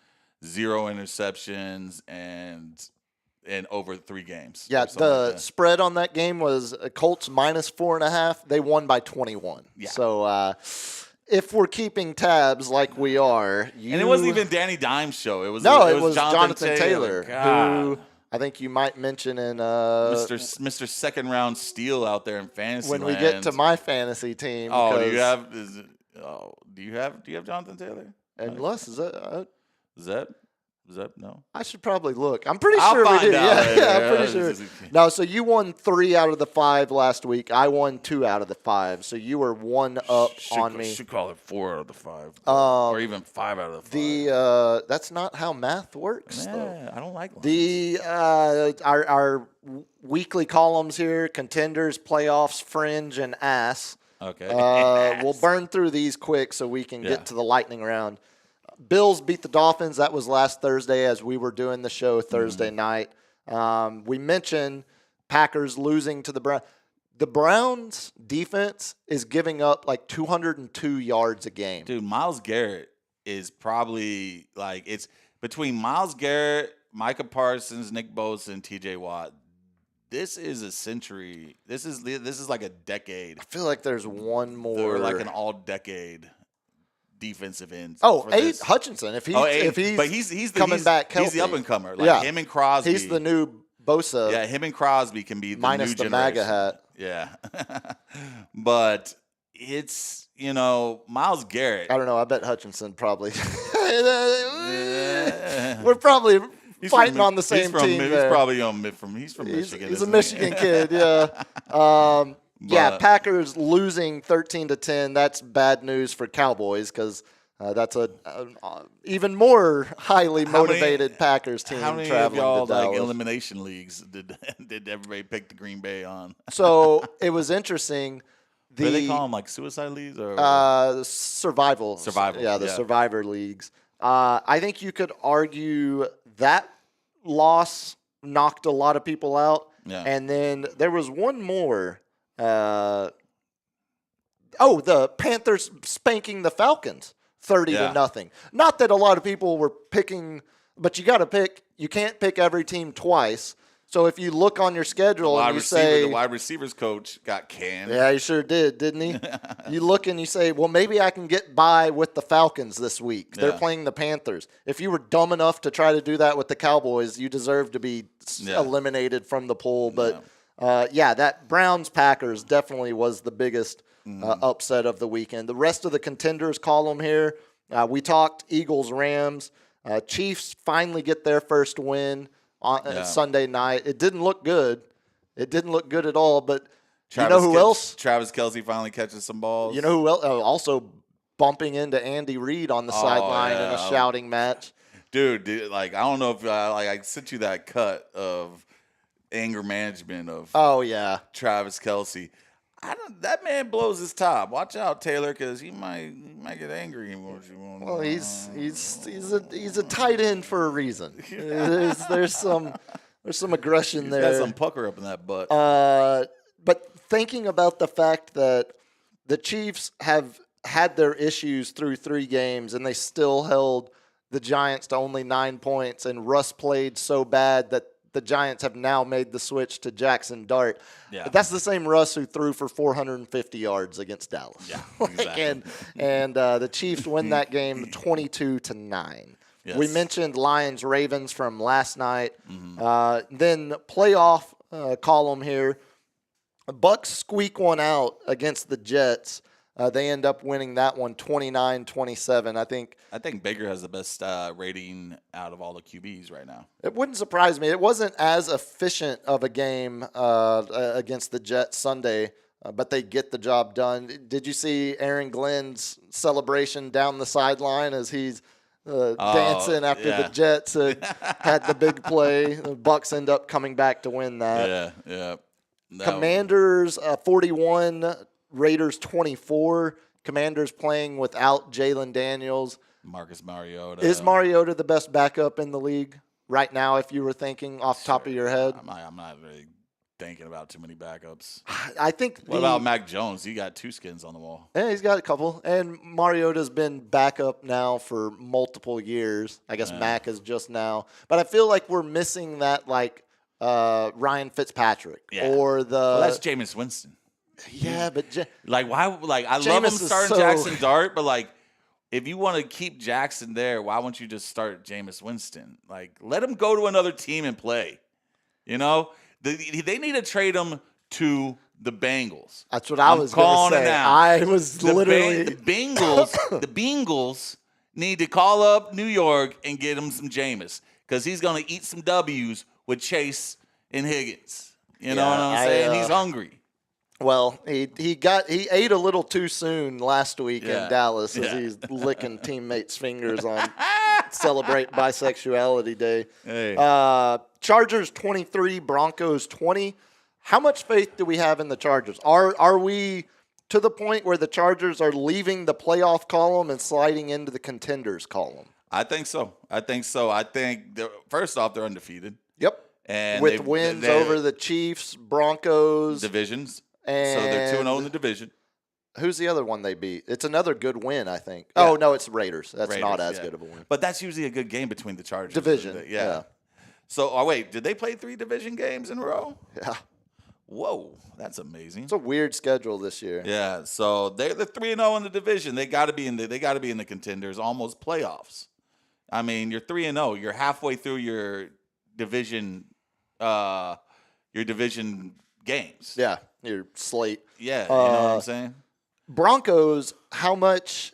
0 interceptions, and over 3 games. yeah, or something like the that. spread on that game was Colts minus 4.5. They won by 21. Yeah. So if we're keeping tabs like we are, And it wasn't even Danny Dimes' show. It was Jonathan Taylor, God. who I think you might mention in Mr. Second Round Steal out there in fantasy when we land. get to my fantasy team. Oh, do because- you have Jonathan Taylor? Unless Is that no? I should probably look. I'm pretty I'll sure we find did. out later. Yeah, I'm Yeah, pretty this sure. is- No, so you won 3 out of the 5 last week. I won 2 out of the 5. So you were 1 up on me. Should call it 4 out of the 5, or even 5 out of the 5. That's not how math works, though. Yeah, I don't like lines. The our weekly columns here: contenders, playoffs, fringe, and ass. Okay. We'll burn through these quick so we can Yeah. get to the lightning round. Bills beat the Dolphins. That was last Thursday as we were doing the show Thursday night. We mentioned Packers losing to the Browns. The Browns defense is giving up like 202 yards a game. Dude, Myles Garrett is probably like it's between Myles Garrett, Micah Parsons, Nick Bosa, and T.J. Watt. This is a century. This is like a decade. I feel like there's one more. Or like an all-decade defensive end. Oh, for Aiden this. Hutchinson. If he's but he's the, coming back he's the healthy. up and comer. Like Yeah. him and Crosby. He's the new Bosa. Yeah, him and Crosby can be the minus new the generation. MAGA hat. Yeah, but it's Myles Garrett. I don't know. I bet Hutchinson probably. We're probably He's fighting from- on the he's same from- team. He's there. probably from He's Michigan. a isn't he? Michigan kid, yeah. Yeah, But- Packers losing 13-10. That's bad news for Cowboys because that's a even more highly How many- motivated Packers team How many of traveling y'all to like Dallas. elimination leagues did everybody pick the Green Bay on? So it was interesting. What do they call them, like suicide leagues or Survival. Survival, Yeah, the yeah. Survivor leagues. I think you could argue that loss knocked a lot of people out. Yeah. And then there was one more. The Panthers spanking the Falcons 30-0. Not that a lot of people were picking, but you got to pick. You can't pick every team twice. So if you look on your schedule Wide and you receiver, say, the wide receivers coach got canned. yeah, he sure did, didn't he? You look and you say, well, maybe I can get by with the Falcons this week. They're Yeah. playing the Panthers. If you were dumb enough to try to do that with the Cowboys, you deserve to be Yeah. eliminated from the pool. But, that Browns-Packers definitely was the biggest upset of the weekend. The rest of the contenders column here, we talked Eagles-Rams. Chiefs finally get their first win on Sunday night. It didn't look good. It didn't look good at all, but you know who else? Travis Kelce finally catches some balls. You know who else? Also bumping into Andy Reid on the sideline in a yeah. shouting match. Dude, like I don't know if I sent you that cut of anger management of Oh, yeah. Travis Kelce. That man blows his top. Watch out, Taylor, because he might get angry. Well, he's a tight end for a reason. There's some aggression He's there. got some pucker up in that butt. But thinking about the fact that the Chiefs have had their issues through 3 games and they still held the Giants to only 9 points, and Russ played so bad that the Giants have now made the switch to Jackson Dart. Yeah. But that's the same Russ who threw for 450 yards against Dallas. Yeah, exactly. and the Chiefs win that game 22-9. Yes. We mentioned Lions-Ravens from last night. Then playoff column here. Bucks squeak one out against the Jets. They end up winning that one 29-27. I think Baker has the best rating out of all the QBs right now. It wouldn't surprise me. It wasn't as efficient of a game against the Jets Sunday, but they get the job done. Did you see Aaron Glenn's celebration down the sideline as he's dancing after the Jets had the big play? The Bucks end up coming back to win that. Yeah. Commanders 41, Raiders 24. Commanders playing without Jalen Daniels. Marcus Mariota. Is Mariota the best backup in the league right now, if you were thinking off the top of your head? I'm not really thinking about too many backups. I think. What about Mac Jones? He got 2 skins on the wall. Yeah, he's got a couple. And Mariota's been backup now for multiple years. I guess Mac is just now. But I feel like we're missing that, like, Ryan Fitzpatrick or the. Well, that's Jameis Winston. Yeah, but Like why? Like I love him Jameis is starting so- Jackson Dart, but like if you want to keep Jackson there, why won't you just start Jameis Winston? Like let him go to another team and play. You know, they need to trade him to the Bengals. That's what I was going to say. I was literally the Bengals. The Bengals need to call up New York and get him some Jameis because he's going to eat some W's with Chase and Higgins. You know what I'm saying? He's hungry. Well, he ate a little too soon last week in Dallas as he's licking teammates' fingers on Celebrate Bisexuality Day. Hey. Chargers 23, Broncos 20. How much faith do we have in the Chargers? Are we to the point where the Chargers are leaving the playoff column and sliding into the contenders column? I think so. I think first off, they're undefeated. Yep. And with wins over the Chiefs, Broncos, divisions. And so they're 2-0 in the division. Who's the other one they beat? It's another good win, I think. Yeah. Oh, no, it's Raiders. That's not as good of a win. But that's usually a good game between the Chargers. Division. Yeah. So, wait, did they play 3 division games in a row? Yeah. Whoa, that's amazing. It's a weird schedule this year. Yeah, so they're 3-0 in the division. They got to be in the contenders, almost playoffs. I mean, you're 3-0. You're halfway through your division games. Yeah, your slate. Yeah, you know what I'm saying? Broncos, how much?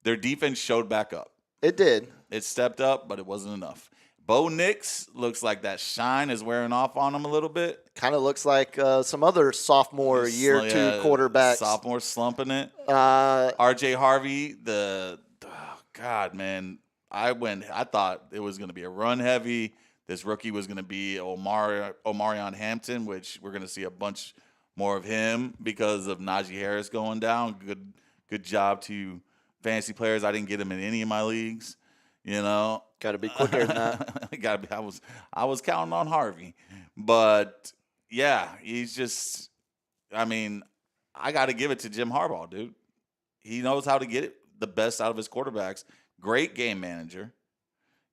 Their defense showed back up. It did. It stepped up, but it wasn't enough. Bo Nix looks like that shine is wearing off on him a little bit. Kind of looks like some other sophomore year 2 quarterbacks. Sophomore slumping it. RJ Harvey, God, man. I thought it was going to be a run heavy. This rookie was going to be Omarion Hampton, which we're going to see a bunch more of him because of Najee Harris going down. Good job to fantasy players. I didn't get him in any of my leagues. You know, got to be quicker than that. I was counting on Harvey, but yeah, he's just. I mean, I got to give it to Jim Harbaugh, dude. He knows how to get the best out of his quarterbacks. Great game manager.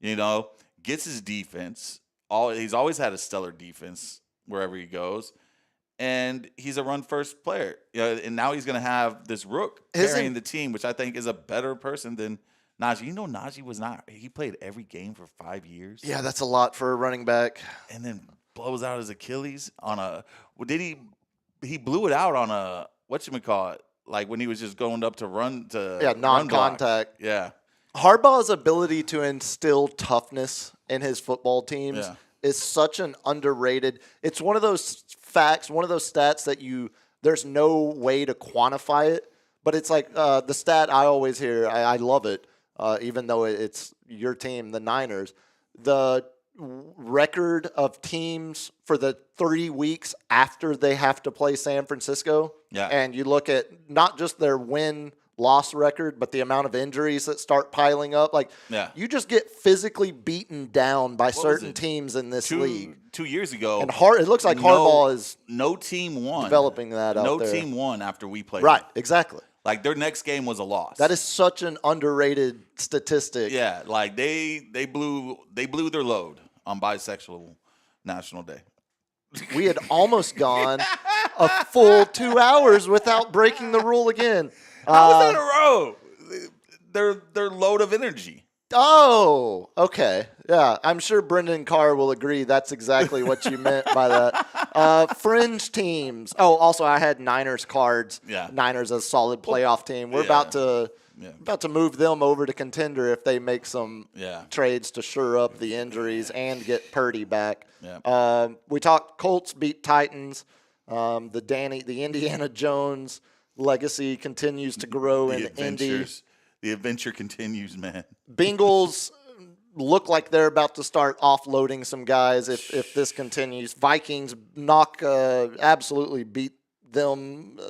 You know, gets his defense he's always had a stellar defense wherever he goes. And he's a run-first player. And now he's going to have this rook carrying the team, which I think is a better person than Najee. You know, Najee was not – he played every game for 5 years. Yeah, that's a lot for a running back. And then blows out his Achilles on a – well, did he blew it out on a – whatchamacallit? Like when he was just going up to run to – Yeah, non-contact. Yeah. Harbaugh's ability to instill toughness in his football teams is such an underrated – it's one of those facts, one of those stats that there's no way to quantify it, but it's like the stat I always hear, I love it, even though it's your team, the Niners, the record of teams for the 3 weeks after they have to play San Francisco, and you look at not just their win-loss record, but the amount of injuries that start piling up. Like, you just get physically beaten down by certain teams in this league. 2 years ago. And it looks like Harbaugh is no team won. Developing that out there. No team won after we played. Right, exactly. Like, their next game was a loss. That is such an underrated statistic. Yeah, like they blew their load on Bisexual National Day. We had almost gone a full 2 hours without breaking the rule again. How was that a row? Their load of energy. Oh, okay. Yeah, I'm sure Brendan Carr will agree that's exactly what you meant by that. Fringe teams. Oh, also I had Niners cards. Yeah. Niners a solid playoff team. We're about to move them over to contender if they make some trades to shore up the injuries and get Purdy back. Yeah. We talked Colts beat Titans. The Indiana Jones legacy continues to grow in Indy. The adventure continues, man. Bengals look like they're about to start offloading some guys if this continues. Vikings absolutely beat them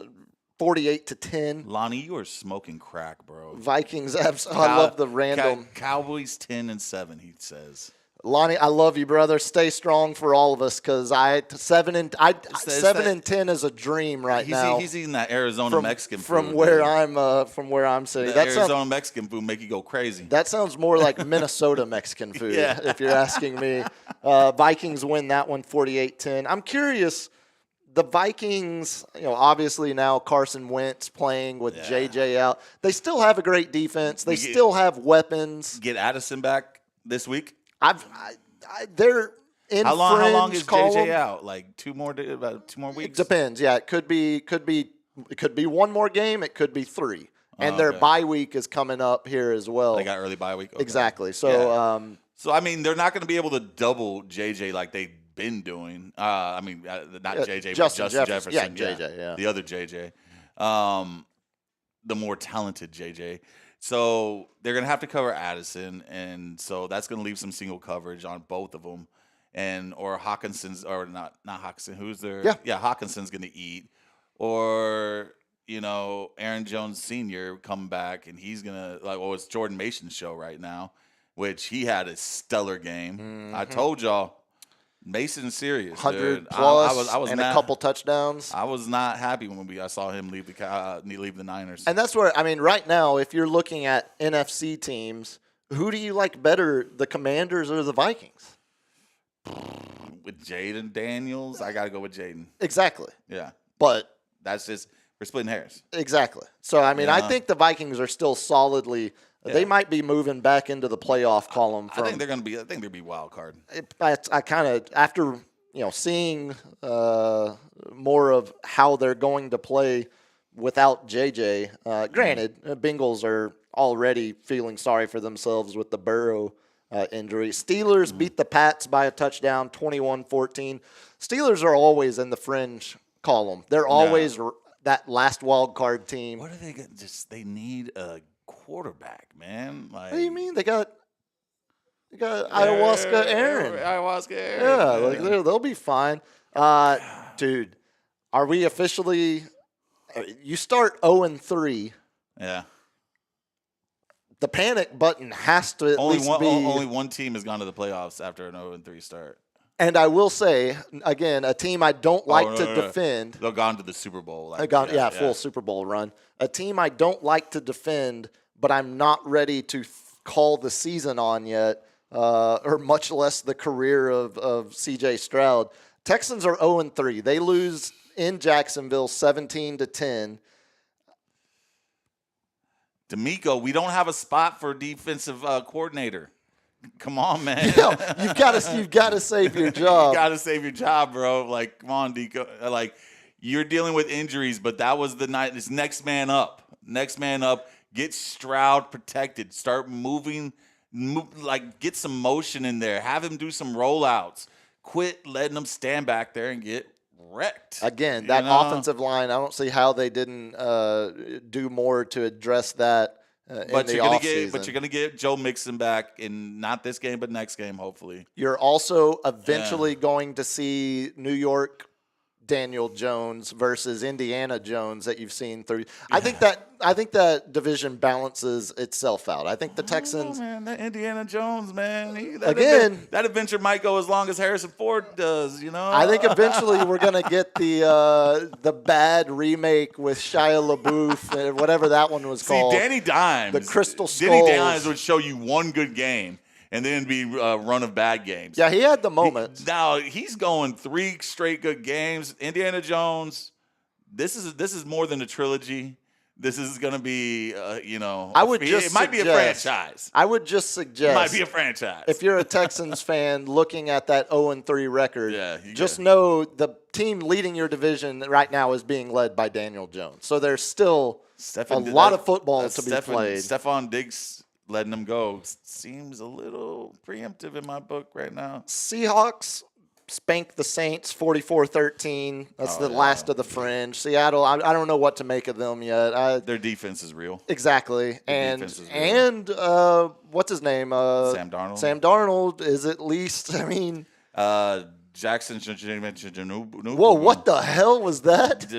48-10. Lonnie, you are smoking crack, bro. Vikings, I love the random. Cowboys 10-7, he says. Lonnie, I love you, brother. Stay strong for all of us, because 7 and 10 is a dream now. He's eating that Arizona Mexican food from where I'm sitting. That Arizona Mexican food make you go crazy. That sounds more like Minnesota Mexican food, if you're asking me. Vikings win that one 48-10. I'm curious. The Vikings, obviously now Carson Wentz playing with JJ out. They still have a great defense. They still have weapons. Get Addison back this week. They're in How long is column. JJ out? Like about 2 more weeks? It depends. Yeah, it could be one more game. It could be 3. And their bye week is coming up here as well. They got early bye week. Okay. Exactly. So, so I mean, they're not going to be able to double JJ like they've been doing. Not JJ, but Justin Jefferson. Yeah, JJ. Yeah, the other JJ, the more talented JJ. So they're going to have to cover Addison, and so that's going to leave some single coverage on both of them. Or Hawkinson's, or not Hawkinson, who's their – Hawkinson's going to eat. Or, Aaron Jones Sr. come back, and he's going to – it's Jordan Mason's show right now, which he had a stellar game. Mm-hmm. I told y'all, Mason's serious, 100 plus I was and a couple touchdowns. I was not happy when I saw him leave the Niners. And that's where, right now, if you're looking at NFC teams, who do you like better, the Commanders or the Vikings? With Jaden Daniels, I got to go with Jaden. Exactly. Yeah. But that's just, we're splitting hairs. Exactly. So, I think the Vikings are still solidly – they might be moving back into the playoff column. I think they're going to be. I think they'll be wild card. I kind of, after seeing more of how they're going to play without JJ. Granted, Bengals are already feeling sorry for themselves with the Burrow injury. Steelers beat the Pats by a touchdown, 21-14. Steelers are always in the fringe column. They're always that last wild card team. What do they get? They need a quarterback, man. Like, what do you mean? They got Ayahuasca Aaron. Yeah, they'll be fine. Dude, are we officially? You start 0-3. Yeah. The panic button has to at least be. Only one team has gone to the playoffs after an 0-3 start. And I will say again, a team I don't like to defend. They've gone to the Super Bowl. Full Super Bowl run. A team I don't like to defend, but I'm not ready to call the season on yet, or much less the career of C.J. Stroud. Texans are 0-3. They lose in Jacksonville 17-10. D'Amico, we don't have a spot for defensive coordinator. Come on, man. You've got to save your job. You got to save your job, bro. Like, come on, Deco. Like, you're dealing with injuries, but that was the night. It's next man up. Next man up. Get Stroud protected. Start moving. Get some motion in there. Have him do some rollouts. Quit letting him stand back there and get wrecked. Again, that offensive line, I don't see how they didn't do more to address that in the offseason. But you're gonna get Joe Mixon back in not this game, but next game, hopefully. You're also eventually going to see New York Daniel Jones versus Indiana Jones that you've seen through. I think that division balances itself out. I think the Texans, man, that Indiana Jones, man, that adventure might go as long as Harrison Ford does. I think eventually we're gonna get the bad remake with Shia LaBeouf, whatever that one was called. Danny Dimes, the Crystal Skulls. Danny Dimes would show you one good game. And then be a run of bad games. Yeah, he had the moments. Now he's going 3 straight good games. Indiana Jones, this is more than a trilogy. This is going to be, it might be a franchise. I would just suggest. It might be a franchise. If you're a Texans fan looking at that 0-3 record, just know the team leading your division right now is being led by Daniel Jones. So there's still a lot of football to be played. Stephon Diggs letting them go seems a little preemptive in my book right now. Seahawks spanked the Saints 44-13. That's the last of the fringe. Seattle, I don't know what to make of them yet. Their defense is real. Exactly. And what's his name? Sam Darnold. Sam Darnold is at least, Jackson. Whoa, what the hell was that?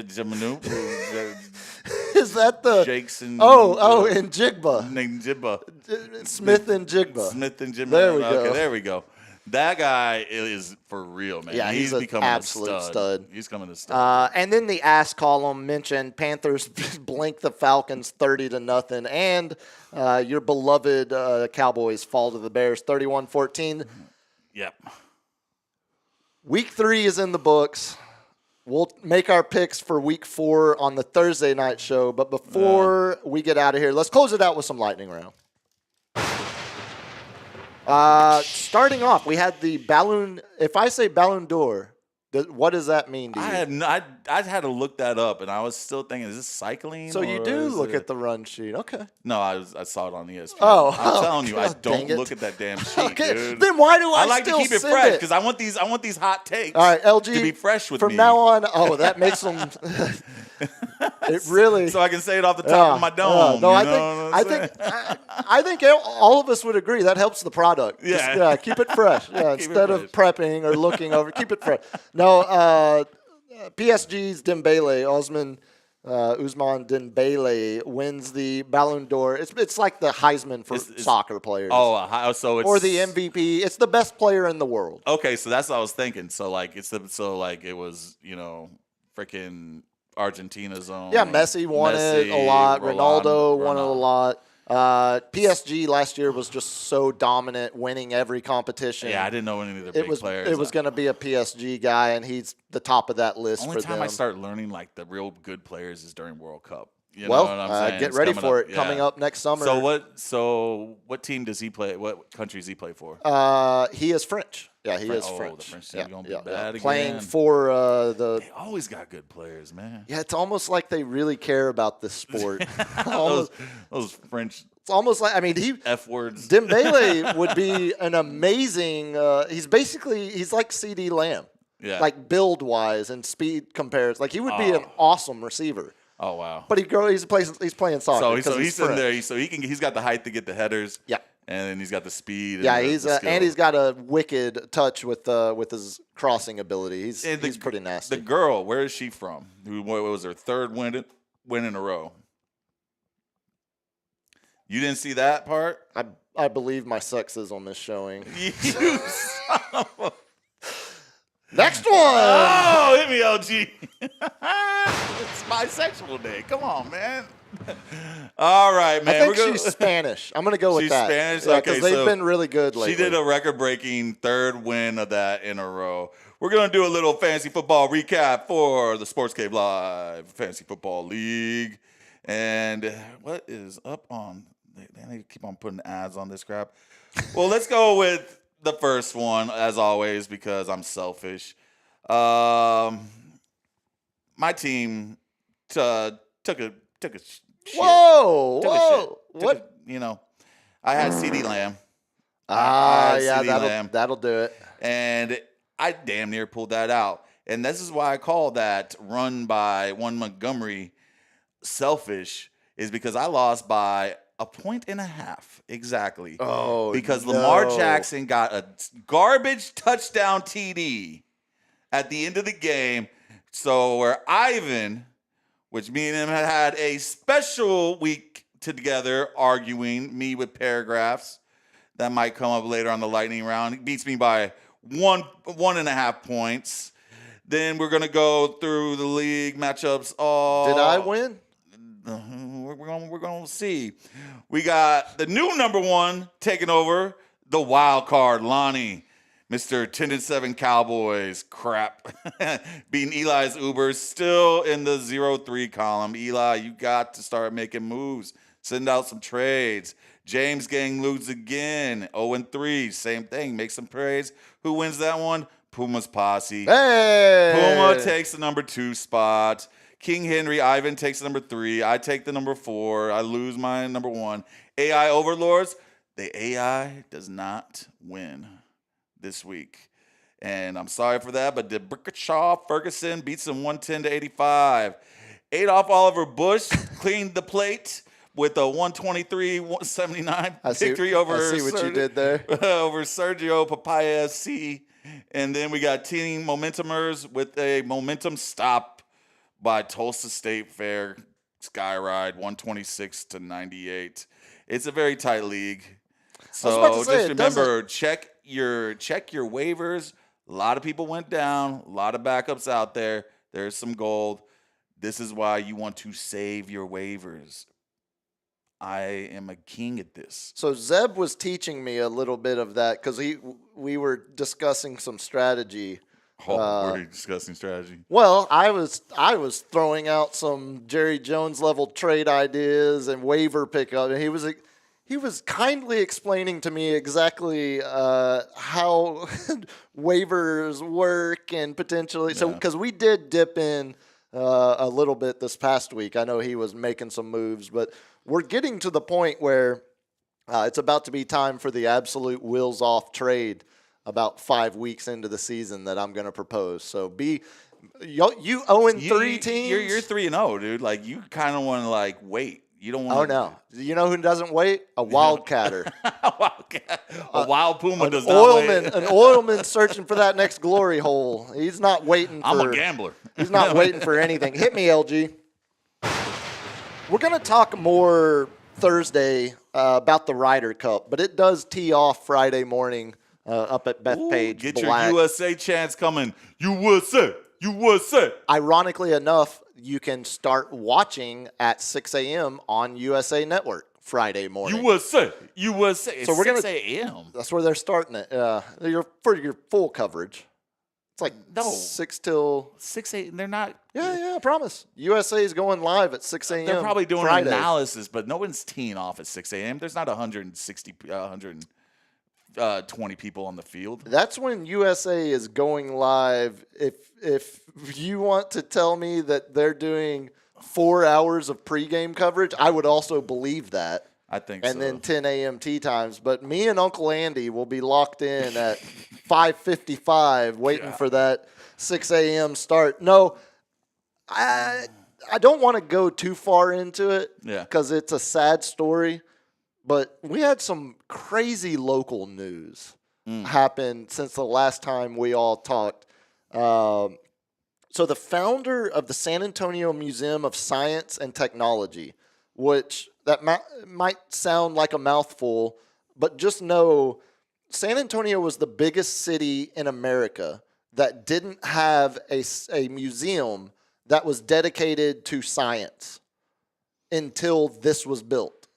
Is that the Jackson? And Jigba. Jigba. Smith and Jigba. There we go. Okay, there we go. That guy is for real, man. Yeah, he's becoming an absolute stud. He's coming to stud. And then the ass column mentioned Panthers blink the Falcons 30-0, and your beloved Cowboys fall to the Bears 31-14. Yep. Week 3 is in the books. We'll make our picks for week 4 on the Thursday night show. But before we get out of here, let's close it out with some lightning round. Starting off, we had the Ballon. If I say Ballon d'Or, what does that mean to you? I had to look that up, and I was still thinking, is this cycling? So you do look at the run sheet. Okay. No, I saw it on ESPN. Oh, I'm telling you, I don't dang it. look at that damn sheet, dude. Then why do I like still to keep it send fresh because I want these hot takes. All right, LG, to be fresh with from me. now on. That makes them. It really. So I can say it off the top of my dome. No, I think all of us would agree that helps the product. Yeah. Just, keep it fresh. Yeah, instead of prepping or looking over, keep it fresh. No, PSG's Dembele, Ousmane Dembele wins the Ballon d'Or. It's like the Heisman for soccer players. So it's or the MVP. It's the best player in the world. Okay, so that's what I was thinking. So it was freaking Argentina's own. Yeah, Messi won it a lot. Ronaldo won it a lot. PSG last year was just so dominant, winning every competition. Yeah, I didn't know any of the big players. It was going to be a PSG guy, and he's the top of that list for them. Only time I start learning the real good players is during World Cup. You know well, what I'm saying? Get ready for it. Coming up next summer. So what team does he play? What country does he play for? He is French. Yeah, he is French. The French team gonna be bad again. Playing for the. They always got good players, man. Yeah, it's almost like they really care about this sport. those French. It's almost like F words. Dembele would be an amazing. He's like CD Lamb. Yeah. Like build wise and speed compares. Like he would be an awesome receiver. Oh wow! But he's playing soccer. So he's in there. He's got the height to get the headers. Yeah. And then he's got the speed. Yeah, and he's got a wicked touch with his crossing ability. He's pretty nasty. The girl, where is she from? What was her third win in a row? You didn't see that part? I believe my sexism is showing. You son of a... Next one. Oh, hit me, LG. It's bisexual day. Come on, man. All right, man. I think We're gonna- she's Spanish. I'm going to go with She's that. Spanish? Yeah, Okay, because they've so been really good lately. She did a record-breaking third win of that in a row. We're going to do a little fantasy football recap for the Sports Cave Live Fantasy Football League. And what is up on... They keep on putting ads on this crap. Well, let's go with the first one, as always, because I'm selfish. My team took a shit. Whoa! Took a Whoa! shit. What? I had CD Lamb. Ah, had yeah, CeeDee Lamb. that'll do it. And I damn near pulled that out. And this is why I call that run by one Montgomery selfish, is because I lost by 1.5 exactly. Oh, because no. Lamar Jackson got a garbage touchdown TD at the end of the game. So where Ivan, which me and him had a special week together arguing, me with paragraphs that might come up later on the lightning round. He beats me by 1.5 points. Then we're gonna go through the league matchups. Did I win? We're gonna see. We got the new number one taking over the wild card, Lonnie, Mr. 10-7 Cowboys. Crap, beating Eli's Ubers, still in the 0-3 column. Eli, you got to start making moves. Send out some trades. James Gang loses again. 0-3, same thing. Make some trades. Who wins that one? Puma's posse. Hey! Puma takes the number 2 spot. King Henry, Ivan takes the number 3. I take the number 4. I lose my number 1. AI Overlords, the AI does not win this week. And I'm sorry for that, but DeBrickashaw Ferguson beats them 110-85. Adolph Oliver Bush cleaned the plate with a 123-179 victory over I see what you did there. over Sergio Papaya FC. And then we got Team Momentumers with a momentum stop by Tulsa State Fair Skyride 126-98. It's a very tight league. So just remember, check your waivers. A lot of people went down, a lot of backups out there. There's some gold. This is why you want to save your waivers. I am a king at this. So Zeb was teaching me a little bit of that because we were discussing some strategy. We're discussing strategy. Well, I was throwing out some Jerry Jones level trade ideas and waiver pickup, and he was kindly explaining to me exactly how waivers work and potentially. So because we did dip in a little bit this past week, I know he was making some moves, but we're getting to the point where it's about to be time for the absolute wheels off trade. About 5 weeks into the season that I'm going to propose. So you 0-3 teams. You're 3-0, dude. Like you kind of want to like wait. You don't want. Oh no! You know who doesn't wait? A wildcatter. A wild puma does not wait. An oilman searching for that next glory hole. He's not waiting. I'm a gambler. He's not waiting for anything. Hit me, LG. We're going to talk more Thursday about the Ryder Cup, but it does tee off Friday morning. Up at Bethpage. Get Black. your USA chance coming. USA. Ironically enough, you can start watching at 6 a.m. on USA Network Friday morning. USA. It's So we're 6 gonna- a.m. That's where they're starting it. For your full coverage. It's like No. 6 till. 6 a.m. They're not. Yeah, I promise. USA is going live at 6 a.m. They're probably doing Friday. an analysis, but no one's teeing off at 6 a.m. There's not 120 people on the field. That's when USA is going live. If you want to tell me that they're doing 4 hours of pregame coverage, I would also believe that. I think and so. then 10 a.m. tee times. But me and Uncle Andy will be locked in at 5:55 waiting for that 6 a.m. start. No, I don't want to go too far into it because it's a sad story. But we had some crazy local news happen since the last time we all talked. So the founder of the San Antonio Museum of Science and Technology, which that might sound like a mouthful, but just know San Antonio was the biggest city in America that didn't have a museum that was dedicated to science. until this was built.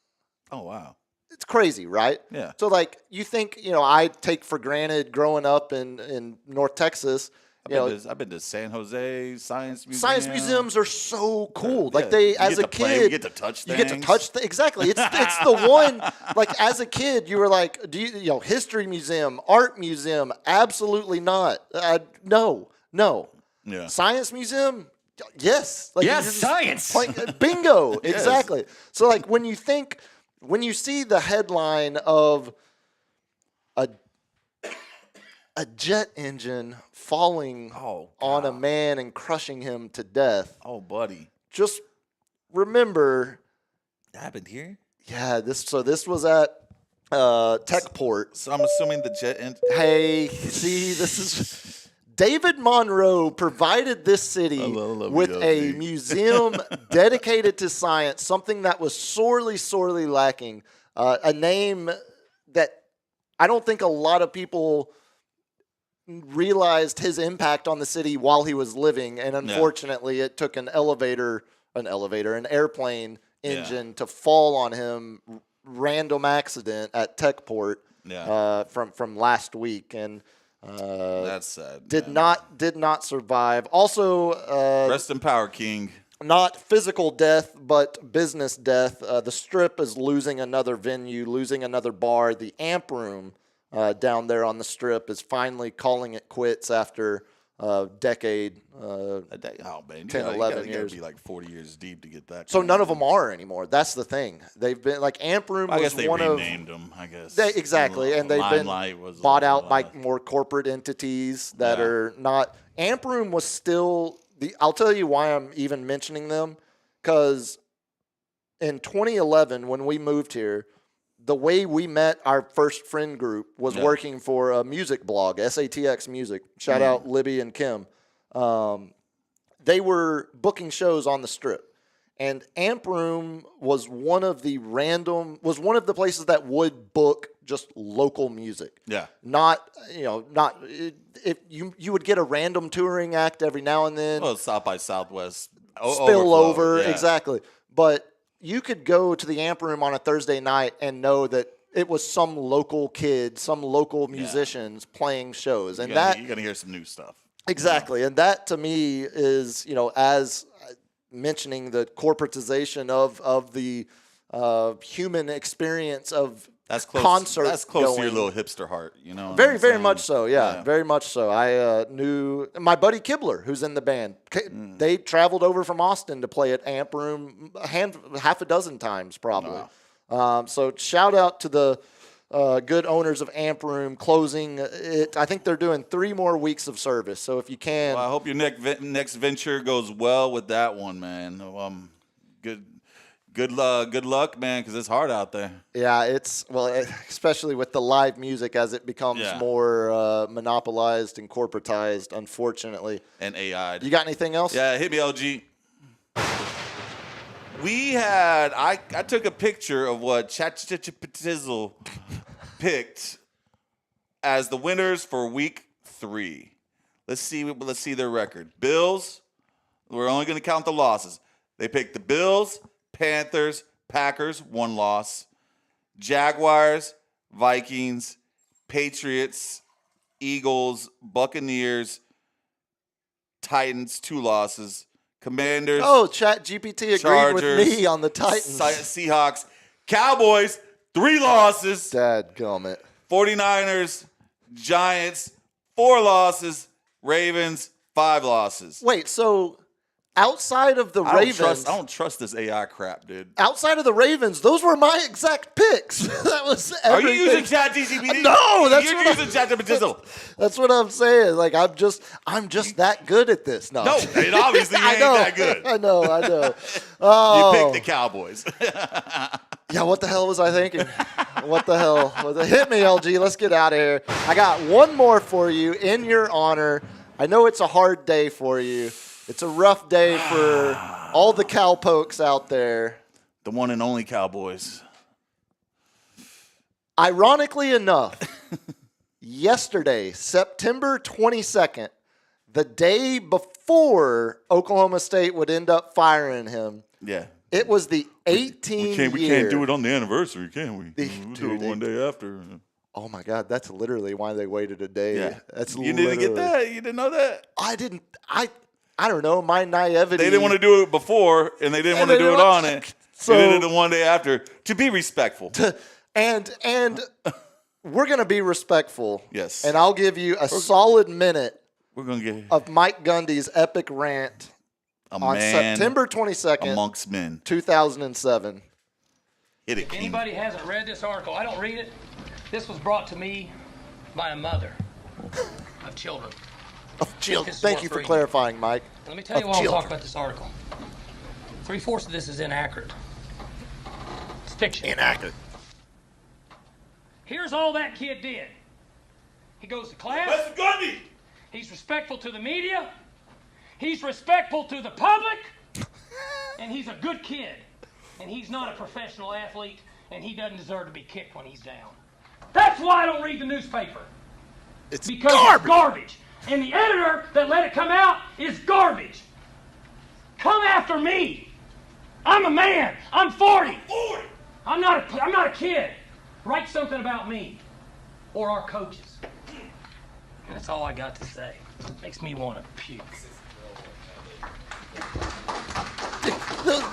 Oh, wow. It's crazy, right? Yeah. So, like, you think, I take for granted growing up in North Texas, I've been to San Jose Science Museum. science museums are so cool. Yeah, Like, they, you as get a to play, kid, you get to touch things. Exactly. It's the one, like, as a kid, you were like, history museum, art museum, absolutely not. No. Yeah. Science museum, yes. Like, Yes, you're just science. Bingo, exactly. So, like, when you see the headline of a jet engine falling on a man and crushing him to death, Oh, buddy. just remember, That happened here? yeah, this was at Techport. So I'm assuming the jet engine. Hey, see, this is David Monroe provided this city love with you, a LG. museum dedicated to science, something that was sorely, sorely lacking. A name that I don't think a lot of people realized his impact on the city while he was living, and unfortunately, it took an airplane engine to fall on him, random accident at Techport from last week, and That's sad. did man. not survive. Also, Rest in power, King. not physical death, but business death. The Strip is losing another venue, losing another bar. The Amp Room down there on the Strip is finally calling it quits after a decade. Oh man, 10, 11 you gotta years. be like 40 years deep to get that. So kind none of them are anymore. That's the thing. They've been like Amp Room I was guess they one of renamed them. I guess exactly, and they've Limelight been was bought out by more corporate entities that are not. Amp Room was still the. I'll tell you why I'm even mentioning them, because in 2011 when we moved here, the way we met our first friend group was working for a music blog, SATX Music. Shout out Libby and Kim. They were booking shows on the Strip, and Amp Room was one of the places that would book just local music. Yeah. Not if you would get a random touring act every now and then. Well, South by Southwest Spill over, yeah. exactly. But you could go to the Amp Room on a Thursday night and know that it was some local kid, some local musicians playing shows, and You're gonna hear some new stuff. exactly, and that to me is as mentioning the corporatization of the human experience of That's close. concert. That's close to your going. little hipster heart, you know. what Very, I'm very saying? much so. Yeah, very much so. I knew my buddy Kibler, who's in the band. They traveled over from Austin to play at Amp Room half a dozen times, probably. So shout out to the good owners of Amp Room closing it. I think they're doing 3 more weeks of service. So if you can, Well, I hope your next venture goes well with that one, man. Good luck, man, because it's hard out there. yeah, especially with the live music as it becomes more monopolized and corporatized, unfortunately. And AI. You got anything else? Yeah, hit me, LG. I took a picture of what ChatGPT picked as the winners for week 3. Let's see their record. Bills. We're only going to count the losses. They picked the Bills, Panthers, Packers, 1 loss. Jaguars, Vikings, Patriots, Eagles, Buccaneers, Titans, 2 losses. Commanders. Oh, ChatGPT agreed Chargers, with me on the Titans. Seahawks, Cowboys, 3 losses. Dadgummit. 49ers, Giants, 4 losses. Ravens, 5 losses. Wait, so outside of the Ravens, I don't trust this AI crap, dude. outside of the Ravens, those were my exact picks. That was Are everything. you using ChatGPT? No, that's You're what using ChatGPT. That's what I'm saying. Like I'm just that good at this. No, No, it obviously I ain't know. that good. I know. Oh, You picked the Cowboys. yeah. What the hell was I thinking? What the hell? Hit me, LG. Let's get out of here. I got one more for you in your honor. I know it's a hard day for you. It's a rough day for all the cowpokes out there. The one and only Cowboys. Ironically enough, yesterday, September 22nd, the day before Oklahoma State would end up firing him, Yeah. It was the 18 We can't do it on the anniversary, can we? We'll do it Dude, one day after. Oh my God, that's literally why they waited a day. Yeah. That's You didn't get that? You didn't know that? I didn't. I don't know. My naivety. They didn't want to do it before, and they didn't want to do it on it. So they did it the one day after to be respectful. And we're gonna be respectful. Yes. And I'll give you a solid minute We're gonna get of Mike Gundy's epic rant on man September 22nd, amongst men. 2007. Hit it, If King. anybody hasn't read this article, I don't read it. This was brought to me by a mother of children. Jill, This is thank worth you for reading. clarifying, Mike. Let me tell you Of why I'm children. talking about this article. 3/4 of this is inaccurate. It's fiction. Inaccurate. Here's all that kid did. He goes to class. Mr. Gundy! He's respectful to the media. He's respectful to the public. And he's a good kid. And he's not a professional athlete. And he doesn't deserve to be kicked when he's down. That's why I don't read the newspaper. It's Because garbage. it's garbage. And the editor that let it come out is garbage. Come after me. I'm a man. I'm 40. I'm not a kid. Write something about me or our coaches. And that's all I got to say. Makes me want to puke.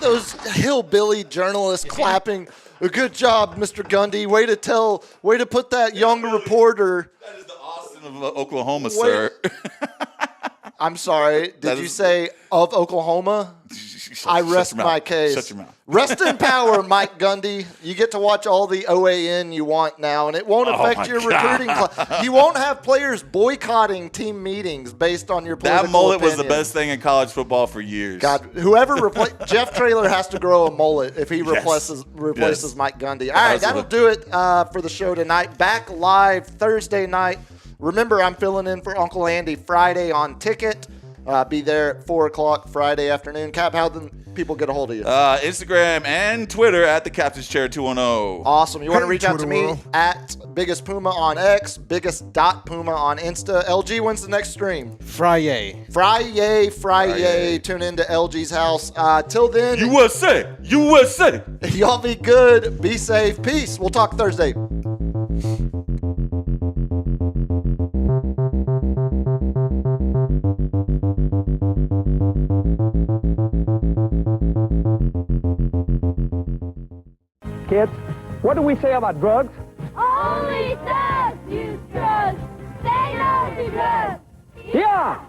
Those hillbilly journalists clapping. Good job, Mr. Gundy. Way to put that young reporter. That is the Austin of Oklahoma, sir. I'm sorry. Did you say of Oklahoma? I rest my case. Shut your mouth. Rest in power, Mike Gundy. You get to watch all the OAN you want now, and it won't affect my your God. recruiting. You won't have players boycotting team meetings based on your political That mullet was the opinion. best thing in college football for years. God, whoever Jeff Traylor has to grow a mullet if he Yes. replaces Yes. Mike Gundy. All right, that'll do it for the show tonight. Back live Thursday night. Remember, I'm filling in for Uncle Andy Friday on Ticket. Be there at 4 o'clock Friday afternoon. Cap, how do people get a hold of you? Instagram and Twitter at the Captain's Chair 210. Awesome. You want to Hey, reach out to Twitter me world. at Biggest Puma on X, Biggest.Puma on Insta. LG, when's the next stream? Friday. Friday. Tune into LG's house. Till then, USA! y'all be good. Be safe. Peace. We'll talk Thursday. Kids, what do we say about drugs? Only thugs use drugs. Say no to drugs. Yeah!